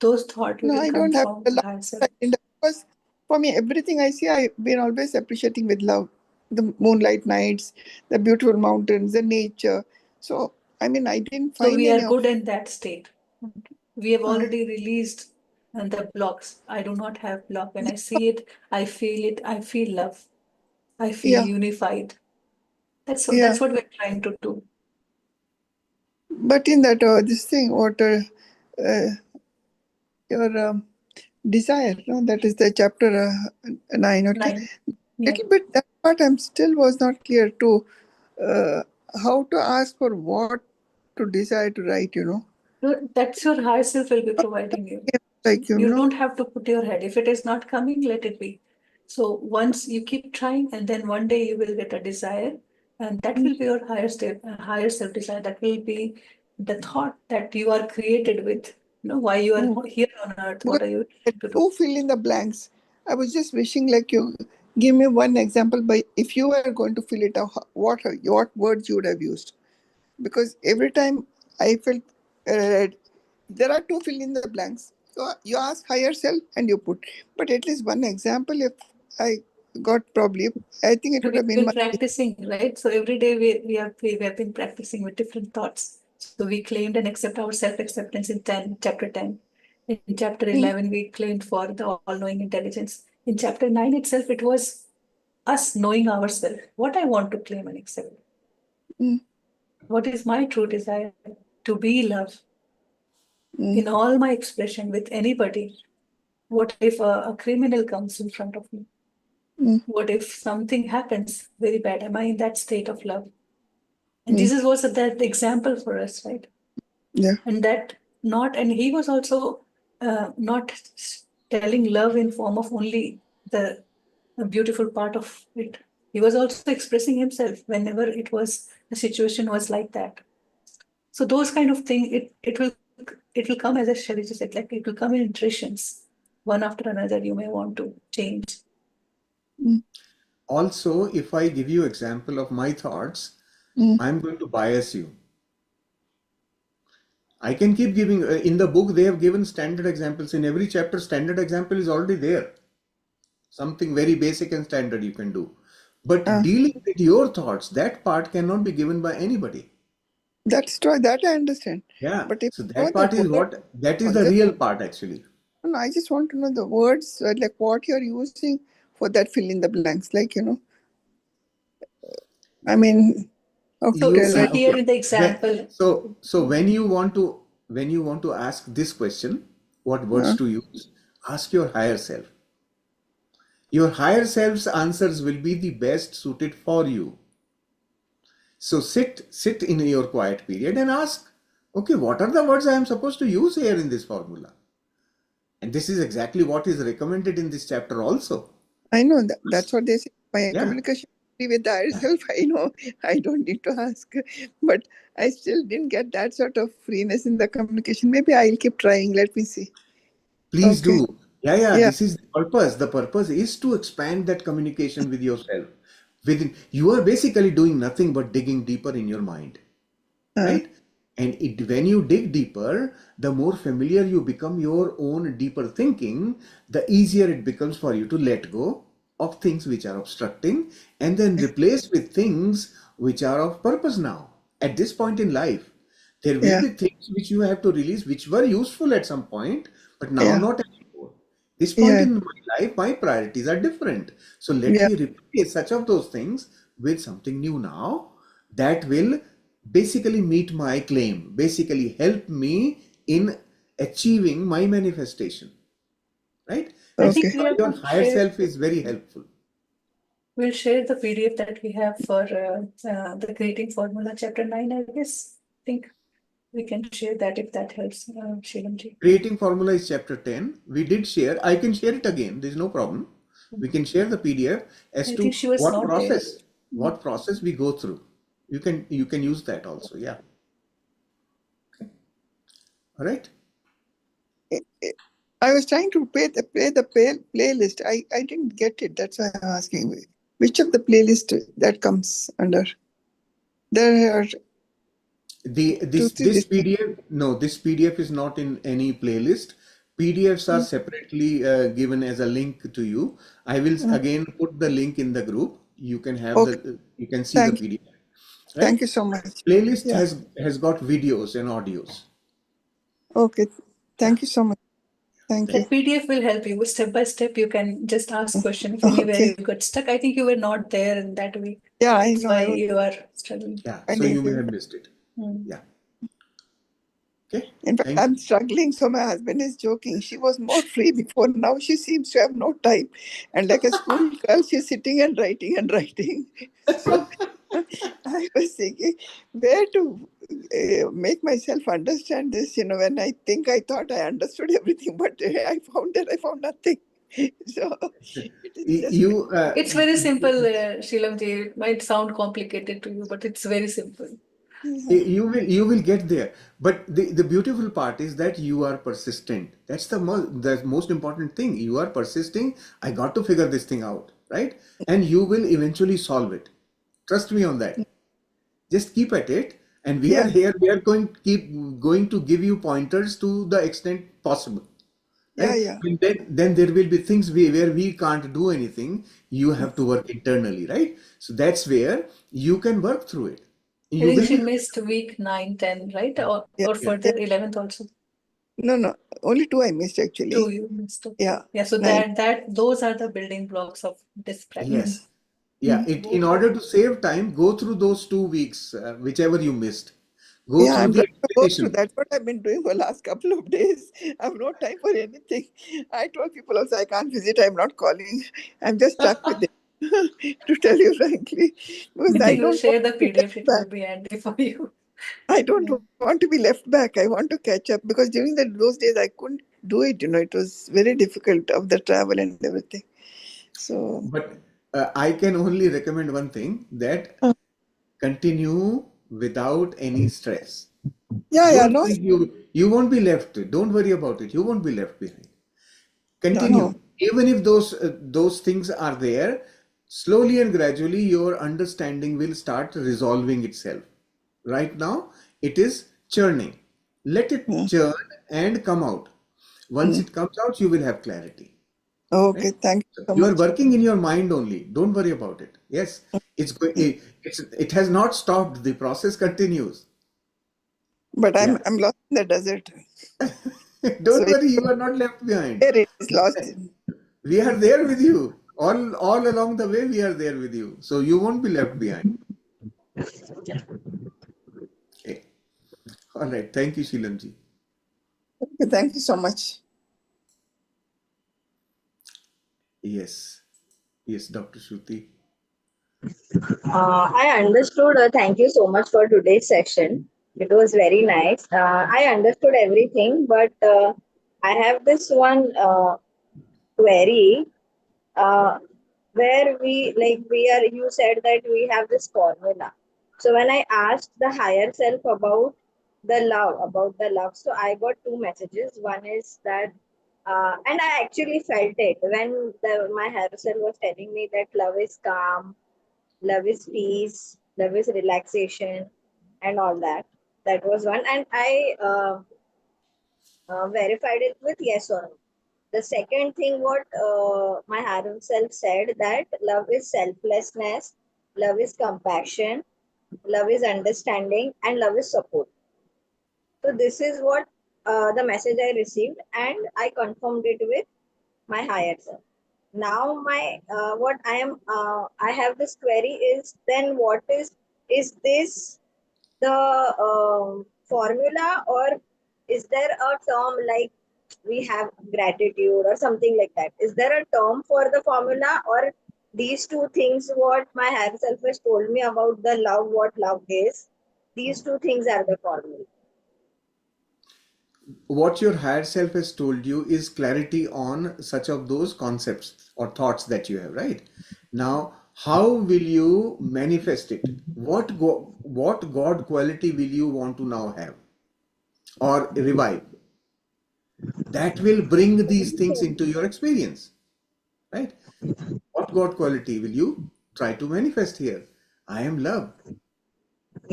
Those thoughts No, will I don't have confirm the the love higher self. kind of- because for me, everything I see, I've been always appreciating with love. The moonlight nights, the beautiful mountains, the nature. So, I mean, I didn't So find we are any of. good in that state. We have Uh, already released the blocks. I do not have block. When I see it, I feel love. I feel yeah, unified. yeah. That's what we're trying to do. But in that, this thing, what your desire, no? That is the chapter 9, okay? 9. Yeah. Little bit, that part I'm still was not clear too. Uh, how to ask for what to desire to write. That's your higher self will be providing you. Like, You don't have to put your head. If it is not coming, let it be. So once you keep trying, and then one day you will get a desire, and that will be your higher self desire. That will be the thought that you are created with. Why you are oh, here on earth. because What are you I trying to do? do fill in the blanks. I was just wishing like you give me one example by if you were going to fill it out, what words you would have used. Because every time I felt there are two fill in the blanks. So you ask higher self and you put. But at least one example if I got probably, I think it would We've have been been much. practicing, right? So every day we have been practicing with different thoughts. So we claimed and accept our self-acceptance in chapter 10. In chapter Mm, 11, we claimed for the all-knowing intelligence. In chapter 9 itself, it was us knowing ourselves. What I want to claim and accept. mm, What is my true desire? To be love mm, in all my expression with anybody. What if a criminal comes in front of me? mm, What if something happens very bad? Am I in that state of love? And mm. Jesus was that example for us, right? Yeah. And he was also not telling love in form of only the beautiful part of it. He was also expressing himself whenever the situation was like that. So those kind of thing, it will come as a Shariji said, like it will come in iterations. one after another you may want to change. Also, if I give you example of my thoughts, I'm going to bias you. I can keep giving, in the book, they have given standard examples. In every chapter, standard example is already there. Something very basic and standard you can do. But dealing with your thoughts, that part cannot be given by anybody. That's true. That I understand. Yeah. But if So you know that the part is word, that is or the just real part actually. no, I just want to know the words, like what you're using for that fill in the blanks. Like, I mean, how to So You tell, see right? here okay. in the example, So when you want to ask this question, what words to use, ask your higher self. Your higher self's answers will be the best suited for you. So sit in your quiet period and ask, okay, what are the words I am supposed to use here in this formula? And this is exactly what is recommended in this chapter also. I know that that's what they say. My Yeah. communication with the higher self, I know I don't need to ask. But I still didn't get that sort of freeness in the communication. Maybe I'll keep trying. Let me see. Please Okay. do. Yeah, Yeah. this is the purpose. The purpose is to expand that communication with yourself. You are basically doing nothing but digging deeper in your mind, Uh, right? And when you dig deeper, the more familiar you become your own deeper thinking, the easier it becomes for you to let go of things which are obstructing and then replace with things which are of purpose now. At this point in life, there will yeah. be things which you have to release which were useful at some point, but now Yeah. not anymore. This point Yeah. in my life, my priorities are different. So let Yeah. me replace such of those things with something new now that will basically meet my claim, basically help me in achieving my manifestation, right? I And think Okay. we for have your to higher share. self is very helpful. We'll share the PDF that we have for the creating formula chapter 9, I guess. I think we can share that if that helps, Shilamji. Creating formula is chapter 10. We did share. I can share it again. There's no problem. We can share the PDF as I to think she was not there. what process we go through. You can use that also. Yeah. All right. I was trying to playlist. I didn't get it. That's why I'm asking. Which of the playlist that comes under? There are two, three This distinct. PDF, no, this PDF is not in any playlist. PDFs are separately given as a link to you. I will again put the link in the group. You can have Okay. you can see the Thank you. PDF, Thank right? you so much. Playlist Yeah. has got videos and audios. Okay. Yeah. Thank you so much. Thank you. That PDF will help you step by step. You can just ask question if anywhere Okay. you got stuck. I think you were not there in that week. Yeah, I That's know. why I was. you are struggling. Yeah. I So you didn't may even. have missed it. Yeah. Okay. In fact, Thank I'm you. struggling. So my husband is joking. She was more free before. Now she seems to have no time. And like a school girl, she's sitting and writing and writing. So I was thinking where to make myself understand this. When I think I thought I understood everything, but I found that I found nothing. So it is just. You It's very simple, Shilamji. It might sound complicated to you, but it's very simple. you will get there, but the beautiful part is that you are persistent. That's the most important thing. You are persisting. I got to figure this thing out, right? And you will eventually solve it. Trust me on that. Just keep at it, and we are Yeah, here. We are going to give you pointers to the extent possible, yeah, right? yeah, And then there will be things where we can't do anything. You have to work internally, right? So that's where you can work through it. I You think will she be missed week 9, 10, right? yeah, Or yeah. further 11th also. no, no, only two I missed 2 actually. you missed. Okay. Yeah, Yeah, so 9. those are the building blocks of this practice. Yes. Yeah. Go In through. order to save time, go through those 2 weeks, whichever you missed. Go Yeah, through I'm the going to go through. explanation. That's what I've been doing for the last couple of days. I have no time for anything. I told people also I can't visit. I'm not calling. I'm just stuck with it. To tell you frankly, because I I think we'll don't want share the to be left PDF. It will back. be handy for you. I don't Yeah. want to be left back. I want to catch up because during those days I couldn't do it. It was very difficult of the travel and everything. So But I can only recommend one thing, that uh, continue without any stress. yeah, Don't no, think you won't be left. Don't worry about it. You won't be left behind. Continue. No. Even if those things are there, slowly and gradually your understanding will start resolving itself. Right now, it is churning. Let it Mm, churn and come out. Once mm. it comes out, you will have clarity. Okay, Right? thank So you so you are much. working in your mind only. Don't worry about it. Yes, Mm. it has not stopped. The process continues. But Yeah. I'm lost in the desert. So Don't worry, you are not left behind. here it is lost. We are there with you. All along the way, we are there with you. So you won't be left behind. Okay. All right. Thank you, Shilamji. Okay, thank you so much. Yes. Yes, Dr. Shruti. I understood. Thank you so much for today's session. It was very nice. I understood everything, but I have this one query uh, where you said that we have this formula. So when I asked the higher self about the love, so I got two messages. One is that, and I actually felt it when my higher self was telling me that love is calm, love is peace, love is relaxation, and all that. That was one, and I verified it with yes or no. The second thing, what my higher self said, that love is selflessness, love is compassion, love is understanding, and love is support. So this is what the message I received, and I confirmed it with my higher self. Now my what I have this query is, then what is this the formula, or is there a term like we have gratitude or something like that? Is there a term for the formula, or these two things what my higher self has told me about the love, what love is, these two things are the formula? What your higher self has told you is clarity on such of those concepts or thoughts that you have, right? Now, how will you manifest it? What God quality will you want to now have or revive? That will bring these things into your experience, right? What God quality will you try to manifest here? I am love.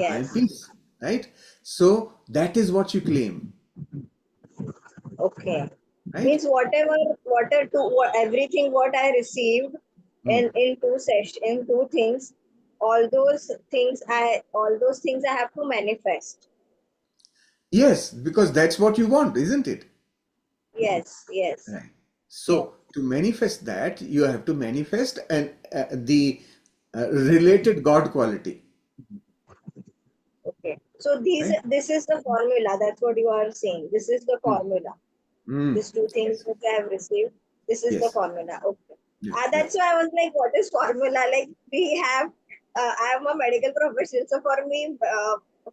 I am Yes. peace, right? So that is what you claim, Okay. right? Means everything what I received Hmm. in two things, all those things I have to manifest. Yes, because that's what you want, isn't it? Yes, yes, Right. yes. So to manifest that, you have to manifest the related God quality. Okay. So Right? this is the formula. That's what you are saying. This is the Hmm. formula. Hmm. These two things Yes. which I have received. This is the Yes. formula. Okay. Yeah. Yeah. That's why I was like, what is formula? Like we have, I am a medical professional, so for me,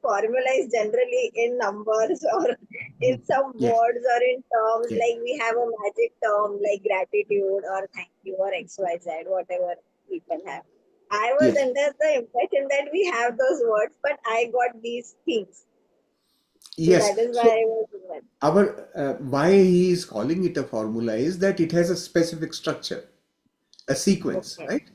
formula is generally in numbers or in some Yeah. words or in terms. Yeah. Like we have a magic term like gratitude or thank you or XYZ, whatever people have. I was Yes. under the impression that we have those words, but I got these things. So Yes. that is why So I was doing that. our why he is calling it a formula is that it has a specific structure, a sequence, Okay. right?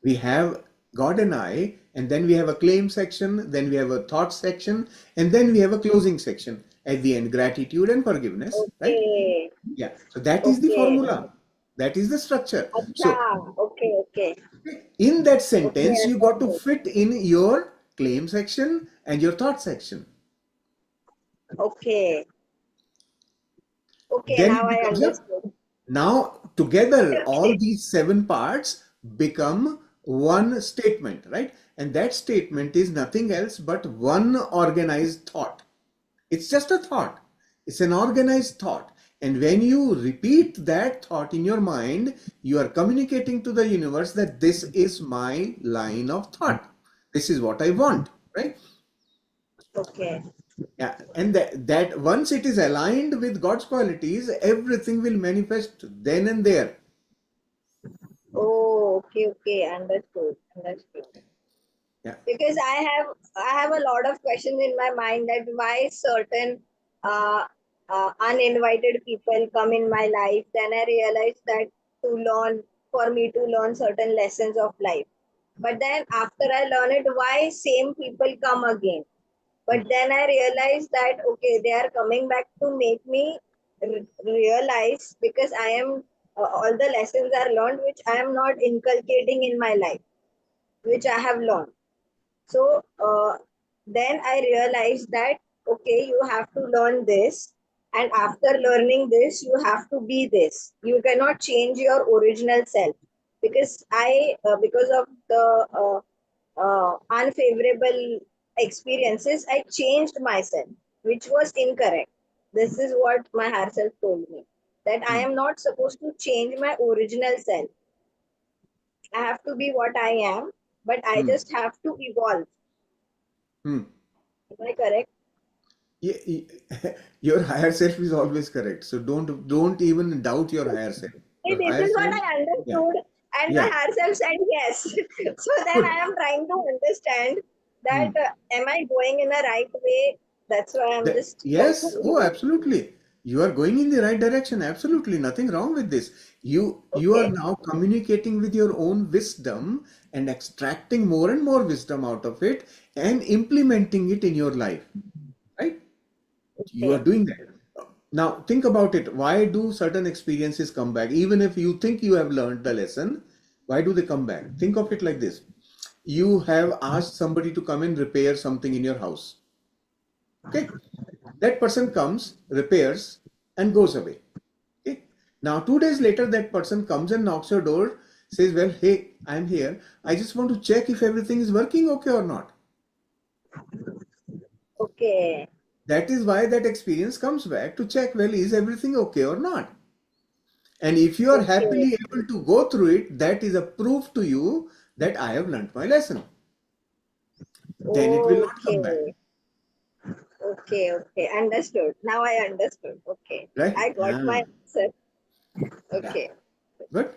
We have God and I, and then we have a claim section, then we have a thought section, and then we have a closing section at the end, gratitude and forgiveness, right? Okay. Yeah. So that is the Okay. formula. That is the structure. Acha. So Okay, okay. in that Okay, sentence, you got to understood. fit in your claim section and your thought section. Okay. Okay, Then now it I becomes a understood. now together all Okay. these seven parts become one statement, right? And that statement is nothing else but one organized thought. It's just a thought. It's an organized thought. And when you repeat that thought in your mind, you are communicating to the universe that this is my line of thought. This is what I want, right? Okay. Yeah. And that once it is aligned with God's qualities, everything will manifest then and there. Oh, okay, okay. Understood. Understood. Yeah. Because I have a lot of questions in my mind that why certain uh uninvited people come in my life, then I realized that for me to learn certain lessons of life. But then after I learn it, why same people come again? But then I realized that okay, they are coming back to make me realize, because I am all the lessons are learned which I am not inculcating in my life, which I have learned. So then I realized that okay, you have to learn this, and after learning this, you have to be this. You cannot change your original self, because because of the unfavorable experiences, I changed myself, which was incorrect. This is what my higher self told me, that I Hmm. am not supposed to change my original self. I have to be what I am, but I Hmm. just have to evolve. Hmm. Am I correct? Your higher self is always correct. So don't even doubt your higher self. See, Your this higher is what self, I yeah, understood, and my yeah, higher self said yes. So then good. I am trying to understand that Hmm. am I going in the right way? That's why I'm just Yes, oh, confused. absolutely. You are going in the right direction. Absolutely, nothing wrong with this. You are Okay, now communicating with your own wisdom and extracting more and more wisdom out of it and implementing it in your life, right? You are okay, doing that. Now, think about it. Why do certain experiences come back? Even if you think you have learned the lesson, why do they come back? Think of it like this. You have asked somebody to come and repair something in your house. Okay? That person comes, repairs, and goes away. Okay? Now, 2 days later, that person comes and knocks your door, says, well, hey, I'm here. I just want to check if everything is working okay or not. okay, That is why that experience comes back to check, well, is everything okay or not? And if you are okay, happily able to go through it, that is a proof to you that I have learned my lesson. Then it will not come back, okay, okay. Understood. Now I understood. Okay, right? I got my answer. Yeah, Okay, good.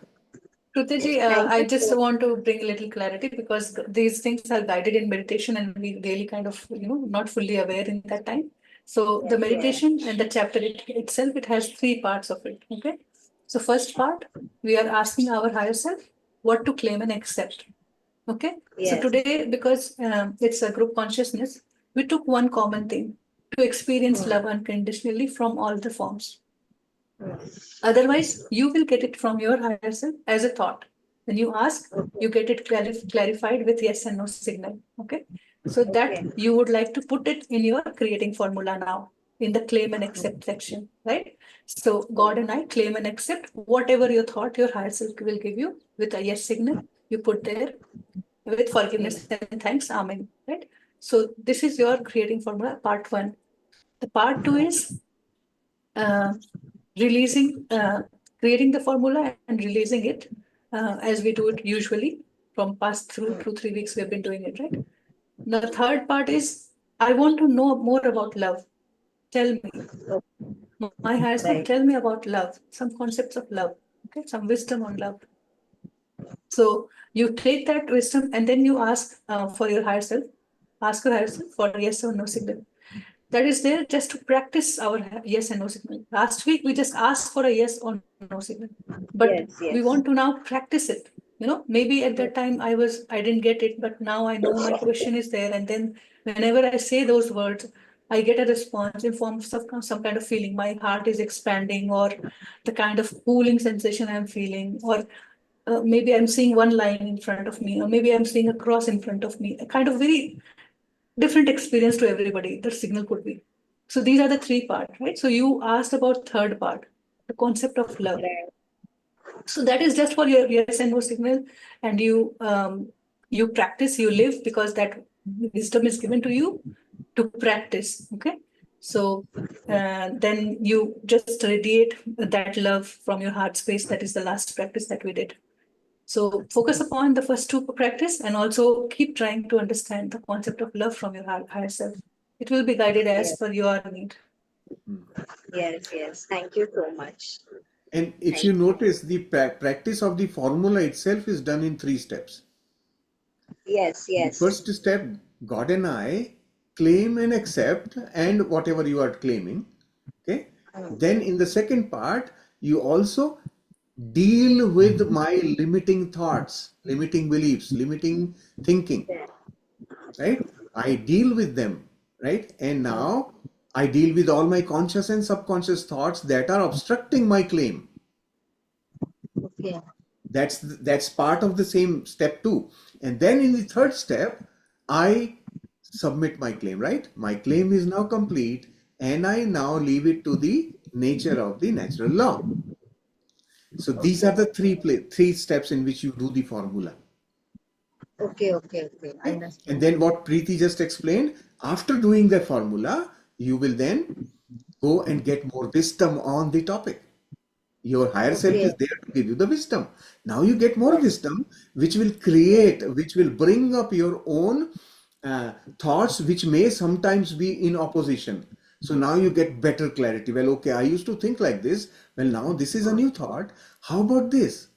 Krutiji, thank I you just so want to bring a little clarity because these things are guided in meditation and we really kind of, not fully aware in that time. So the much. Yes, meditation and the chapter itself, it has three parts of it. Okay. So first part, we are asking our higher self what to claim and accept. Okay. So yes, today, because it's a group consciousness, we took one common thing to experience hmm. love unconditionally from all the forms. Hmm. Otherwise, you will get it from your higher self as a thought. When you ask, Okay, you get it clarified with yes and no signal. Okay. So that okay, you would like to put it in your creating formula now in the claim and accept section, right? So God and I claim and accept whatever you thought your higher self will give you with a yes signal. You put there with forgiveness and thanks. Amen. Right. So this is your creating formula, part one. The part two is uh, releasing, creating the formula and releasing it as we do it usually from past through 2 3 weeks we've been doing it, right? The third part is I want to know more about love. Tell me, my higher self, right. tell me about love, some concepts of love, okay, some wisdom on love. So you take that wisdom and then you ask for your higher self, ask your higher self for yes or no signal. That is there just to practice our yes and no signal. Last week, we just asked for a yes or no signal, but Yes, we yes. want to now practice it. Maybe at that time I didn't get it, but now I know my question is there. And then whenever I say those words, I get a response in form of some kind of feeling. My heart is expanding, or the kind of cooling sensation I'm feeling, or maybe I'm seeing one line in front of me, or maybe I'm seeing a cross in front of me. A kind of very different experience to everybody the signal could be. So these are the three parts, right? So you asked about third part, the concept of love. Right. So that is just for your yes and no signal, and you practice, you live, because that wisdom is given to you to practice. Okay. So then you just radiate that love from your heart space. That is the last practice that we did. So focus upon the first two practice and also keep trying to understand the concept of love from your higher self. It will be guided as Yes, per your need. Hmm. yes. Thank you so much. And if Thank you you. notice, the practice of the formula itself is done in 3 steps. Yes, The yes. first step, God and I claim and accept, and whatever you are claiming. Okay. Then in the second part, you also deal with my limiting thoughts, limiting beliefs, limiting thinking, Yeah. right? I deal with them, right? And now I deal with all my conscious and subconscious thoughts that are obstructing my claim. Okay. That's part of the same step two. And then in the third step, I submit my claim, right? My claim is now complete, and I now leave it to the nature of the natural law. So these are Okay. the three steps in which you do the formula. Okay. Okay. Okay. Okay? And Understood. then what Preeti just explained, after doing the formula, you will then go and get more wisdom on the topic. Your higher self Okay. is there to give you the wisdom. Now you get more Yes. wisdom, which will Yes. create, which will bring up your own thoughts, which may sometimes be in opposition. So now you get better clarity. Well, okay, I used to think like this. Well, now this is a new thought. How about this?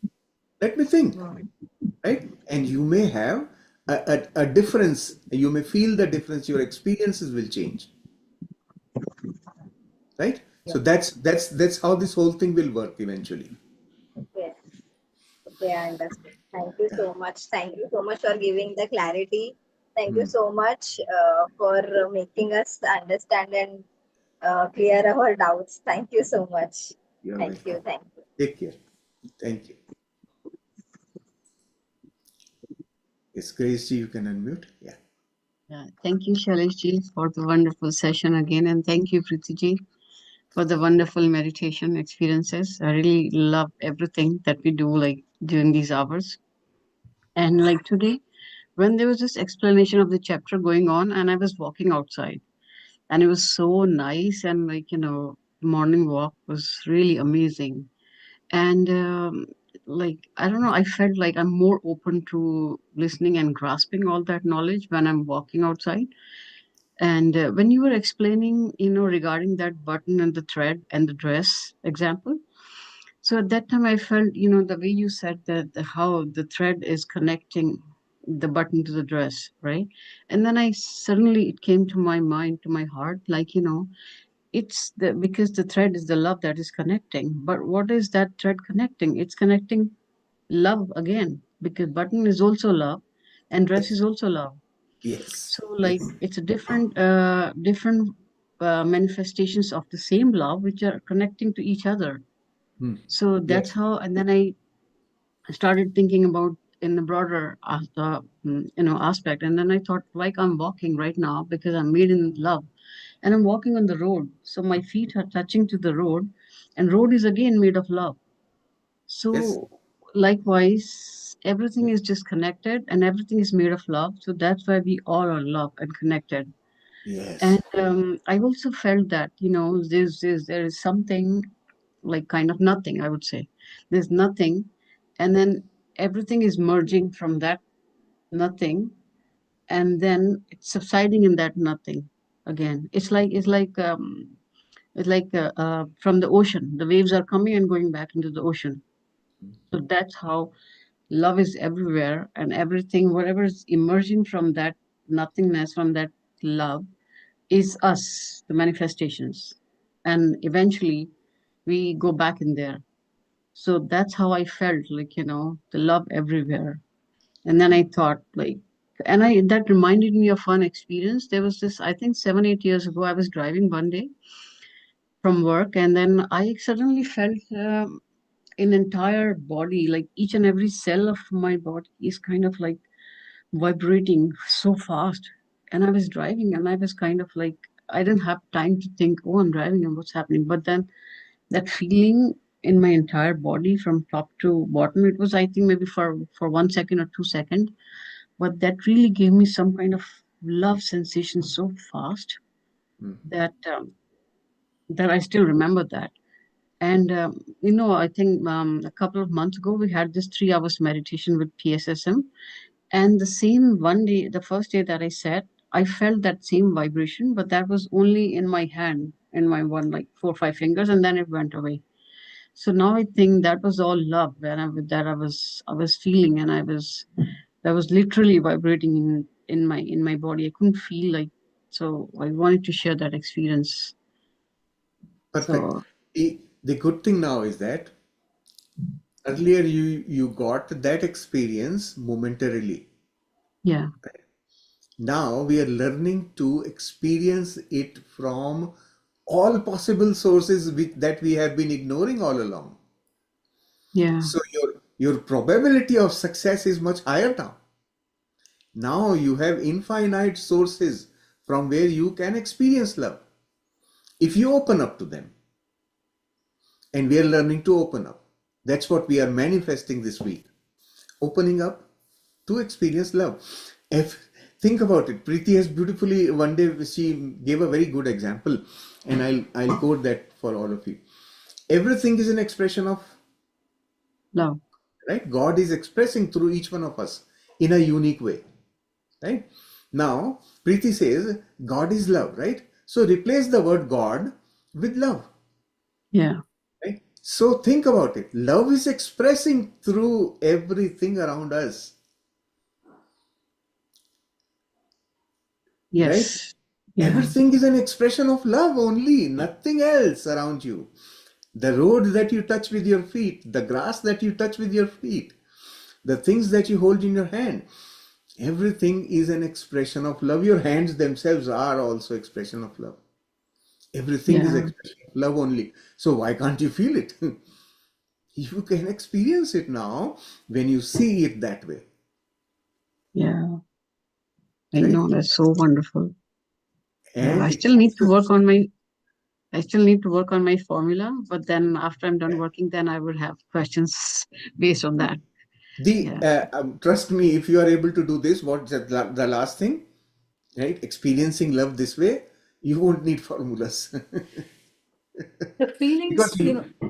Let me think, Hmm. right? And you may have a difference. You may feel the difference. Your experiences will change, right? Yeah. So that's how this whole thing will work eventually. Okay. Okay. I understood. Thank you so much. Thank you so much for giving the clarity. Thank you Hmm. so much for making us understand and clear our doubts. Thank you so much. You're Thank you. welcome. Thank you. Take care. Thank you. Yes, Grace, you can unmute. Yeah. Yeah, thank you, Shailesh for the wonderful session again, and thank you, Preeti for the wonderful meditation experiences. I really love everything that we do, like during these hours. And like today, when there was this explanation of the chapter going on, and I was walking outside, and it was so nice, and the morning walk was really amazing. And like I don't know, I felt like I'm more open to listening and grasping all that knowledge when I'm walking outside. And when you were explaining, regarding that button and the thread and the dress example, so at that time I felt, the way you said that how the thread is connecting the button to the dress, right? And then I suddenly it came to my mind, to my heart, like, it's the because the thread is the love that is connecting. But what is that thread connecting? It's connecting love again, because button is also love and dress Yes. is also love. Yes. So like Yes. it's a different manifestations of the same love which are connecting to each other. Hmm. So that's Yes. how, and then I started thinking about in the broader aspect, and then I thought, like, I'm walking right now because I'm made in love, and I'm walking on the road, so my feet are touching to the road, and road is again made of love. Yes. So likewise, everything is just connected and everything is made of love, so that's why we all are love and connected. And Yes. I also felt that, there is something like kind of nothing, I would say. There's nothing, and then everything is merging from that nothing, and then it's subsiding in that nothing again. It's like from the ocean. The waves are coming and going back into the ocean. So that's how love is everywhere, and everything, whatever is emerging from that nothingness, from that love, is us, the manifestations. And eventually we go back in there. So that's how I felt, like, the love everywhere. And then I thought, like, and I that reminded me of one experience. There was this, I think 7, 8 years ago, I was driving one day from work, and then I suddenly felt an entire body, like each and every cell of my body is kind of like vibrating so fast. And I was driving, and I was kind of like, I didn't have time to think, oh, I'm driving and what's happening. But then that feeling in my entire body from top to bottom, it was, I think, maybe for 1 second or 2 seconds, but that really gave me some kind of love sensation so fast Hmm. that that I still remember that. And I think a couple of months ago we had this 3 hours meditation with PSSM, and the same one day, the first day that I sat, I felt that same vibration, but that was only in my hand, in my one, like 4 or 5 fingers, and then it went away. So now I think that was all love, and that I was feeling, and that was literally vibrating in my body. I couldn't feel like, so I wanted to share that experience. Perfect. So The good thing now is that earlier you got that experience momentarily. yeah, Now we are learning to experience it from all possible sources that we have been ignoring all along. yeah, So your probability of success is much higher now. Now you have infinite sources from where you can experience love if you open up to them. And we are learning to open up. That's what we are manifesting this week. Opening up to experience love. If think about it, Preeti has beautifully one day she gave a very good example, and I'll quote that for all of you. Everything is an expression of, love. right? God is expressing through each one of us in a unique way, right? Now, Preeti says God is love, right? So replace the word God with love, Yeah, right? So think about it. Love is expressing through everything around us, right? yes, yeah, Everything is an expression of love only, nothing else around you. The road that you touch with your feet, the grass that you touch with your feet, the things that you hold in your hand, everything is an expression of love. Your hands themselves are also expression of love. Everything is yeah, expression of love only. So why can't you feel it? You can experience it now when you see it that way, yeah. I right? know, that's so wonderful. Yeah, And I it still need to also, work on my I still need to work on my formula, but then after I'm done working, then I will have questions based on that. the Yeah, trust me, if you are able to do this, what's the last thing, right? Experiencing love this way, you won't need formulas. The feelings, Because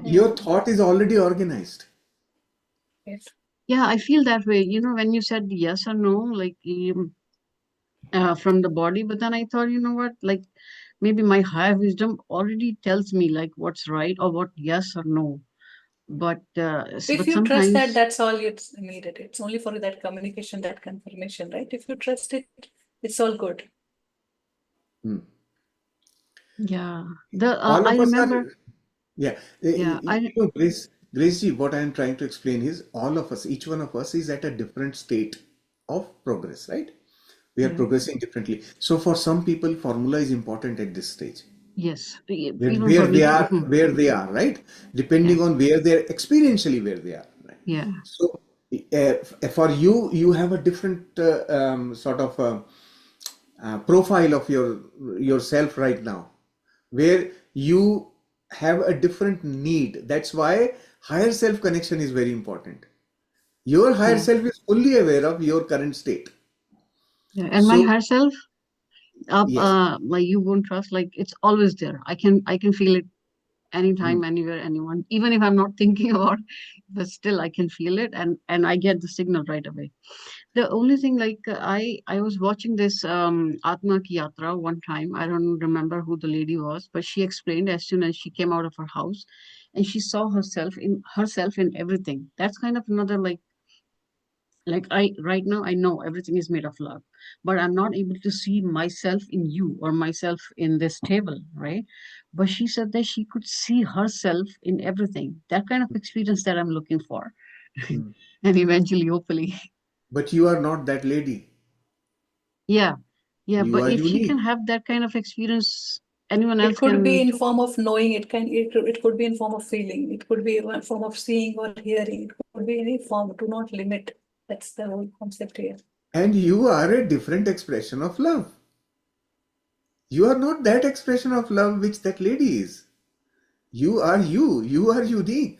your mm, thought is already organized. yes. yeah, I feel that way. When you said yes or no, like from the body, but then I thought, you know what, like maybe my higher wisdom already tells me like what's right or what yes or no. But If but you trust that, sometimes, that's all you needed. It's only for that communication, that confirmation, right? If you trust it, it's all good. Hmm. yeah, All I of us are, remember, yeah. yeah, I Grace ji, what I am trying to explain is all of us, each one of us is at a different state of progress, right? We are yeah, progressing differently. So for some people, formula is important at this stage. yes, even Where for me they too. are, where they are, right? Yeah, Depending on where they're experientially where they are, right? yeah, So for you, you have a different sort of profile of yourself right now, where you have a different need. That's why higher self connection is very important. Your higher yeah, self is fully aware of your current state. yeah. And my So higher self, yes. like you won't trust, like it's always there. I can feel it Hmm. anytime, anywhere, anyone, even if I'm not thinking about it, but still I can feel it, and I get the signal right away. The only thing, like I was watching this Atma Ki Yatra one time. I don't remember who the lady was, but she explained as soon as she came out of her house, and she saw herself in everything. That's kind of another like I right now I know everything is made of love, but I'm not able to see myself in you or myself in this table, right? But she said that she could see herself in everything. That kind of experience that I'm looking for. Hmm. And eventually, hopefully. But you are not that lady. Yeah, yeah, You but are if she can unique. have that kind of experience, anyone It else could be can in too. form of knowing, it could be in form of feeling, it could be in form of seeing or hearing, it could be any form. Do not limit. That's the whole concept here. And you are a different expression of love. You are not that expression of love which that lady is. You are you. You are unique.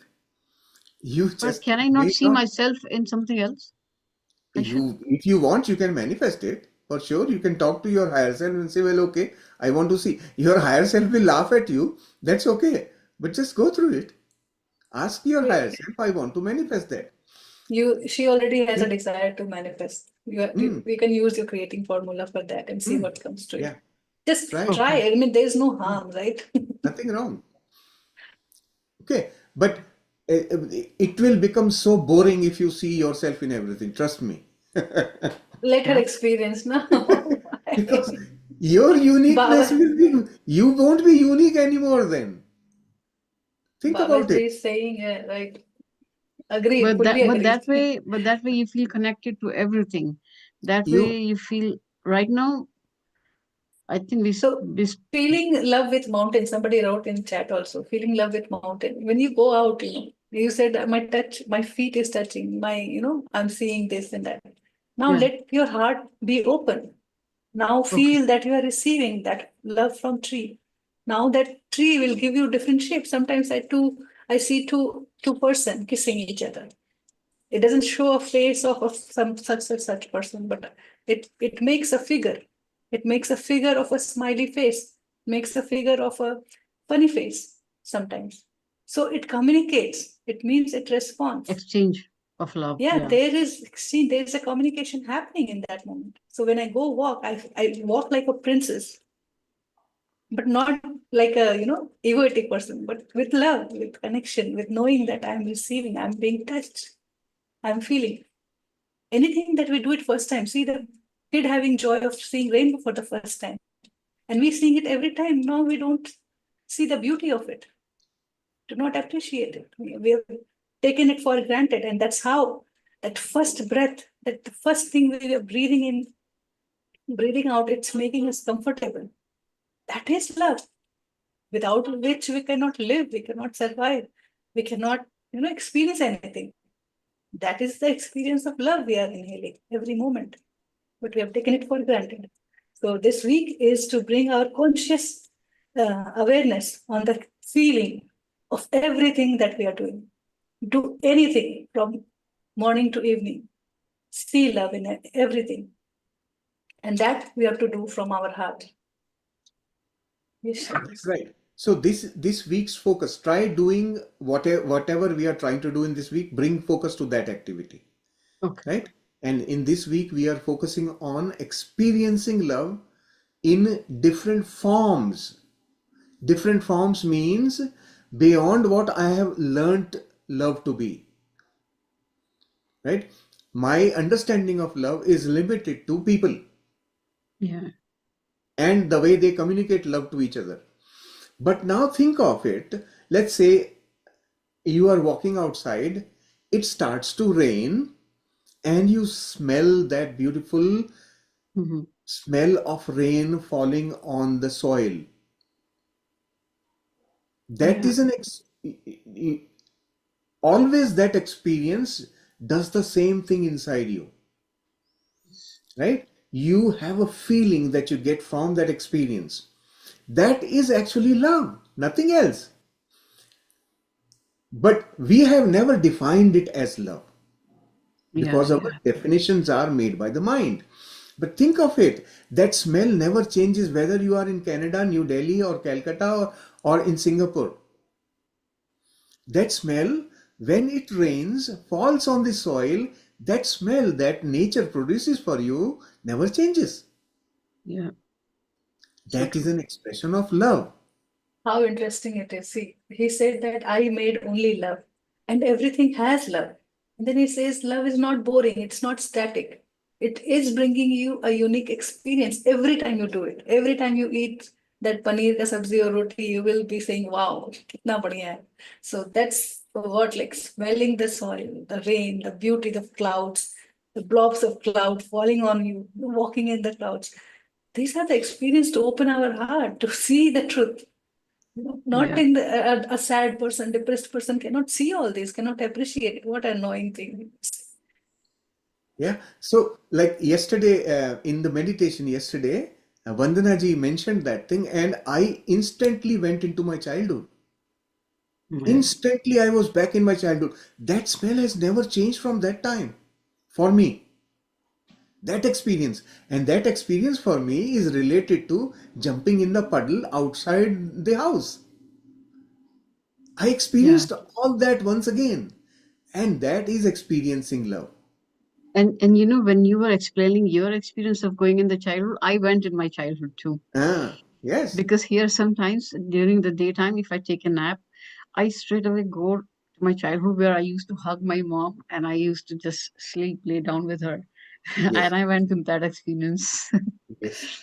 You But just can I not may see not. myself in something else? I should. If you want, you can manifest it. For sure, you can talk to your higher self and say, well, okay, I want to see. Your higher self will laugh at you. That's okay. But just go through it. Ask your Yeah. higher self, I want to manifest that. She already has a Yeah. desire to manifest. Mm, We can use your creating formula for that and see mm, what comes to it. yeah. Just Try it. try. Okay. I mean, there's no Mm, harm, right? nothing wrong. Okay. But it will become so boring if you see yourself in everything. Trust me. Let her Yeah. experience now. Because your uniqueness Baba, will be, you won't be unique anymore then. Think about Babaji it. is saying, right. Agreed, But fully agreed. that way you feel connected to everything. That You, way you feel right now. I think So feeling love with mountain, somebody wrote in chat also, feeling love with mountain. When you go out, you said my feet is touching, I'm seeing this and that. Now yeah. let your heart be open. Now Okay. feel that you are receiving that love from tree. Now that tree will give you different shapes. Sometimes I see two person kissing each other. It doesn't show a face of some such person, but it makes a figure. It makes a figure of a smiley face, makes a figure of a funny face sometimes. So it communicates. It means it responds. Exchange of love. Yeah, Yeah. there is a communication happening in that moment. So when I go walk, I walk like a princess, but not like a egotic person, but with love, with connection, with knowing that I'm receiving, I'm being touched, I'm feeling. Anything that we do it first time, see the kid having joy of seeing rainbow for the first time, and we seeing it every time. Now we don't see the beauty of it, do not appreciate it. We have taken it for granted, and that's how that first breath, that the first thing we are breathing in, breathing out, it's making us comfortable. That is love, without which we cannot live, we cannot survive, we cannot experience anything. That is the experience of love we are inhaling every moment, but we have taken it for granted. So this week is to bring our conscious awareness on the feeling of everything that we are doing. Do anything from morning to evening. See love in everything. And that we have to do from our heart. Yes. that's right. So this week's focus, try doing whatever we are trying to do in this week, bring focus to that activity, Okay. right? And in this week, we are focusing on experiencing love in different forms. Different forms means beyond what I have learnt love to be, right? My understanding of love is limited to people Yeah. and the way they communicate love to each other. But now think of it. Let's say you are walking outside, it starts to rain, and you smell that beautiful Hmm. smell of rain falling on the soil. That Yeah. is always that experience does the same thing inside you, right? You have a feeling that you get from that experience. That is actually love, nothing else. But we have never defined it as love Yeah. because our Yeah. definitions are made by the mind. But think of it, that smell never changes whether you are in Canada, New Delhi, or Calcutta, or in Singapore. That smell, when it rains, falls on the soil, that smell that nature produces for you never changes. Yeah. So That is true. an expression of love. How interesting it is. See, he said that I made only love, and everything has love. And then he says, love is not boring, it's not static. It is bringing you a unique experience every time you do it. Every time you eat that paneer ka sabzi or roti, you will be saying, wow, kitna badhiya hai. So that's what, like smelling the soil, the rain, the beauty, the clouds, the blobs of cloud falling on you, walking in the clouds. These are the experience to open our heart, to see the truth. Not Yeah. in a sad person, depressed person cannot see all this, cannot appreciate it. What an annoying thing. Yeah. So, like yesterday, in the meditation yesterday, Vandana ji mentioned that thing, and I instantly went into my childhood. Yeah. Instantly, I was back in my childhood. That smell has never changed from that time for me. That experience. And that experience for me is related to jumping in the puddle outside the house. I Yeah. experienced all that once again. And that is experiencing love. And when you were explaining your experience of going in the childhood, I went in my childhood too. Ah, yes. Because here sometimes during the daytime, if I take a nap, I straight away go to my childhood where I used to hug my mom and I used to just sleep, lay down with her. Yes. And I went in that experience. Yes.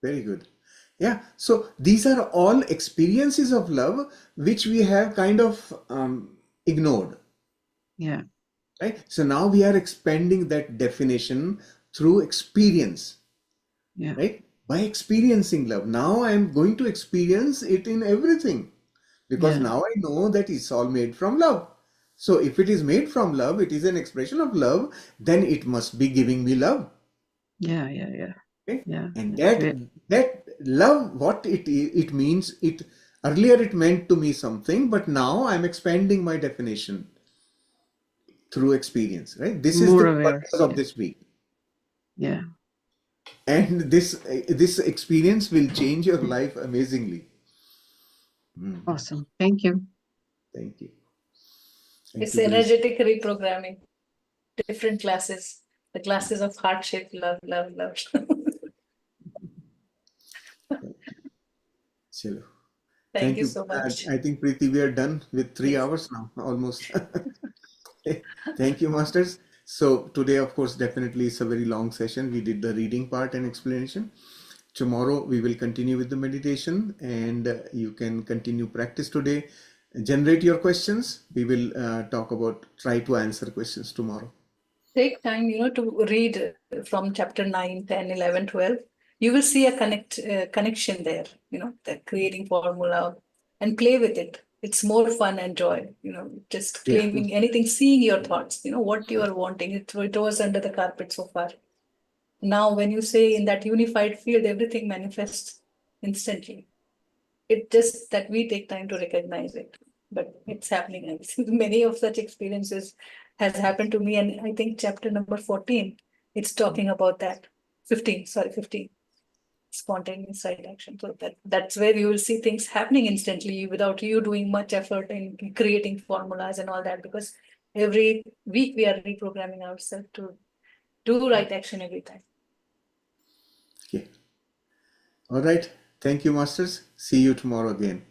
Very good. Yeah, so these are all experiences of love which we have kind of ignored, Yeah. right? So now we are expanding that definition through experience, Yeah. right? By experiencing love. Now I am going to experience it in everything because Yeah. now I know that it's all made from love. So if it is made from love, it is an expression of love, then it must be giving me love. Yeah. Yeah. Yeah. Okay? Yeah. And It's that great. that love, what it means, it earlier it meant to me something, but now I'm expanding my definition through experience, right? This is More the aware. purpose of Yeah. this week. Yeah. And this experience will change your life amazingly. Awesome. Thank you. Thank you. Thank It's you, Grace. energetic reprogramming, different classes, the classes of heart-shaped love, love, love. Chalo. Thank Thank you you. so much. I think, Preeti, we are done with 3 hours now, almost. Thank you, Masters. So today, of course, definitely it's a very long session. We did the reading part and explanation. Tomorrow we will continue with the meditation, and you can continue practice today. Generate your questions. We will try to answer questions tomorrow. Take time, to read from chapter 9, 10, 11, 12. You will see a connection there, the creating formula, and play with it. It's more fun and joy, just Yeah. claiming anything, seeing your thoughts, what you are wanting. It was under the carpet so far. Now, when you say in that unified field, everything manifests instantly. It's just that we take time to recognize it, but it's happening. And many of such experiences has happened to me, and I think chapter number 14, it's talking about that. 15, sorry, 15, spontaneous right action. So that's where you will see things happening instantly without you doing much effort in creating formulas and all that, because every week we are reprogramming ourselves to do right action every time. Okay. All right. Thank you, Masters. See you tomorrow again.